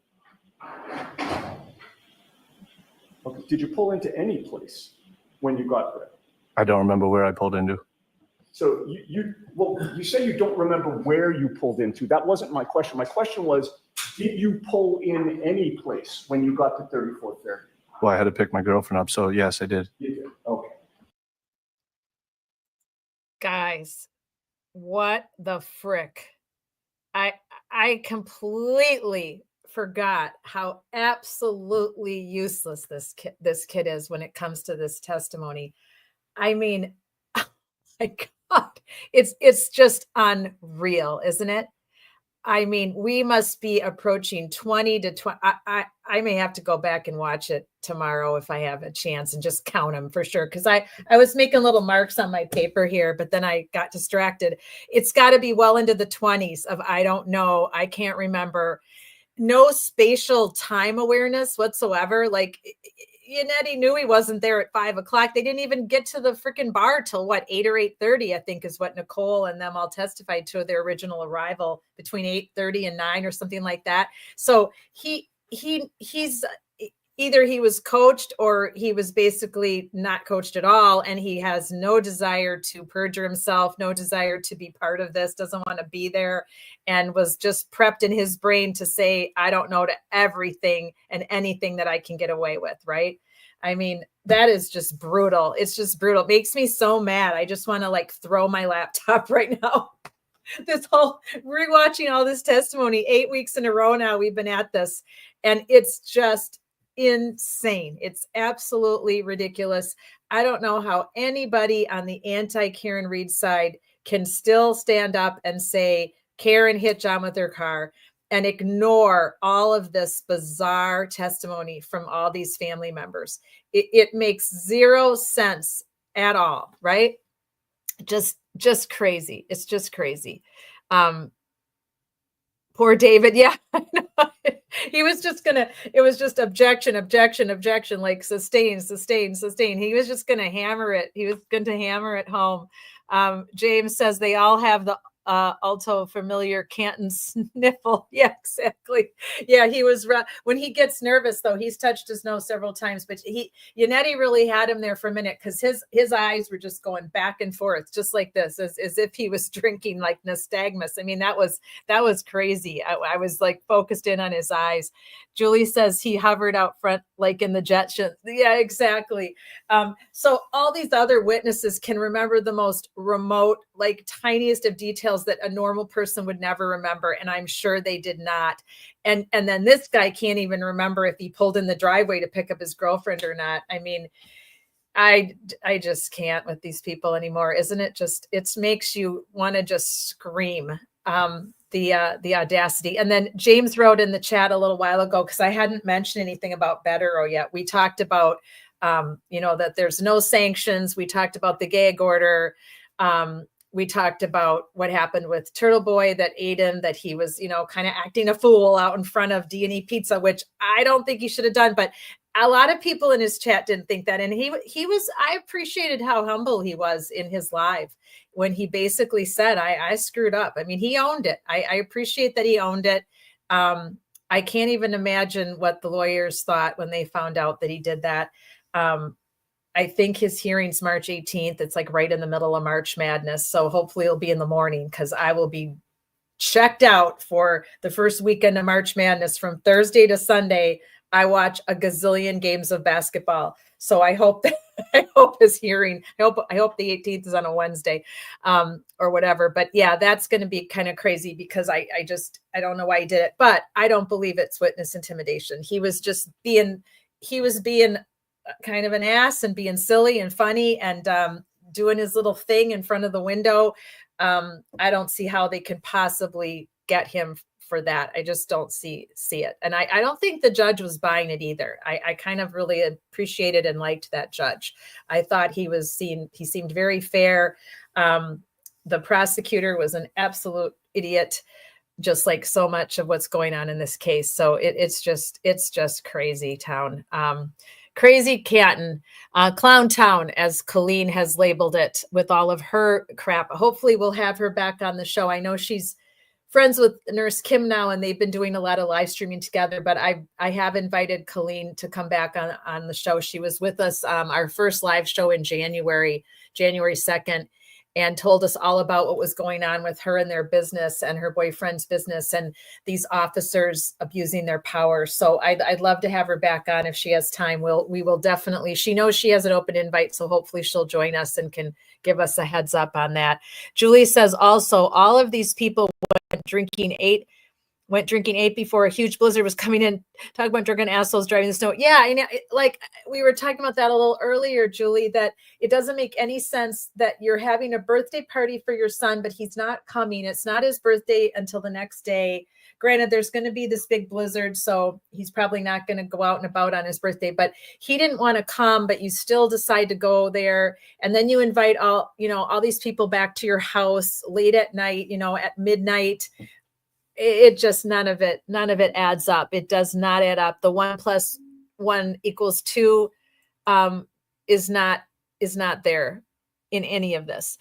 Okay. Did you pull into any place when you got there? I don't remember where I pulled into. So you say you don't remember where you pulled into. That wasn't my question. My question was, did you pull in any place when you got to 34 Fairview? Well, I had to pick my girlfriend up, so yes, I did. You did. Okay. Guys, what the frick? I completely forgot how absolutely useless this kid is when it comes to this testimony. I mean, oh my God, it's just unreal, isn't it? I mean, we must be approaching 20 to 20. I may have to go back and watch it tomorrow if I have a chance and just count them for sure. Cause I was making little marks on my paper here, but then I got distracted. It's got to be well into the 20s of, I don't know. I can't remember. No spatial time awareness whatsoever. Like, Yannetti knew he wasn't there at 5 o'clock. They didn't even get to the freaking bar till what, 8 or 8:30, I think is what Nicole and them all testified to their original arrival, between 8:30 and 9 or something like that. So he's either he was coached or he was basically not coached at all. And he has no desire to perjure himself, no desire to be part of this, doesn't want to be there, and was just prepped in his brain to say, I don't know to everything and anything that I can get away with. Right. I mean, that is just brutal. It's just brutal. It makes me so mad. I just want to like throw my laptop right now. This whole rewatching all this testimony, 8 weeks in a row now, we've been at this, and it's just insane. It's absolutely ridiculous. I don't know how anybody on the anti-Karen Read side can still stand up and say Karen hit John with her car and ignore all of this bizarre testimony from all these family members. It makes zero sense at all, right? Just crazy. It's just crazy. Poor David. Yeah, I know. He was just it was just objection, like sustain. He was just gonna hammer it. He was going to hammer it home. James says they all have the alto familiar Canton sniffle. Yeah, exactly. Yeah, he was when he gets nervous though, he's touched his nose several times, but Yannetti really had him there for a minute because his eyes were just going back and forth, just like this, as if he was drinking like nystagmus. I mean, that was crazy. I was like focused in on his eyes. Julie says he hovered out front like in the Jetsons. Yeah, exactly. So all these other witnesses can remember the most remote, like tiniest of details that a normal person would never remember. And I'm sure they did not. And then this guy can't even remember if he pulled in the driveway to pick up his girlfriend or not. I mean, I just can't with these people anymore. Isn't it just, it makes you want to just scream. The audacity. And then James wrote in the chat a little while ago, because I hadn't mentioned anything about Betero yet. We talked about, that there's no sanctions. We talked about the gag order. We talked about what happened with Turtle Boy, that Aiden, that he was, kind of acting a fool out in front of D&E Pizza, which I don't think he should have done. But a lot of people in his chat didn't think that. And he was, I appreciated how humble he was in his live when he basically said, I screwed up. I mean, he owned it. I appreciate that he owned it. I can't even imagine what the lawyers thought when they found out that he did that. I think his hearing's March 18th. It's like right in the middle of March Madness. So hopefully it'll be in the morning, because I will be checked out for the first weekend of March Madness. From Thursday to Sunday, I watch a gazillion games of basketball. So I hope that I hope his hearing, I hope the 18th is on a Wednesday, or whatever. But yeah, that's going to be kind of crazy, because I don't know why he did it, but I don't believe it's witness intimidation. He was being kind of an ass and being silly and funny and doing his little thing in front of the window. I don't see how they could possibly get him for that. I just don't see it. And I don't think the judge was buying it either. I kind of really appreciated and liked that judge. I thought he seemed very fair. The prosecutor was an absolute idiot, just like so much of what's going on in this case. So it's just crazy town. Crazy Canton, Clown Town, as Colleen has labeled it, with all of her crap. Hopefully we'll have her back on the show. I know she's friends with Nurse Kim now, and they've been doing a lot of live streaming together, but I have invited Colleen to come back on the show. She was with us, our first live show in January 2nd, and told us all about what was going on with her and their business and her boyfriend's business and these officers abusing their power. So I'd love to have her back on if she has time. We will definitely, she knows she has an open invite, so hopefully she'll join us and can give us a heads up on that. Julie says also, all of these people went drinking eight before a huge blizzard was coming in. Talk about drunken assholes driving the snow. Yeah, I know. Like we were talking about that a little earlier, Julie, that it doesn't make any sense that you're having a birthday party for your son, but he's not coming. It's not his birthday until the next day. Granted, there's going to be this big blizzard, so he's probably not going to go out and about on his birthday, but he didn't want to come, but you still decide to go there. And then you invite all these people back to your house late at night, at midnight. It just, none of it adds up. It does not add up. The 1 + 1 = 2 is not there in any of this.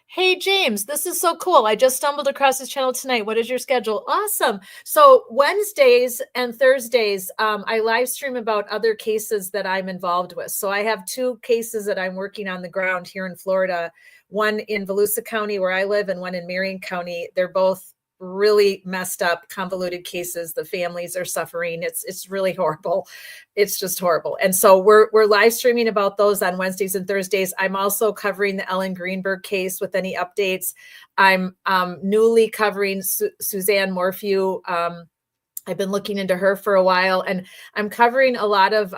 Hey, James, this is so cool. I just stumbled across this channel tonight. What is your schedule? Awesome. So Wednesdays and Thursdays, I live stream about other cases that I'm involved with. So I have 2 cases that I'm working on the ground here in Florida, one in Volusia County where I live and one in Marion County. They're both really messed up, convoluted cases. The families are suffering. It's really horrible. It's just horrible. And so we're live streaming about those on Wednesdays and Thursdays. I'm also covering the Ellen Greenberg case with any updates. I'm newly covering Suzanne Morphew. I've been looking into her for a while, and I'm covering a lot of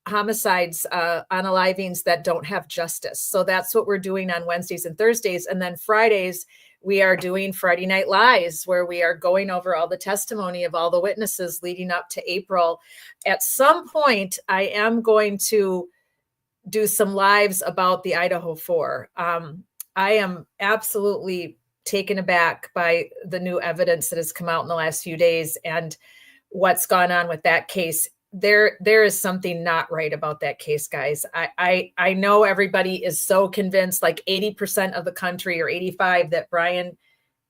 homicides, unalivings that don't have justice. So that's what we're doing on Wednesdays and Thursdays. And then Fridays, we are doing Friday Night Lies, where we are going over all the testimony of all the witnesses leading up to April. At some point, I am going to do some lives about the Idaho 4. I am absolutely taken aback by the new evidence that has come out in the last few days and what's gone on with that case. There is something not right about that case, guys. I know everybody is so convinced, like 80% of the country or 85%, that Brian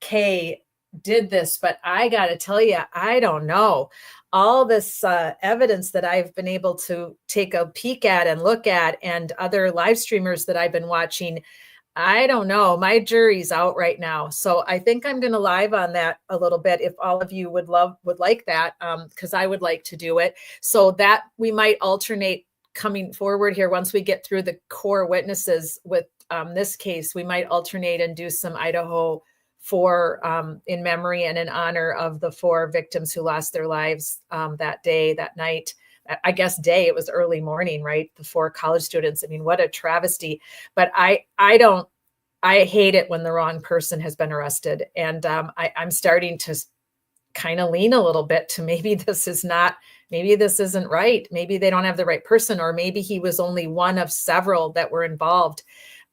K. did this, but I got to tell you, I don't know. All this evidence that I've been able to take a peek at and look at, and other live streamers that I've been watching, I don't know. My jury's out right now. So I think I'm going to live on that a little bit if all of you would like that, because I would like to do it. So that we might alternate coming forward here once we get through the core witnesses with this case. We might alternate and do some Idaho 4 in memory and in honor of the 4 victims who lost their lives that night. I guess it was early morning, right? The 4 college students. I mean, what a travesty. But I hate it when the wrong person has been arrested. And I'm starting to kind of lean a little bit to maybe this isn't right. Maybe they don't have the right person, or maybe he was only one of several that were involved.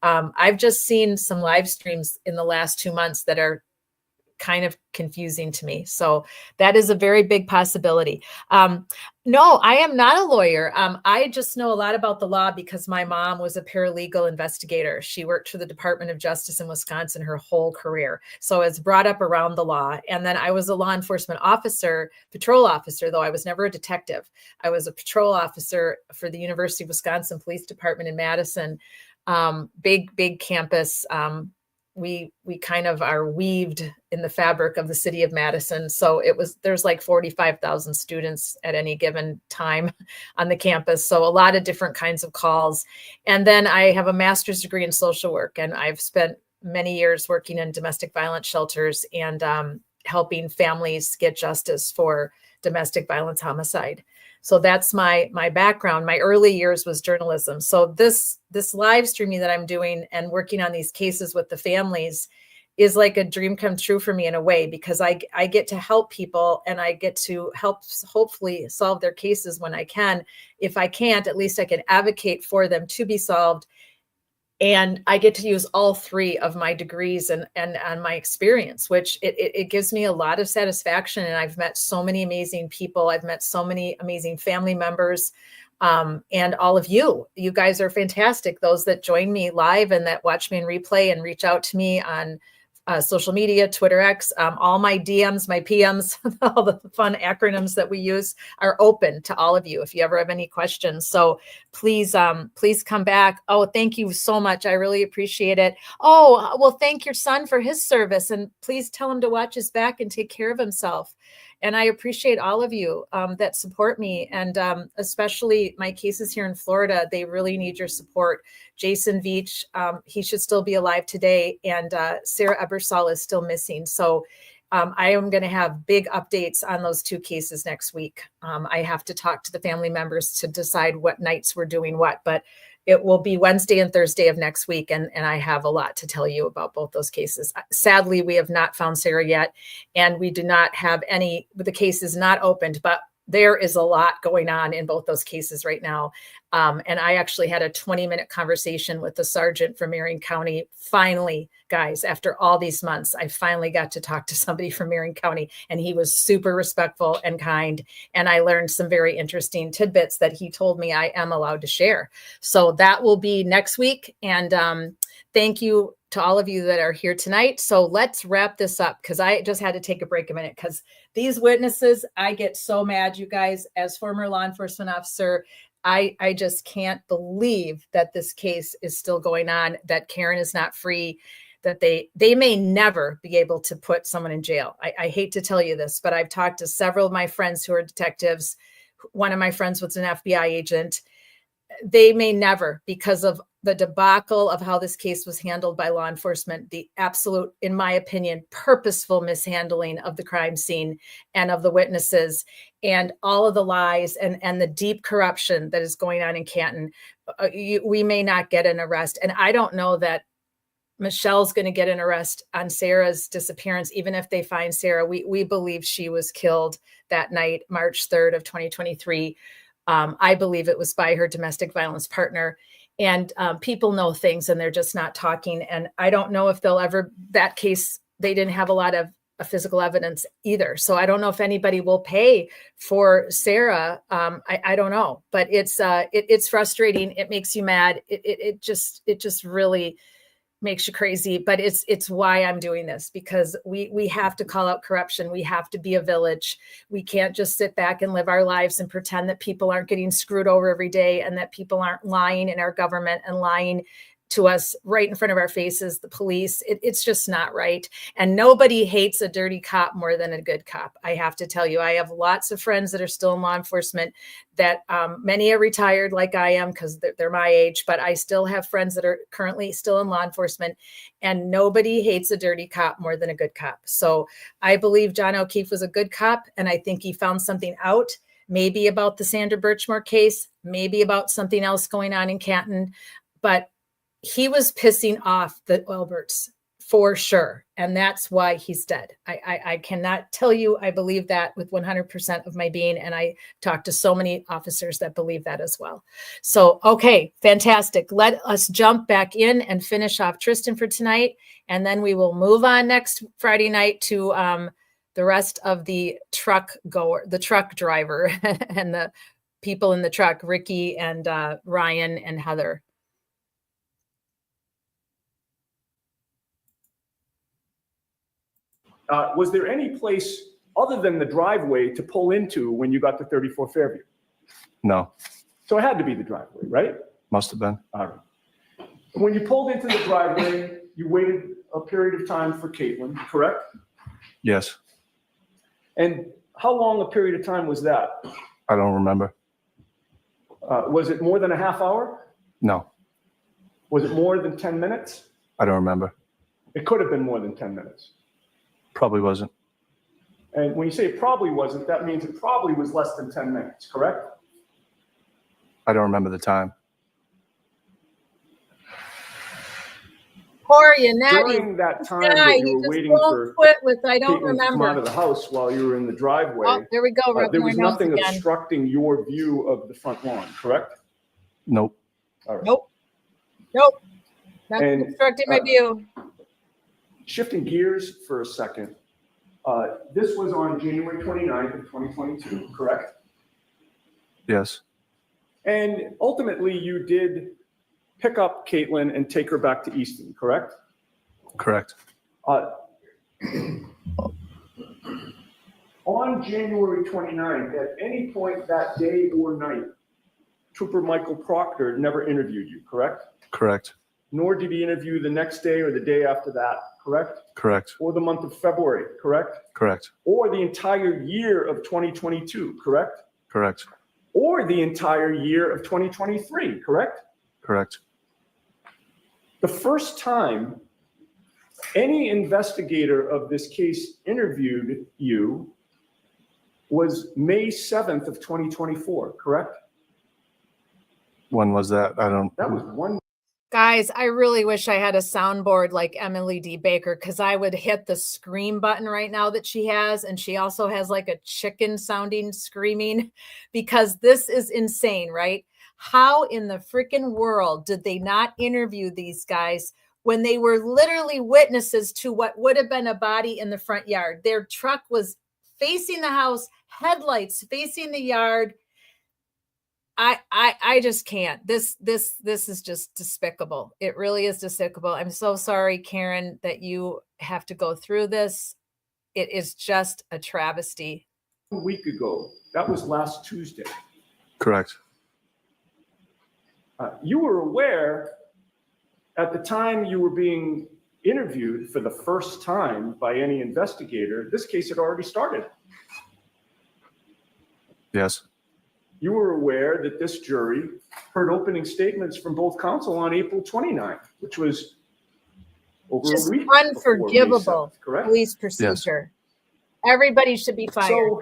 I've just seen some live streams in the last 2 months that are kind of confusing to me. So that is a very big possibility. No, I am not a lawyer. I just know a lot about the law because my mom was a paralegal investigator. She worked for the Department of Justice in Wisconsin her whole career. So it's brought up around the law. And then I was a law enforcement officer, patrol officer, though I was never a detective. I was a patrol officer for the University of Wisconsin Police Department in Madison. Big campus. We kind of are weaved in the fabric of the city of Madison. So there's like 45,000 students at any given time on the campus. So a lot of different kinds of calls. And then I have a master's degree in social work, and I've spent many years working in domestic violence shelters and helping families get justice for domestic violence homicide. So that's my background. My early years was journalism. So this live streaming that I'm doing and working on these cases with the families is like a dream come true for me in a way, because I get to help people and I get to help hopefully solve their cases when I can. If I can't, at least I can advocate for them to be solved. And I get to use all three of my degrees and my experience, which it gives me a lot of satisfaction. And I've met so many amazing people. I've met so many amazing family members, and all of you. You guys are fantastic. Those that join me live and that watch me in replay and reach out to me on social media, Twitter X, all my DMs, my PMs, all the fun acronyms that we use are open to all of you if you ever have any questions. So please, please come back. Oh, thank you so much. I really appreciate it. Oh, well, thank your son for his service, and please tell him to watch his back and take care of himself. And I appreciate all of you that support me, and especially my cases here in Florida. They really need your support. Jason Veach, he should still be alive today, and Sarah Ebersol is still missing. So I am going to have big updates on those two cases next week. I have to talk to the family members to decide what nights we're doing what, but it will be Wednesday and Thursday of next week. And I have a lot to tell you about both those cases. Sadly, we have not found Sarah yet, and we do not have any, the case is not opened, but there is a lot going on in both those cases right now. And I actually had a 20-minute conversation with the sergeant from Marion County. Finally, guys, after all these months, I finally got to talk to somebody from Marion County, and he was super respectful and kind. And I learned some very interesting tidbits that he told me I am allowed to share. So that will be next week. And thank you to all of you that are here tonight. So let's wrap this up, because I just had to take a break a minute, because these witnesses, I get so mad, you guys. As former law enforcement officer, I just can't believe that this case is still going on, that Karen is not free, that they may never be able to put someone in jail. I hate to tell you this, but I've talked to several of my friends who are detectives. One of my friends was an FBI agent. They may never, because of the debacle of how this case was handled by law enforcement, the absolute, in my opinion, purposeful mishandling of the crime scene and of the witnesses, and all of the lies and the deep corruption that is going on in Canton. We may not get an arrest. And I don't know that Michelle's going to get an arrest on Sarah's disappearance, even if they find Sarah. We believe she was killed that night, March 3rd of 2023. I believe it was by her domestic violence partner. And people know things and they're just not talking. And I don't know if they'll ever, that case, they didn't have a lot of physical evidence either. So I don't know if anybody will pay for Sarah. I don't know, but it's frustrating. It makes you mad. It just really makes you crazy, but it's why I'm doing this, because we have to call out corruption. We have to be a village. We can't just sit back and live our lives and pretend that people aren't getting screwed over every day, and that people aren't lying in our government and lying to us right in front of our faces, the police. It's just not right. And nobody hates a dirty cop more than a good cop. I have to tell you, I have lots of friends that are still in law enforcement, that many are retired like I am, because they're my age, but I still have friends that are currently still in law enforcement, and nobody hates a dirty cop more than a good cop. So I believe John O'Keefe was a good cop, and I think he found something out, maybe about the Sandra Birchmore case, maybe about something else going on in Canton, but he was pissing off the Alberts for sure. And that's why he's dead. I cannot tell you I believe that with 100% of my being. And I talked to so many officers that believe that as well. So, okay, fantastic. Let us jump back in and finish off Tristan for tonight. And then we will move on next Friday night to the rest of the truck driver and the people in the truck, Ricky and Ryan and Heather. Was there any place other than the driveway to pull into when you got to 34 Fairview? No, So it had to be the driveway, right? must have been. All right. When you pulled into the driveway, you waited a period of time for Caitlin, correct? Yes. And how long a period of time was that? I don't remember. Was it more than a half hour? No, Was it more than 10 minutes? I don't remember. It could have been more than 10 minutes. Probably wasn't. And when you say it probably wasn't, that means it probably was less than 10 minutes, correct? I don't remember the time. pour you, Natty. During that time Guy, that he you were just waiting won't for quit with I don't Caitlin to come out remember. of the house while you were in the driveway, Oh, there we go. there rubbing was our nose nothing again. obstructing your view of the front lawn, correct? Nope. All right. Nope. Nope. Not And, obstructing my view. Shifting gears for a second, this was on January 29th of 2022, correct? Yes. And ultimately, you did pick up Caitlin and take her back to Easton, correct? Correct. On January 29th, at any point that day or night, Trooper Michael Proctor never interviewed you, correct? Correct. Nor did he interview the next day or the day after that, correct? Correct. Or the month of February, correct? Correct. Or the entire year of 2022, correct? Correct. Or the entire year of 2023, correct? Correct. The first time any investigator of this case interviewed you was May 7th of 2024, correct? When was that? I don't. That was one. Guys, I really wish I had a soundboard like Emily D. Baker, because I would hit the scream button right now that she has. And she also has like a chicken sounding screaming, because this is insane, right? How in the freaking world did they not interview these guys when they were literally witnesses to what would have been a body in the front yard? Their truck was facing the house, headlights facing the yard. I just can't. This is just despicable. It really is despicable. I'm so sorry, Karen, that you have to go through this. It is just a travesty. A week ago, that was last Tuesday. Correct. You were aware at the time you were being interviewed for the first time by any investigator, this case had already started. Yes. You were aware that this jury heard opening statements from both counsel on April 29th, which was over Just a week unforgivable before May 7th, correct? police procedure. Yes. Everybody should be fired. So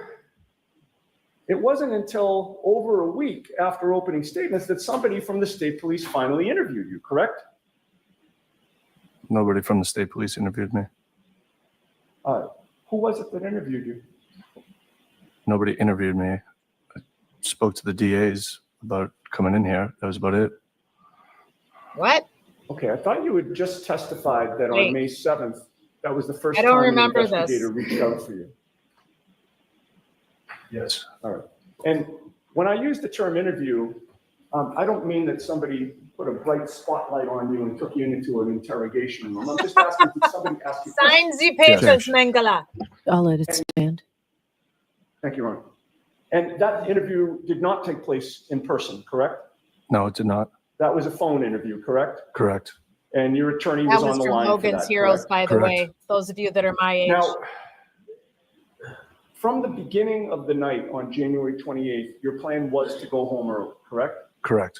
it wasn't until over a week after opening statements that somebody from the state police finally interviewed you, correct? Nobody from the state police interviewed me. Who was it that interviewed you? Nobody interviewed me. I spoke to the DAs about coming in here. That was about it. What? Okay, I thought you had just testified that Wait. on May 7th, that was the first I don't time an remember investigator this. reached out for you. Yes. All right. And when I use the term interview, I don't mean that somebody put a bright spotlight on you and took you into an interrogation room. I'm just asking, did somebody ask you? Sign the papers, Mengele. I'll let it stand. Thank you, Ron. And that interview did not take place in person, correct? No, it did not. That was a phone interview, correct? Correct. And your attorney That was on was the from line for Logan's that, Heroes, correct? by the Correct. way. Those of you that are my age. Now, from the beginning of the night on January 28th, your plan was to go home early, correct? Correct.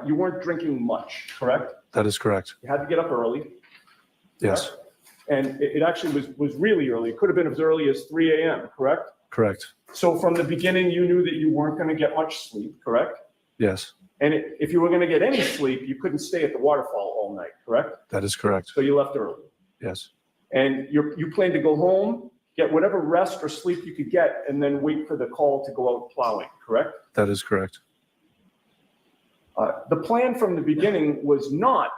You weren't drinking much, correct? That is correct. You had to get up early. Yes. correct? And it actually was really early. It could have been as early as 3 a.m., correct? Correct. So from the beginning, you knew that you weren't going to get much sleep, correct? Yes. And if you were going to get any sleep, you couldn't stay at the waterfall all night, correct? That is correct. So you left early. Yes. And you planned to go home, get whatever rest or sleep you could get, and then wait for the call to go out plowing, correct? That is correct. The plan from the beginning was not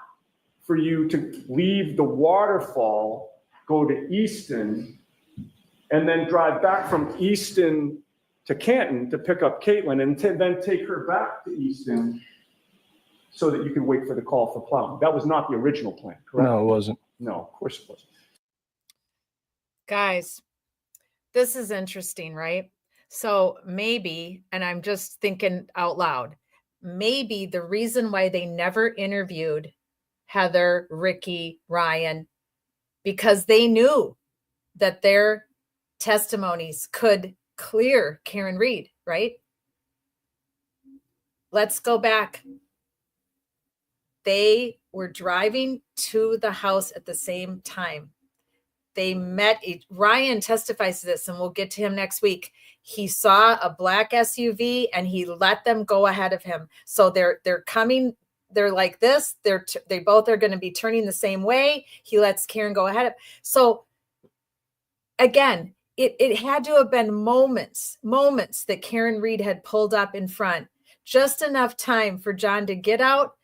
for you to leave the waterfall, go to Easton, and then drive back from Easton to Canton to pick up Caitlin and then take her back to Easton so that you could wait for the call for plowing. That was not the original plan, correct? No, it wasn't. No, of course it wasn't. Guys, this is interesting, right? So maybe, and I'm just thinking out loud, maybe the reason why they never interviewed Heather, Ricky, Ryan, because they knew that their testimonies could clear Karen Reed, right? Let's go back. They were driving to the house at the same time. They met. Ryan testifies to this, and we'll get to him next week. He saw a black SUV and he let them go ahead of him. So they're coming they're like this. They both are going to be turning the same way. He lets Karen go ahead. So again, it had to have been moments that Karen Reed had pulled up in front, just enough time for John to get out,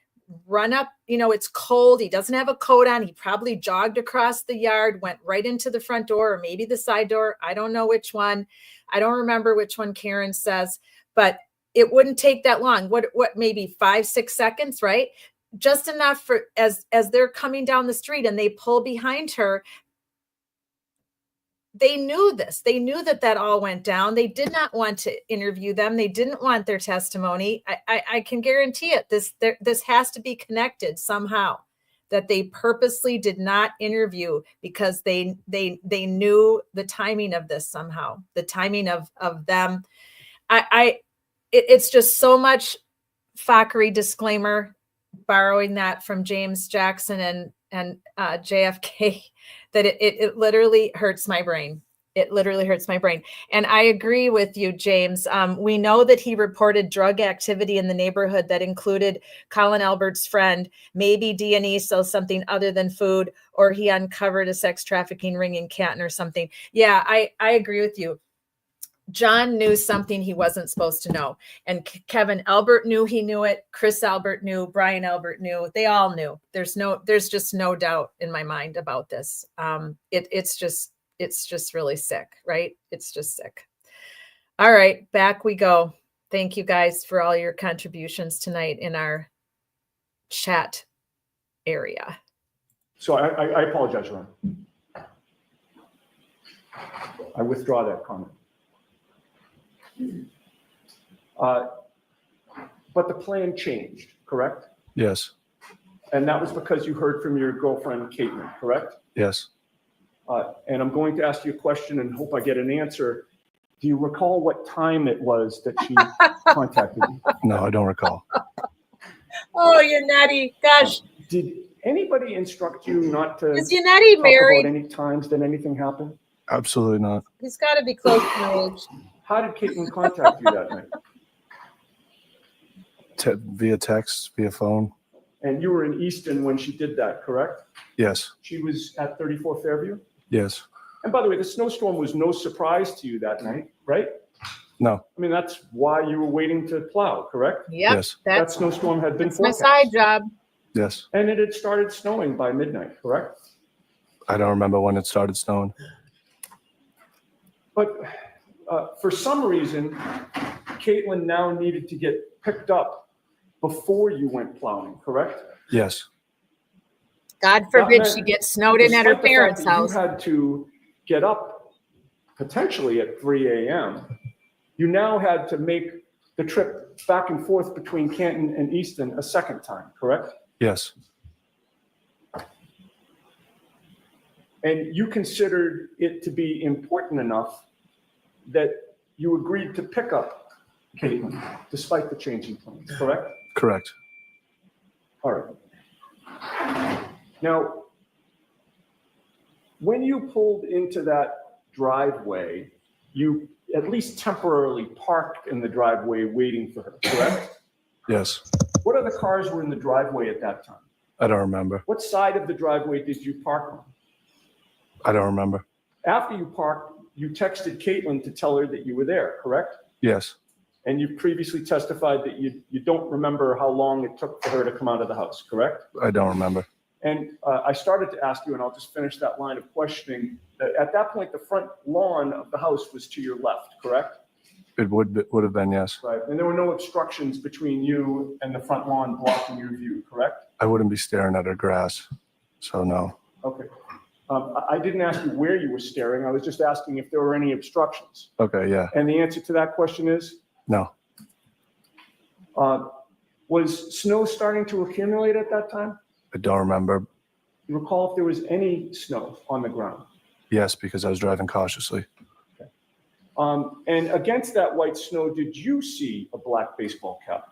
run up. It's cold. He doesn't have a coat on. He probably jogged across the yard, went right into the front door, or maybe the side door. I don't know which one. I don't remember which one Karen says, but it wouldn't take that long. What maybe 5-6 seconds, right? Just enough for as they're coming down the street and they pull behind her. They knew this. They knew that all went down. They did not want to interview them. They didn't want their testimony. I can guarantee it. This has to be connected somehow, that they purposely did not interview because they knew the timing of this somehow, the timing of them. It's just so much fuckery, disclaimer, borrowing that from James Jackson and JFK, that it literally hurts my brain. It literally hurts my brain. And I agree with you, James. We know that he reported drug activity in the neighborhood that included Colin Albert's friend. Maybe D&E sells something other than food, or he uncovered a sex trafficking ring in Canton or something. Yeah, I agree with you. John knew something he wasn't supposed to know. And Kevin Albert knew he knew it. Chris Albert knew. Brian Albert knew. They all knew. There's just no doubt in my mind about this. It's just really sick, right? It's just sick. All right, back we go. Thank you guys for all your contributions tonight in our chat area. So I apologize, Ron. I withdraw that comment. But the plan changed, correct? Yes. And that was because you heard from your girlfriend, Caitlin, correct? Yes. And I'm going to ask you a question and hope I get an answer. Do you recall what time it was that she contacted you? No, I don't recall. Oh, Yannetti, gosh. Did anybody instruct you not to Is Yannetti talk married? about any times that anything happened? Absolutely not. He's got to be close to my age. How did Caitlin contact you that night? Via text, via phone. And you were in Easton when she did that, correct? Yes. She was at 34 Fairview? Yes. And by the way, the snowstorm was no surprise to you that night, right? No. I mean, that's why you were waiting to plow, correct? Yep. Yes. That snowstorm had been That's my forecast. side job. Yes. And it had started snowing by midnight, correct? I don't remember when it started snowing. But for some reason, Caitlin now needed to get picked up before you went plowing, correct? Yes. God forbid she gets snowed in at her Despite the fact parents' that house. You had to get up potentially at 3 a.m. You now had to make the trip back and forth between Canton and Easton a second time, correct? Yes. And you considered it to be important enough that you agreed to pick up Caitlin despite the changing plans, correct? Correct. All right. Now, when you pulled into that driveway, you at least temporarily parked in the driveway waiting for her, correct? Yes. What other cars were in the driveway at that time? I don't remember. What side of the driveway did you park on? I don't remember. After you parked, you texted Caitlin to tell her that you were there, correct? Yes. And you previously testified that you don't remember how long it took for her to come out of the house, correct? I don't remember. And I started to ask you, and I'll just finish that line of questioning, that at that point, the front lawn of the house was to your left, correct? It would have been, yes. Right, and there were no obstructions between you and the front lawn blocking your view, correct? I wouldn't be staring at her grass, so no. Okay. I didn't ask you where you were staring. I was just asking if there were any obstructions. Okay, yeah. And the answer to that question is? No. Was snow starting to accumulate at that time? I don't remember. You recall if there was any snow on the ground? Yes, because I was driving cautiously. And against that white snow, did you see a black baseball cap?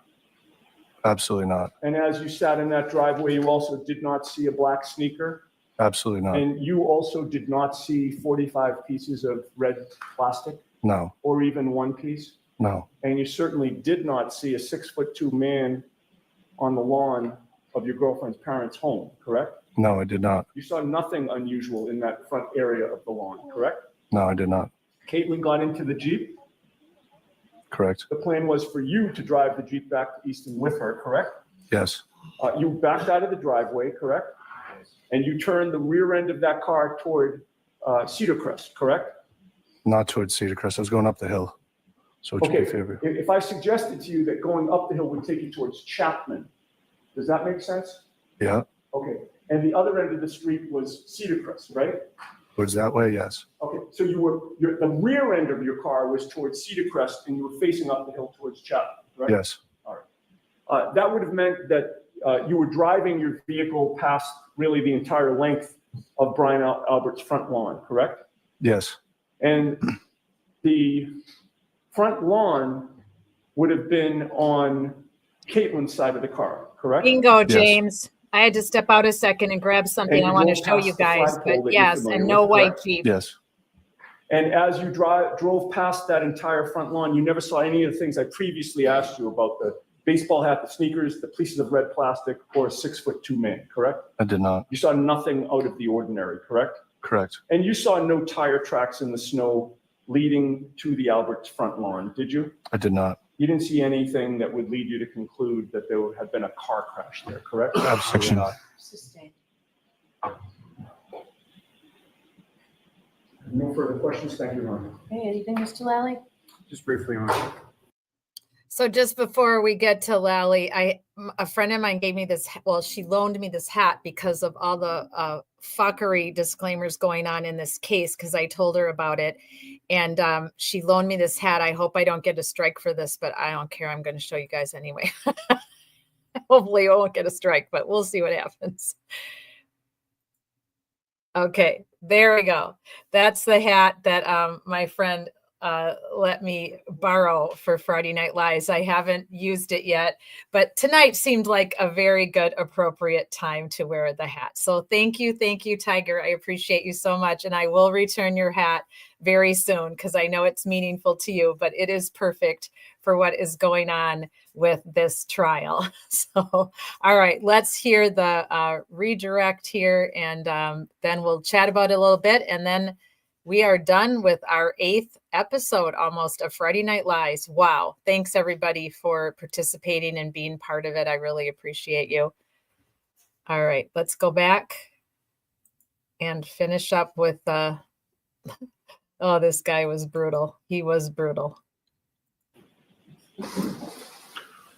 Absolutely not. And as you sat in that driveway, you also did not see a black sneaker? Absolutely not. And you also did not see 45 pieces of red plastic? No. Or even one piece? No. And you certainly did not see a 6'2" man on the lawn of your girlfriend's parents' home, correct? No, I did not. You saw nothing unusual in that front area of the lawn, correct? No, I did not. Caitlin got into the Jeep. Correct. The plan was for you to drive the Jeep back to Easton with her, correct? Yes. You backed out of the driveway, correct? And you turned the rear end of that car toward Cedar Crest, correct? Not towards Cedar Crest. I was going up the hill. So it should Okay, be favor. if I suggested to you that going up the hill would take you towards Chapman, does that make sense? Yeah. Okay, and the other end of the street was Cedar Crest, right? Towards that way, yes. Okay, so the rear end of your car was towards Cedar Crest and you were facing up the hill towards Chapman, right? Yes. All right. That would have meant that you were driving your vehicle past really the entire length of Brian Albert's front lawn, correct? Yes. And the front lawn would have been on Caitlin's side of the car, correct? Bingo, James. I had to step out a second and grab something And I you want to drove show past you the guys, flagpole but that you're yes, familiar and no with, white correct? Jeep. Yes. And as you drove past that entire front lawn, you never saw any of the things I previously asked you about: the baseball hat, the sneakers, the pieces of red plastic, or a 6'2" man, correct? I did not. You saw nothing out of the ordinary, correct? Correct. And you saw no tire tracks in the snow leading to the Albert's front lawn, did you? I did not. You didn't see anything that would lead you to conclude that there had been a car crash there, correct? Absolutely not. Sustained. No further questions. Thank you, Ron. Hey, anything, Mr. Lally? Just briefly, Ron. So just before we get to Lally, a friend of mine gave me this, well, she loaned me this hat because of all the fuckery disclaimers going on in this case, because I told her about it. And she loaned me this hat. I hope I don't get a strike for this, but I don't care. I'm going to show you guys anyway. Hopefully I won't get a strike, but we'll see what happens. Okay, there we go. That's the hat that my friend let me borrow for Friday Night Lies. I haven't used it yet, but tonight seemed like a very good, appropriate time to wear the hat. So thank you, Tiger. I appreciate you so much. And I will return your hat very soon because I know it's meaningful to you, but it is perfect for what is going on with this trial. So, all right, let's hear the redirect here, and then we'll chat about it a little bit, and then we are done with our 8th episode almost of Friday Night Lies. Wow. Thanks everybody for participating and being part of it. I really appreciate you. All right, let's go back and finish up with oh, this guy was brutal. He was brutal.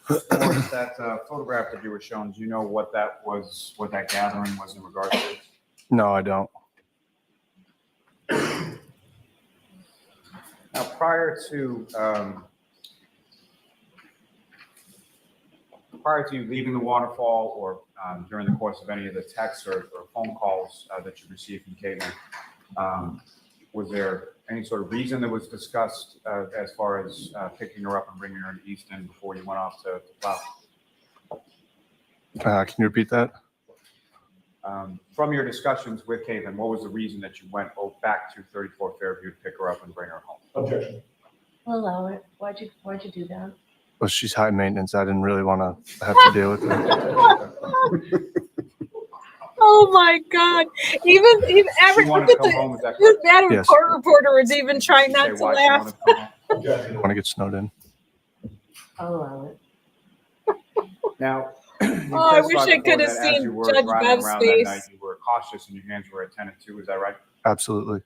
That photograph that you were shown, do you know what that was, what that gathering was in regards to? No, I don't. Now, prior to you leaving the waterfall, or during the course of any of the texts or phone calls that you received from Caitlin, was there any sort of reason that was discussed as far as picking her up and bringing her to Easton before you went off to plow? Can you repeat that? From your discussions with Caitlin, what was the reason that you went back to 34 Fairview to pick her up and bring her home? Objection. We'll allow it. Why'd you do that? Well, she's high maintenance. I didn't really want to have to deal with her. Oh my God. Even Average, look at that Yes. court reporter was even trying not to laugh. Want to get snowed in? I'll allow it. Now, Oh, I wish I could have seen Judge Bev's face. Night, you were cautious and your hands were attentive to. Is that right? Absolutely.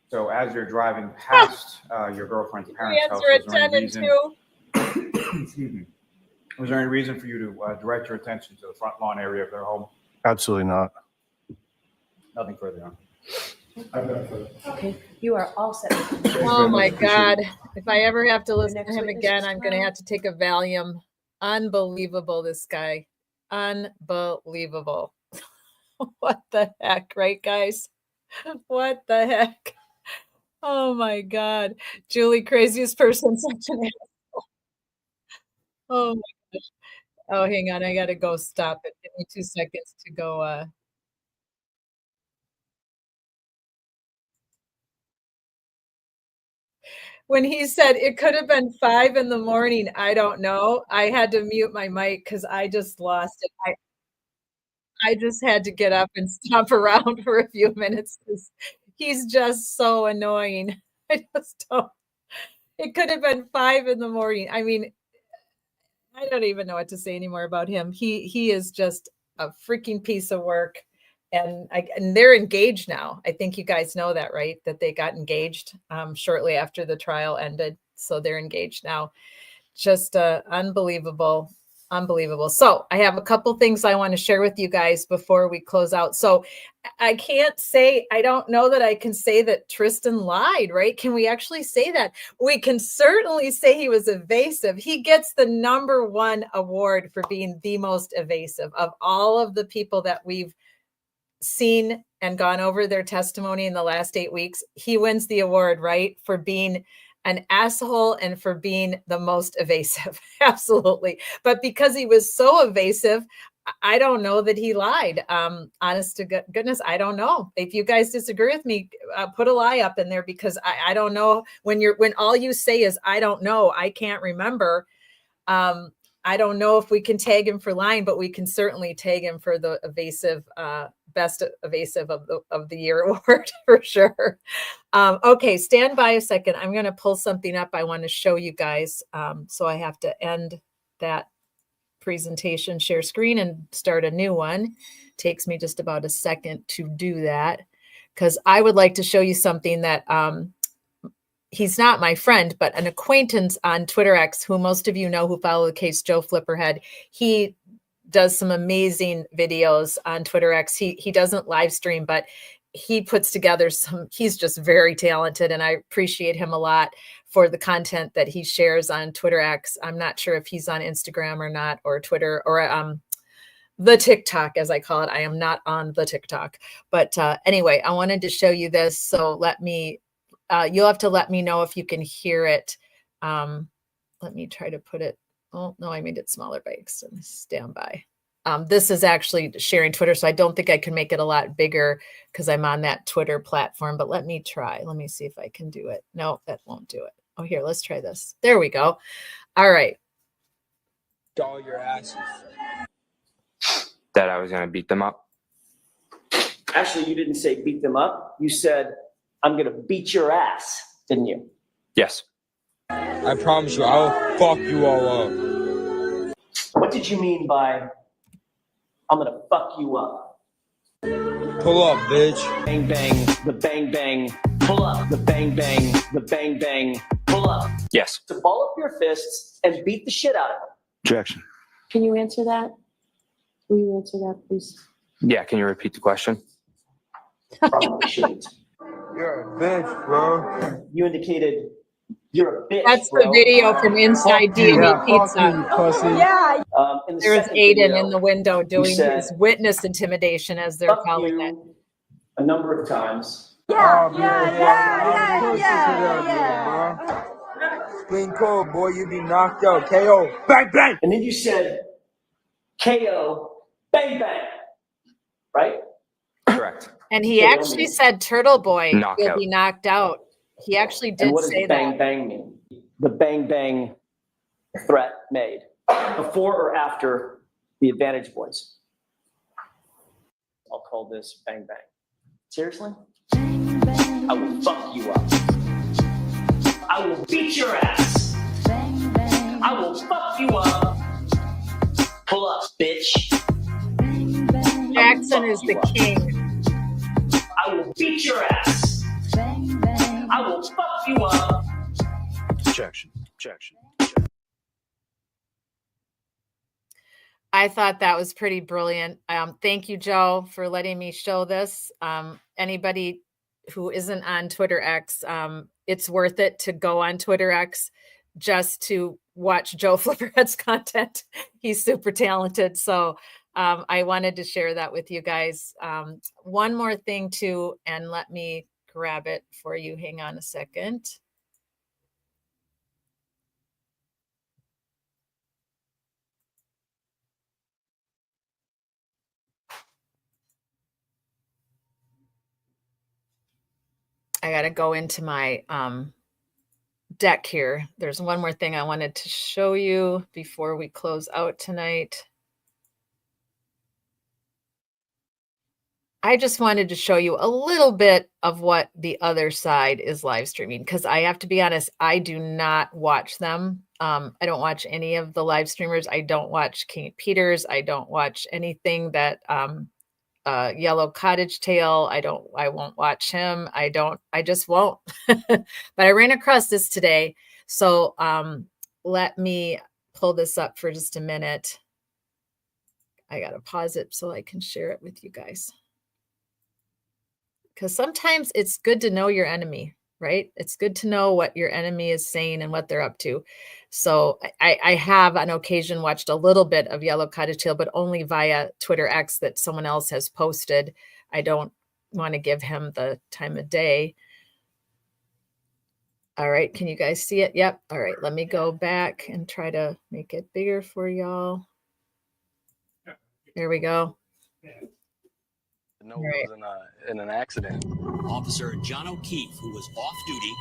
So as you're driving past your girlfriend's parents' house, Hands are was there any attended reason? to. Excuse me. Was there any reason for you to direct your attention to the front lawn area of their home? Absolutely not. Nothing further on. Okay, you are all set. Oh my God. If I ever have to listen to him again, I'm going to have to take a Valium. Unbelievable, this guy. Unbelievable. What the heck, right, guys? What the heck? Oh my God. Julie, craziest person, such an asshole. Oh my gosh. Oh, hang on. I got to go stop it. Give me 2 seconds to go. when he said it could have been 5 in the morning, I don't know. I had to mute my mic because I just lost it. I just had to get up and stomp around for a few minutes because he's just so annoying. I just don't. It could have been 5 in the morning. I mean, I don't even know what to say anymore about him. He is just a freaking piece of work. And they're engaged now. I think you guys know that, right? That they got engaged shortly after the trial ended. So they're engaged now. Just unbelievable. So I have a couple things I want to share with you guys before we close out. So I don't know that I can say that Tristan lied, right? Can we actually say that? We can certainly say he was evasive. He gets the #1 award for being the most evasive of all of the people that we've seen and gone over their testimony in the last 8 weeks. He wins the award, right? For being an asshole and for being the most evasive. Absolutely. But because he was so evasive, I don't know that he lied. Honest to goodness, I don't know. If you guys disagree with me, put a lie up in there because I don't know when all you say is, I don't know, I can't remember. I don't know if we can tag him for lying, but we can certainly tag him for the evasive, best evasive of the year award for sure. Okay, stand by a second. I'm going to pull something up I want to show you guys. So I have to end that presentation, share screen, and start a new one. Takes me just about a second to do that because I would like to show you something that he's not my friend, but an acquaintance on Twitter X, who most of you know who follow the case, Joe Flipperhead. He does some amazing videos on Twitter X. He doesn't live stream, but he puts together he's just very talented, and I appreciate him a lot for the content that he shares on Twitter X. I'm not sure if he's on Instagram or not, or Twitter, or the TikTok, as I call it. I am not on the TikTok. But anyway, I wanted to show you this. So you'll have to let me know if you can hear it. Let me try to put it. Oh, no, I made it smaller by accident. Stand by. This is actually sharing Twitter, so I don't think I can make it a lot bigger because I'm on that Twitter platform, but let me try. Let me see if I can do it. No, that won't do it. Oh, here, let's try this. There we go. All right. All your asses. That I was going to beat them up. Actually, you didn't say beat them up. You said, I'm going to beat your ass, didn't you? Yes. I promise you, I'll fuck you all up. What did you mean by, I'm going to fuck you up? Pull up, bitch. Bang, bang, the bang, bang. Pull up, the bang, bang, the bang, bang. Pull up. Yes. To ball up your fists and beat the shit out of them. Objection. Can you answer that? Will you answer that, please? Yeah, can you repeat the question? Probably shouldn't. You're a bitch, bro. You indicated you're a bitch. That's bro. the video from Inside D&D Pizza. Yeah. In the There's second Aiden video, in the window doing said, his witness intimidation, as they're fuck calling it. you a number of times. Clean cold, boy, you be knocked out. KO. Bang, bang. And then you said KO, bang, bang. Right? Correct. And he KO actually means said Turtle Boy will knockout. be knocked out. He actually And did what does say bang, that. bang mean? The bang, bang threat made before or after the Advantage Boys. I'll call this bang, bang. Seriously? I will fuck you up. I will beat your ass. I will fuck you up. Pull up, bitch. Jackson is the king. I will beat your ass. I will fuck you up. Objection. Objection. I thought that was pretty brilliant. Thank you, Joe, for letting me show this. Anybody who isn't on Twitter X, it's worth it to go on Twitter X just to watch Joe Flipperhead's content. He's super talented. So I wanted to share that with you guys. One more thing too, and let me grab it for you. Hang on a second. I got to go into my deck here. There's one more thing I wanted to show you before we close out tonight. I just wanted to show you a little bit of what the other side is live streaming, because I have to be honest, I do not watch them. I don't watch any of the live streamers. I don't watch King Peters. I don't watch anything that Yellow Cottage Tail. I won't watch him. I just won't. But I ran across this today. So let me pull this up for just a minute. I got to pause it so I can share it with you guys. Because sometimes it's good to know your enemy, right? It's good to know what your enemy is saying and what they're up to. So I have on occasion watched a little bit of Yellow Cottage Tail, but only via Twitter X that someone else has posted. I don't want to give him the time of day. All right, can you guys see it? Yep. All right, let me go back and try to make it bigger for y'all. There we go. No, it was in an accident. Officer John O'Keefe, who was off duty,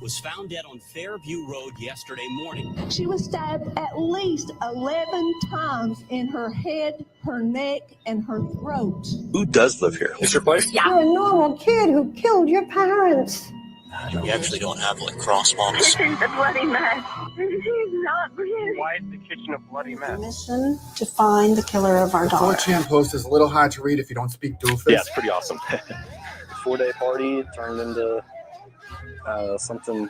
was found dead on Fairview Road yesterday morning. She was stabbed at least 11 times in her head, her neck, and her throat. Who does live here? It's your place? You're a normal kid who killed your parents. We actually don't have like crosswalks. Kitchen's a bloody mess. She's not real. Why is the kitchen a bloody mess? Mission to find the killer of our daughter. 4chan post is a little hard to read if you don't speak doofus. Yeah, it's pretty awesome. 4-day party turned into something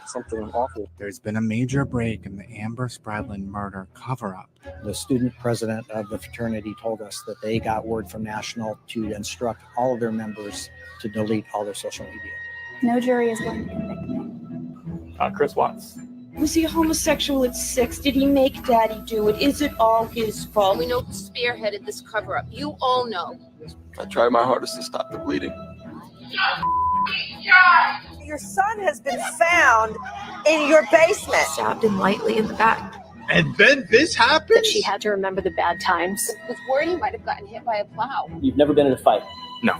awful. There's been a major break in the Amber Spradlin murder cover-up. The student president of the fraternity told us that they got word from National to instruct all of their members to delete all their social media. No jury is going to convict me. Chris Watts. Was he a homosexual at 6? Did he make Daddy do it? Is it all his fault? We know who spearheaded this cover-up. You all know. I tried my hardest to stop the bleeding. Your son has been found in your basement. Stabbed him lightly in the back. And then this happened? She had to remember the bad times. I was worried he might have gotten hit by a plow. You've never been in a fight? No.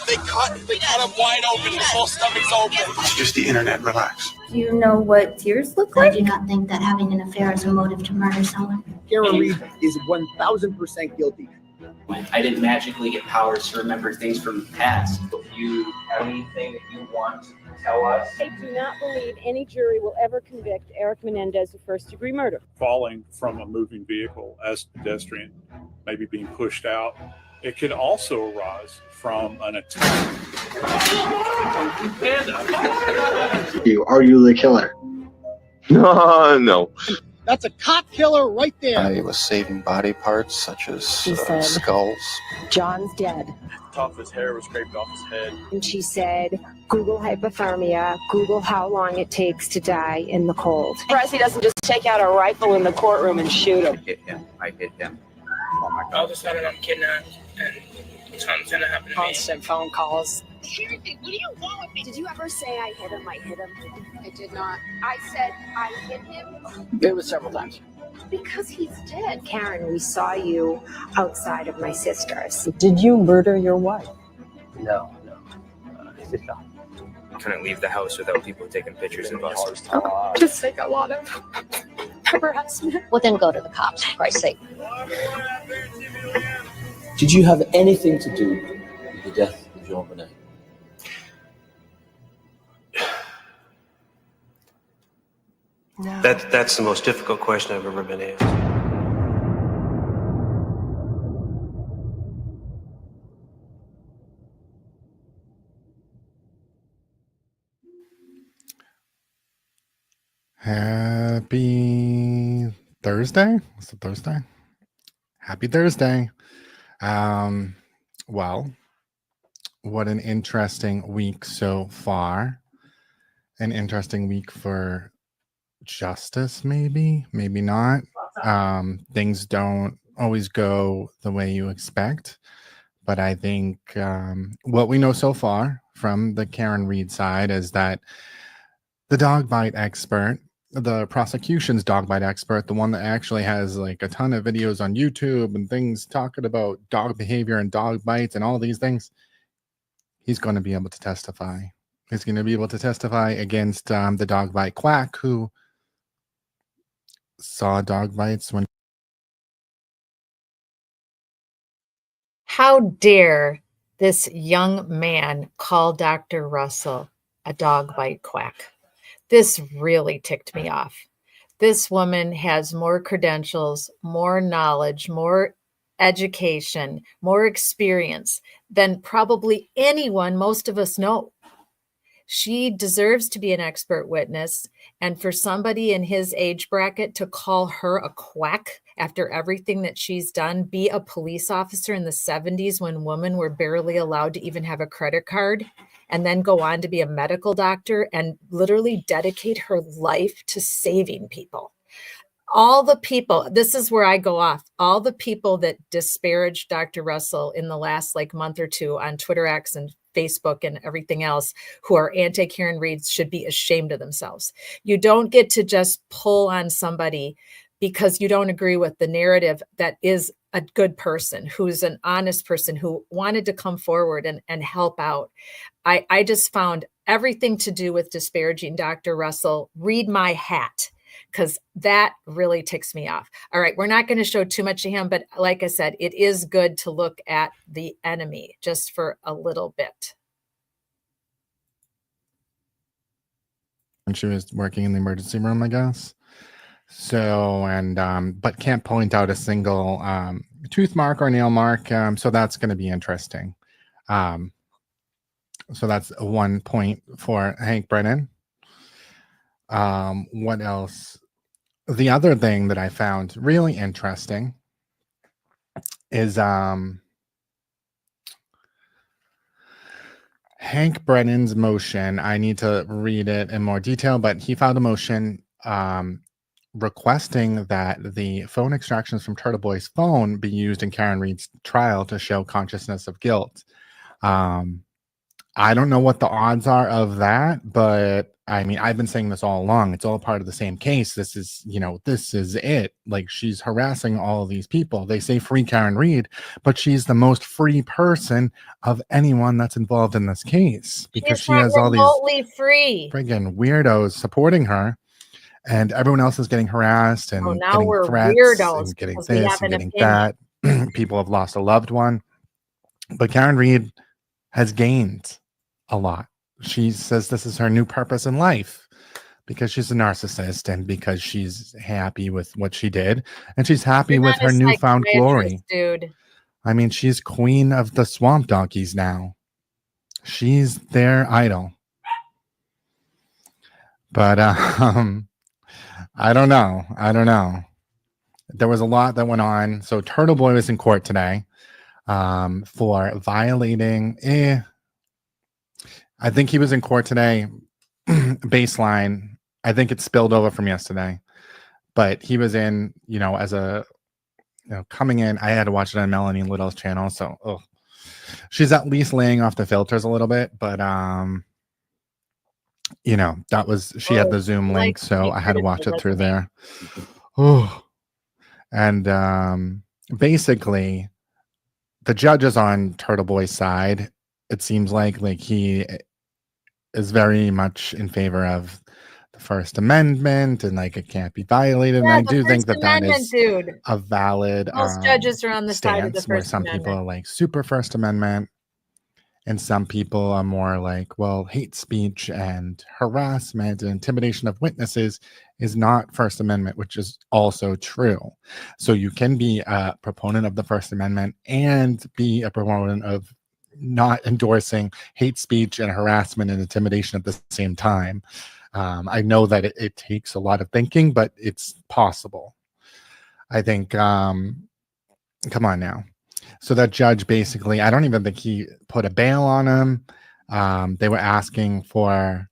They got him wide open. His whole stomach's open. It's just the internet. Relax. Do you know what tears look like? I do not think that having an affair is a motive to murder someone. Karen Reed is 1,000% guilty. I didn't magically get powers to remember things from the past. If you have anything that you want to tell us. I do not believe any jury will ever convict Eric Menendez of first-degree murder. Falling from a moving vehicle as pedestrian, maybe being pushed out. It could also arise from an attack. Are you the killer? No. That's a cop killer right there. I was saving body parts such as skulls. John's dead. Top of his hair was scraped off his head. And she said, Google hypothermia, Google how long it takes to die in the cold. Surprised he doesn't just take out a rifle in the courtroom and shoot him. I hit him. Oh my God. All of a sudden I'm kidnapped and something's gonna happen to me. Constant phone calls. Seriously, what do you want with me? Did you ever say I hit him? I hit him. I did not. I said I hit him It was several times. because he's dead. Karen, we saw you outside of my sister's. Did you murder your wife? No. I couldn't leave the house without people taking pictures of us. Just like a lot of harassment. Well, then go to the cops, for Christ's sake. Did you have anything to do with the death of Jean Bonnet? No. That's the most difficult question I've ever been asked. Happy Thursday? Is it Thursday? Happy Thursday. Well, what an interesting week so far. An interesting week for justice, maybe not. Things don't always go the way you expect, but I think what we know so far from the Karen Reed side is that the dog bite expert, the prosecution's dog bite expert, the one that actually has like a ton of videos on YouTube and things talking about dog behavior and dog bites and all these things, he's going to be able to testify He's going to be able to testify against the dog bite quack who saw dog bites when. How dare this young man call Dr. Russell a dog bite quack? This really ticked me off. This woman has more credentials, more knowledge, more education, more experience than probably anyone most of us know. She deserves to be an expert witness. And for somebody in his age bracket to call her a quack after everything that she's done, be a police officer in the 70s when women were barely allowed to even have a credit card, and then go on to be a medical doctor and literally dedicate her life to saving people. All the people, this is where I go off, all the people that disparaged Dr. Russell in the last month or two on Twitter X and Facebook and everything else who are anti-Karen Reads should be ashamed of themselves. You don't get to just pull on somebody because you don't agree with the narrative that is a good person, who's an honest person, who wanted to come forward and help out. I just found everything to do with disparaging Dr. Russell. Read my hat, because that really ticks me off. All right, we're not going to show too much of him, but like I said, it is good to look at the enemy just for a little bit. When she was working in the emergency room, I guess. So, and but can't point out a single tooth mark or nail mark. So that's going to be interesting. So that's 1 point for Hank Brennan. What else? The other thing that I found really interesting is Hank Brennan's motion. I need to read it in more detail, but he filed a motion requesting that the phone extractions from Turtle Boy's phone be used in Karen Read's trial to show consciousness of guilt. I don't know what the odds are of that, but I mean, I've been saying this all along. It's all part of the same case. This is, this is it. Like, she's harassing all of these people. They say free Karen Read, but she's the most free person of anyone that's involved in this case because she has all these free friggin' weirdos supporting her, and everyone else is getting harassed and now getting we're threats weirdos and getting because we this have and an getting opinion. that. People have lost a loved one, but Karen Read has gained a lot. She says this is her new purpose in life because she's a narcissist and because she's happy with what she did and she's happy with her newfound glory. Dude. I mean, she's queen of the swamp donkeys now. She's their idol. But I don't know. There was a lot that went on. So Turtle Boy was in court today for violating I think he was in court today. Baseline. I think it spilled over from yesterday, but he was in, as a, coming in. I had to watch it on Melanie Little's channel. So she's at least laying off the filters a little bit, but that was, she had the Zoom link. So I had to watch it through there. Oh, and basically the judge is on Turtle Boy's side. It seems like he is very much in favor of the First Amendment and it can't be violated. Yeah, and I do think that is dude. a valid Most judges are on the side of the stance where First some Amendment. people are super First Amendment and some people are more hate speech and harassment and intimidation of witnesses is not First Amendment, which is also true. So you can be a proponent of the First Amendment and be a proponent of not endorsing hate speech and harassment and intimidation at the same time. I know that it takes a lot of thinking, but it's possible. I think, come on now. So that judge basically, I don't even think he put a bail on him. They were asking for,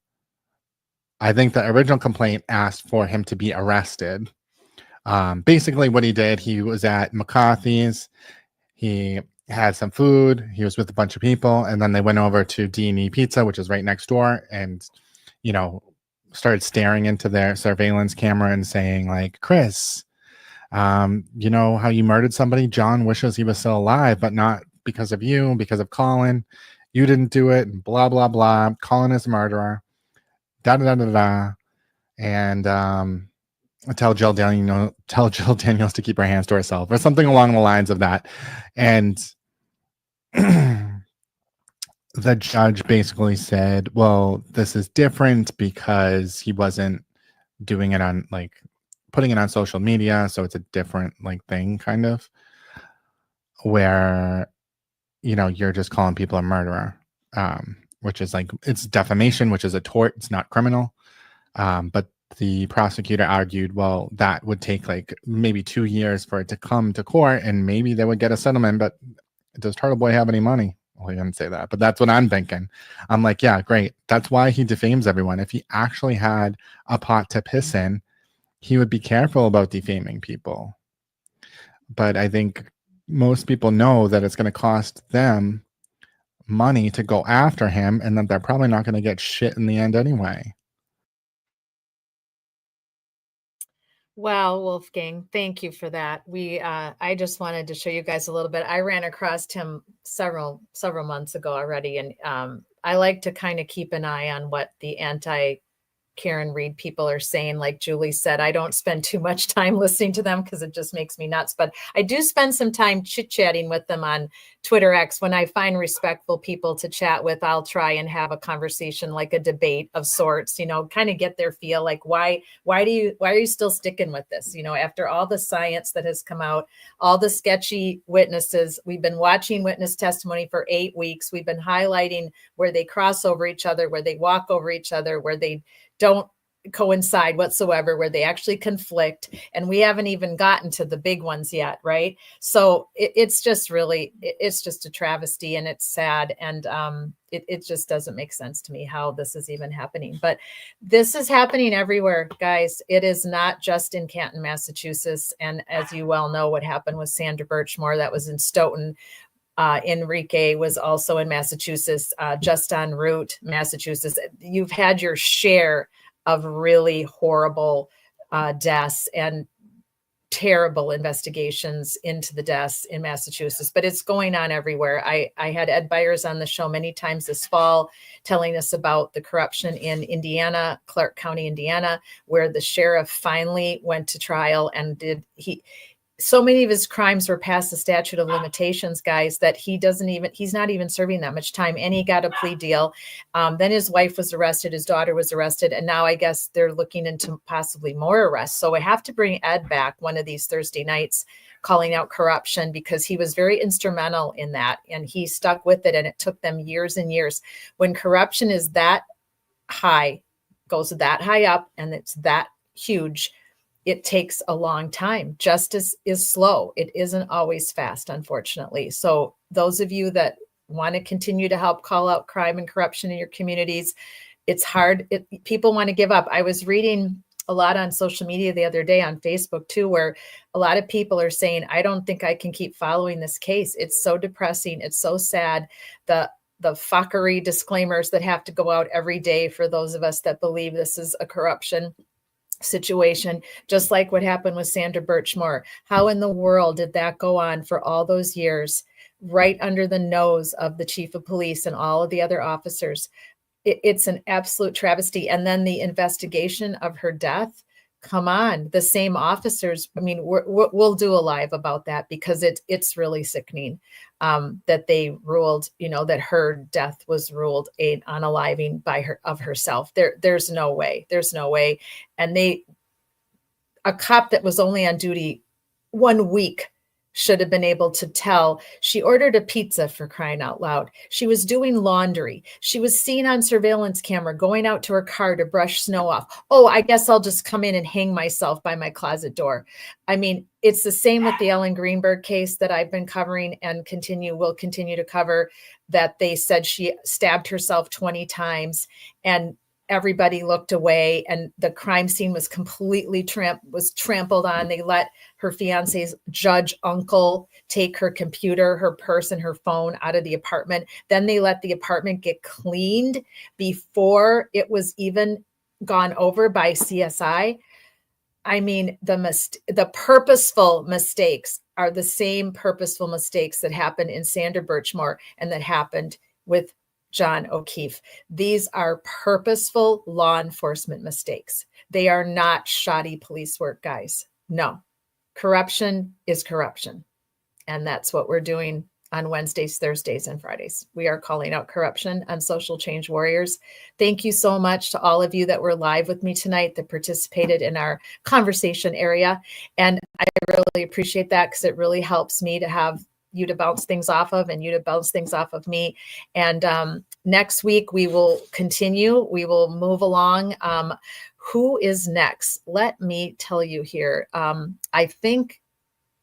I think the original complaint asked for him to be arrested. Basically what he did, he was at McCarthy's. He had some food. He was with a bunch of people. And then they went over to D&E Pizza, which is right next door. And, started staring into their surveillance camera and saying Chris, you know how you murdered somebody? John wishes he was still alive, but not because of you, because of Colin. you didn't do it, and blah blah blah, calling us a murderer, da da da da da, and tell Jill Daniels to keep her hands to herself, or something along the lines of that, and the judge basically said, well, this is different because he wasn't doing it on, like, putting it on social media, so it's a different, like, thing, kind of, where, you know, you're just calling people a murderer, which is like, it's defamation, which is a tort, it's not criminal. But the prosecutor argued, well, that would take like maybe 2 years for it to come to court, and maybe they would get a settlement. But does Turtle Boy have any money? Well, he didn't say that, but that's what I'm thinking. I'm like, yeah, great. That's why he defames everyone. If he actually had a pot to piss in, he would be careful about defaming people. But I think most people know that it's going to cost them money to go after him, and that they're probably not going to get shit in the end anyway. Well, Wolfgang, thank you for that. I just wanted to show you guys a little bit. I ran across him several months ago already, and I like to kind of keep an eye on what the Karen Reed people are saying. Like Julie said, I don't spend too much time listening to them because it just makes me nuts. But I do spend some time chit-chatting with them on Twitter X. When I find respectful people to chat with, I'll try and have a conversation, like a debate of sorts, you know, kind of get their feel, like, why are you still sticking with this? You know, after all the science that has come out, all the sketchy witnesses, we've been watching witness testimony for 8 weeks. We've been highlighting where they cross over each other, where they walk over each other, where they don't coincide whatsoever, where they actually conflict. And we haven't even gotten to the big ones yet, right? So it's just a travesty, and it's sad. And it just doesn't make sense to me how this is even happening. But this is happening everywhere, guys. It is not just in Canton, Massachusetts. And as you well know, what happened with Sandra Birchmore, that was in Stoughton. Enrique was also in Massachusetts, just en route, Massachusetts. You've had your share of really horrible deaths and terrible investigations into the deaths in Massachusetts, but it's going on everywhere. I had Ed Byers on the show many times this fall telling us about the corruption in Indiana, Clark County, Indiana, where the sheriff finally went to trial and so many of his crimes were past the statute of limitations, guys, that he's not even serving that much time. And he got a plea deal. Then his wife was arrested. His daughter was arrested. And now I guess they're looking into possibly more arrests. So I have to bring Ed back one of these Thursday nights, calling out corruption, because he was very instrumental in that. And he stuck with it. And it took them years and years. When corruption is that high, goes that high up, and it's that huge, it takes a long time. Justice is slow. It isn't always fast, unfortunately. So those of you that want to continue to help call out crime and corruption in your communities, it's hard. People want to give up. I was reading a lot on social media the other day, on Facebook too, where a lot of people are saying, I don't think I can keep following this case. It's so depressing. It's so sad. The fuckery disclaimers that have to go out every day for those of us that believe this is a corruption situation, just like what happened with Sandra Birchmore. How in the world did that go on for all those years, right under the nose of the chief of police and all of the other officers? It's an absolute travesty. And then the investigation of her death, come on, the same officers. I mean, we'll do a live about that, because it's really sickening that they ruled, that her death was ruled unaliving by herself. There's no way. And a cop that was only on duty 1 week should have been able to tell. She ordered a pizza, for crying out loud. She was doing laundry. She was seen on surveillance camera going out to her car to brush snow off. Oh, I guess I'll just come in and hang myself by my closet door. I mean, it's the same with the Ellen Greenberg case that I've been covering and will continue to cover, that they said she stabbed herself 20 times and everybody looked away, and the crime scene was completely trampled on. They let her fiance's judge uncle take her computer, her purse, and her phone out of the apartment. Then they let the apartment get cleaned before it was even gone over by CSI. I mean, the purposeful mistakes are the same purposeful mistakes that happened in Sandra Birchmore and that happened with John O'Keefe. These are purposeful law enforcement mistakes. They are not shoddy police work, guys. No, corruption is corruption. And that's what we're doing on Wednesdays, Thursdays, and Fridays. We are calling out corruption on Social Change Warriors. Thank you so much to all of you that were live with me tonight, that participated in our conversation area. And I really appreciate that, because it really helps me to have you to bounce things off of and you to bounce things off of me. And next week we will continue. We will move along. Who is next? Let me tell you here. I think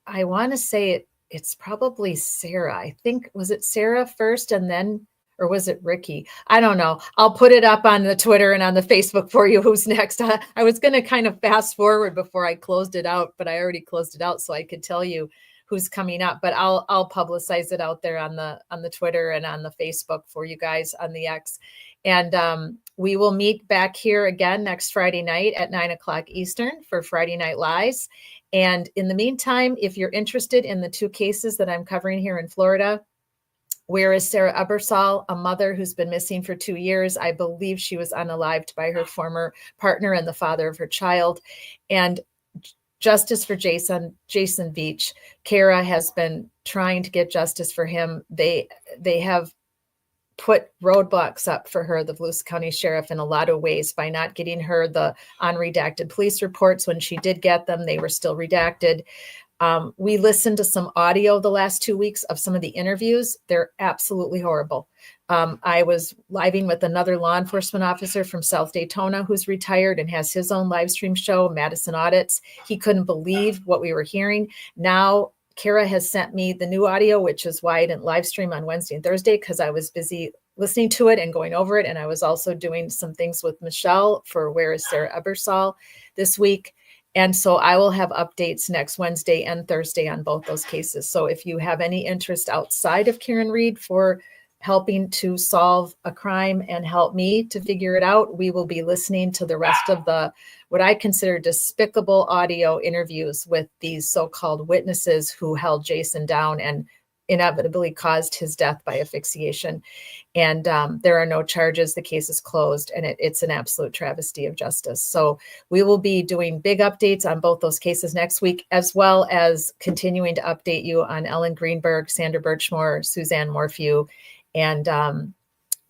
I want to say it's probably Sarah. I think, was it Sarah first and then, or was it Ricky? I don't know. I'll put it up on the Twitter and on the Facebook for you who's next. I was going to kind of fast forward before I closed it out, but I already closed it out so I could tell you who's coming up. But I'll publicize it out there on the Twitter and on the Facebook for you guys on the X. And we will meet back here again next Friday night at 9:00 Eastern for Friday Night Lives. And in the meantime, if you're interested in the 2 cases that I'm covering here in Florida, where is Sarah Ebersol, a mother who's been missing for 2 years? I believe she was unalived by her former partner and the father of her child. And justice for Jason Beach. Kara has been trying to get justice for him. They have put roadblocks up for her, the Volusia County Sheriff, in a lot of ways by not getting her the unredacted police reports. When she did get them, they were still redacted. We listened to some audio the last 2 weeks of some of the interviews. They're absolutely horrible. I was living with another law enforcement officer from South Daytona who's retired and has his own live stream show, Madison Audits. He couldn't believe what we were hearing. Now, Kara has sent me the new audio, which is why I didn't live stream on Wednesday and Thursday, because I was busy listening to it and going over it. And I was also doing some things with Michelle for Where is Sarah Ebersol this week. And so I will have updates next Wednesday and Thursday on both those cases. So if you have any interest outside of Karen Reed for helping to solve a crime and help me to figure it out, we will be listening to the rest of the what I consider despicable audio interviews with these so-called witnesses who held Jason down and inevitably caused his death by asphyxiation. And there are no charges. The case is closed, and it's an absolute travesty of justice. So we will be doing big updates on both those cases next week, as well as continuing to update you on Ellen Greenberg, Sandra Birchmore, Suzanne Morphew, and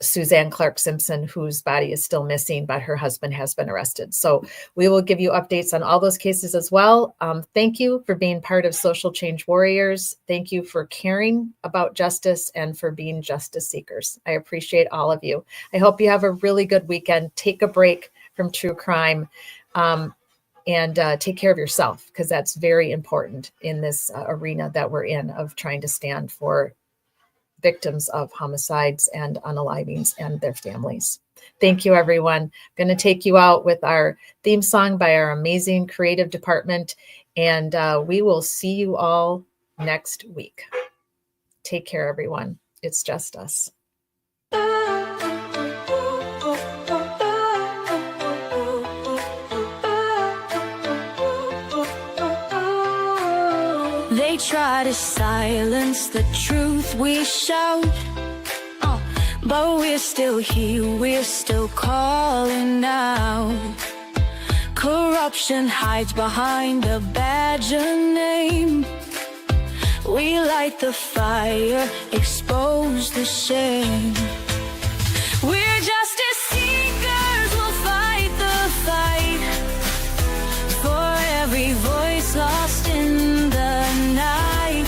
Suzanne Clark Simpson, whose body is still missing, but her husband has been arrested. So we will give you updates on all those cases as well. Thank you for being part of Social Change Warriors. Thank you for caring about justice and for being justice seekers. I appreciate all of you. I hope you have a really good weekend. Take a break from true crime and take care of yourself, because that's very important in this arena that we're in of trying to stand for victims of homicides and unalivings and their families. Thank you, everyone. I'm going to take you out with our theme song by our amazing creative department, and we will see you all next week. Take care, everyone. It's just us. They try to silence the truth we shout, but we're still here, we're still calling out. Corruption hides behind a badge of name. We light the fire, expose the shame. We're justice seekers, we'll fight the fight for every voice lost in the night.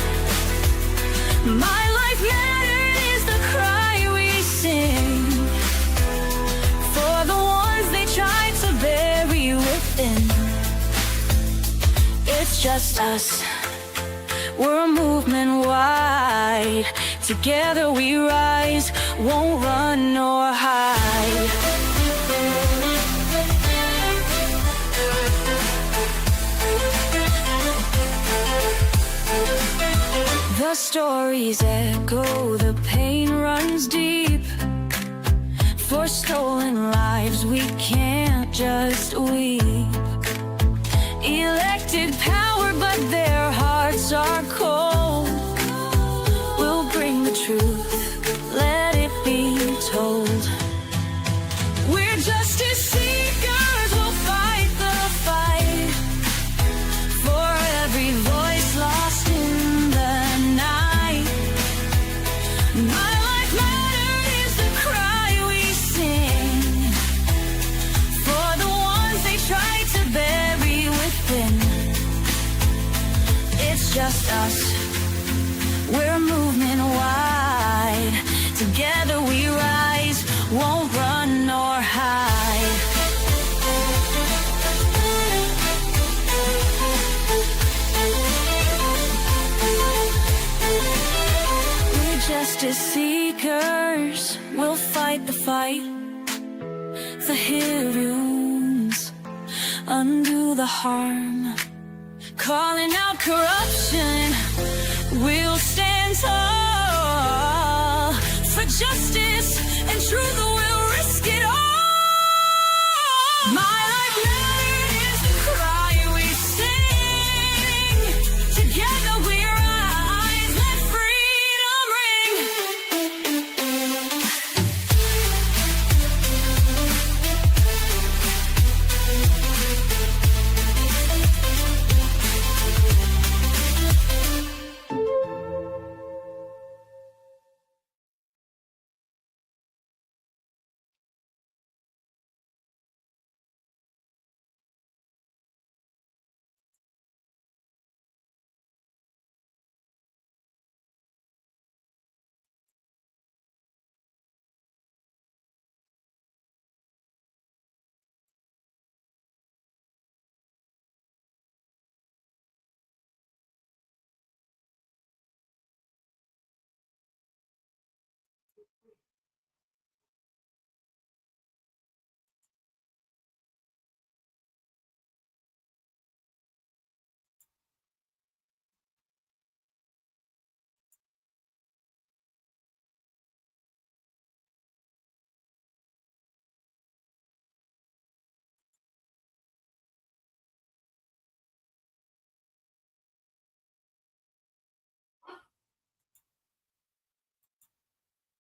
My life mattered is the cry we sing for the ones they tried to bury within. It's just us, we're a movement wide. Together we rise, won't run nor hide. The stories echo, the pain runs deep. For stolen lives we can't just weep. Elected power, but their hearts are cold. We'll bring the truth, let it be told. just us. We're a movement wide. Together we rise, won't run nor hide. We're justice seekers, we'll fight the fight. The heroes undo the harm, calling out corruption. We'll stand tall for justice and truth. We'll risk it all. My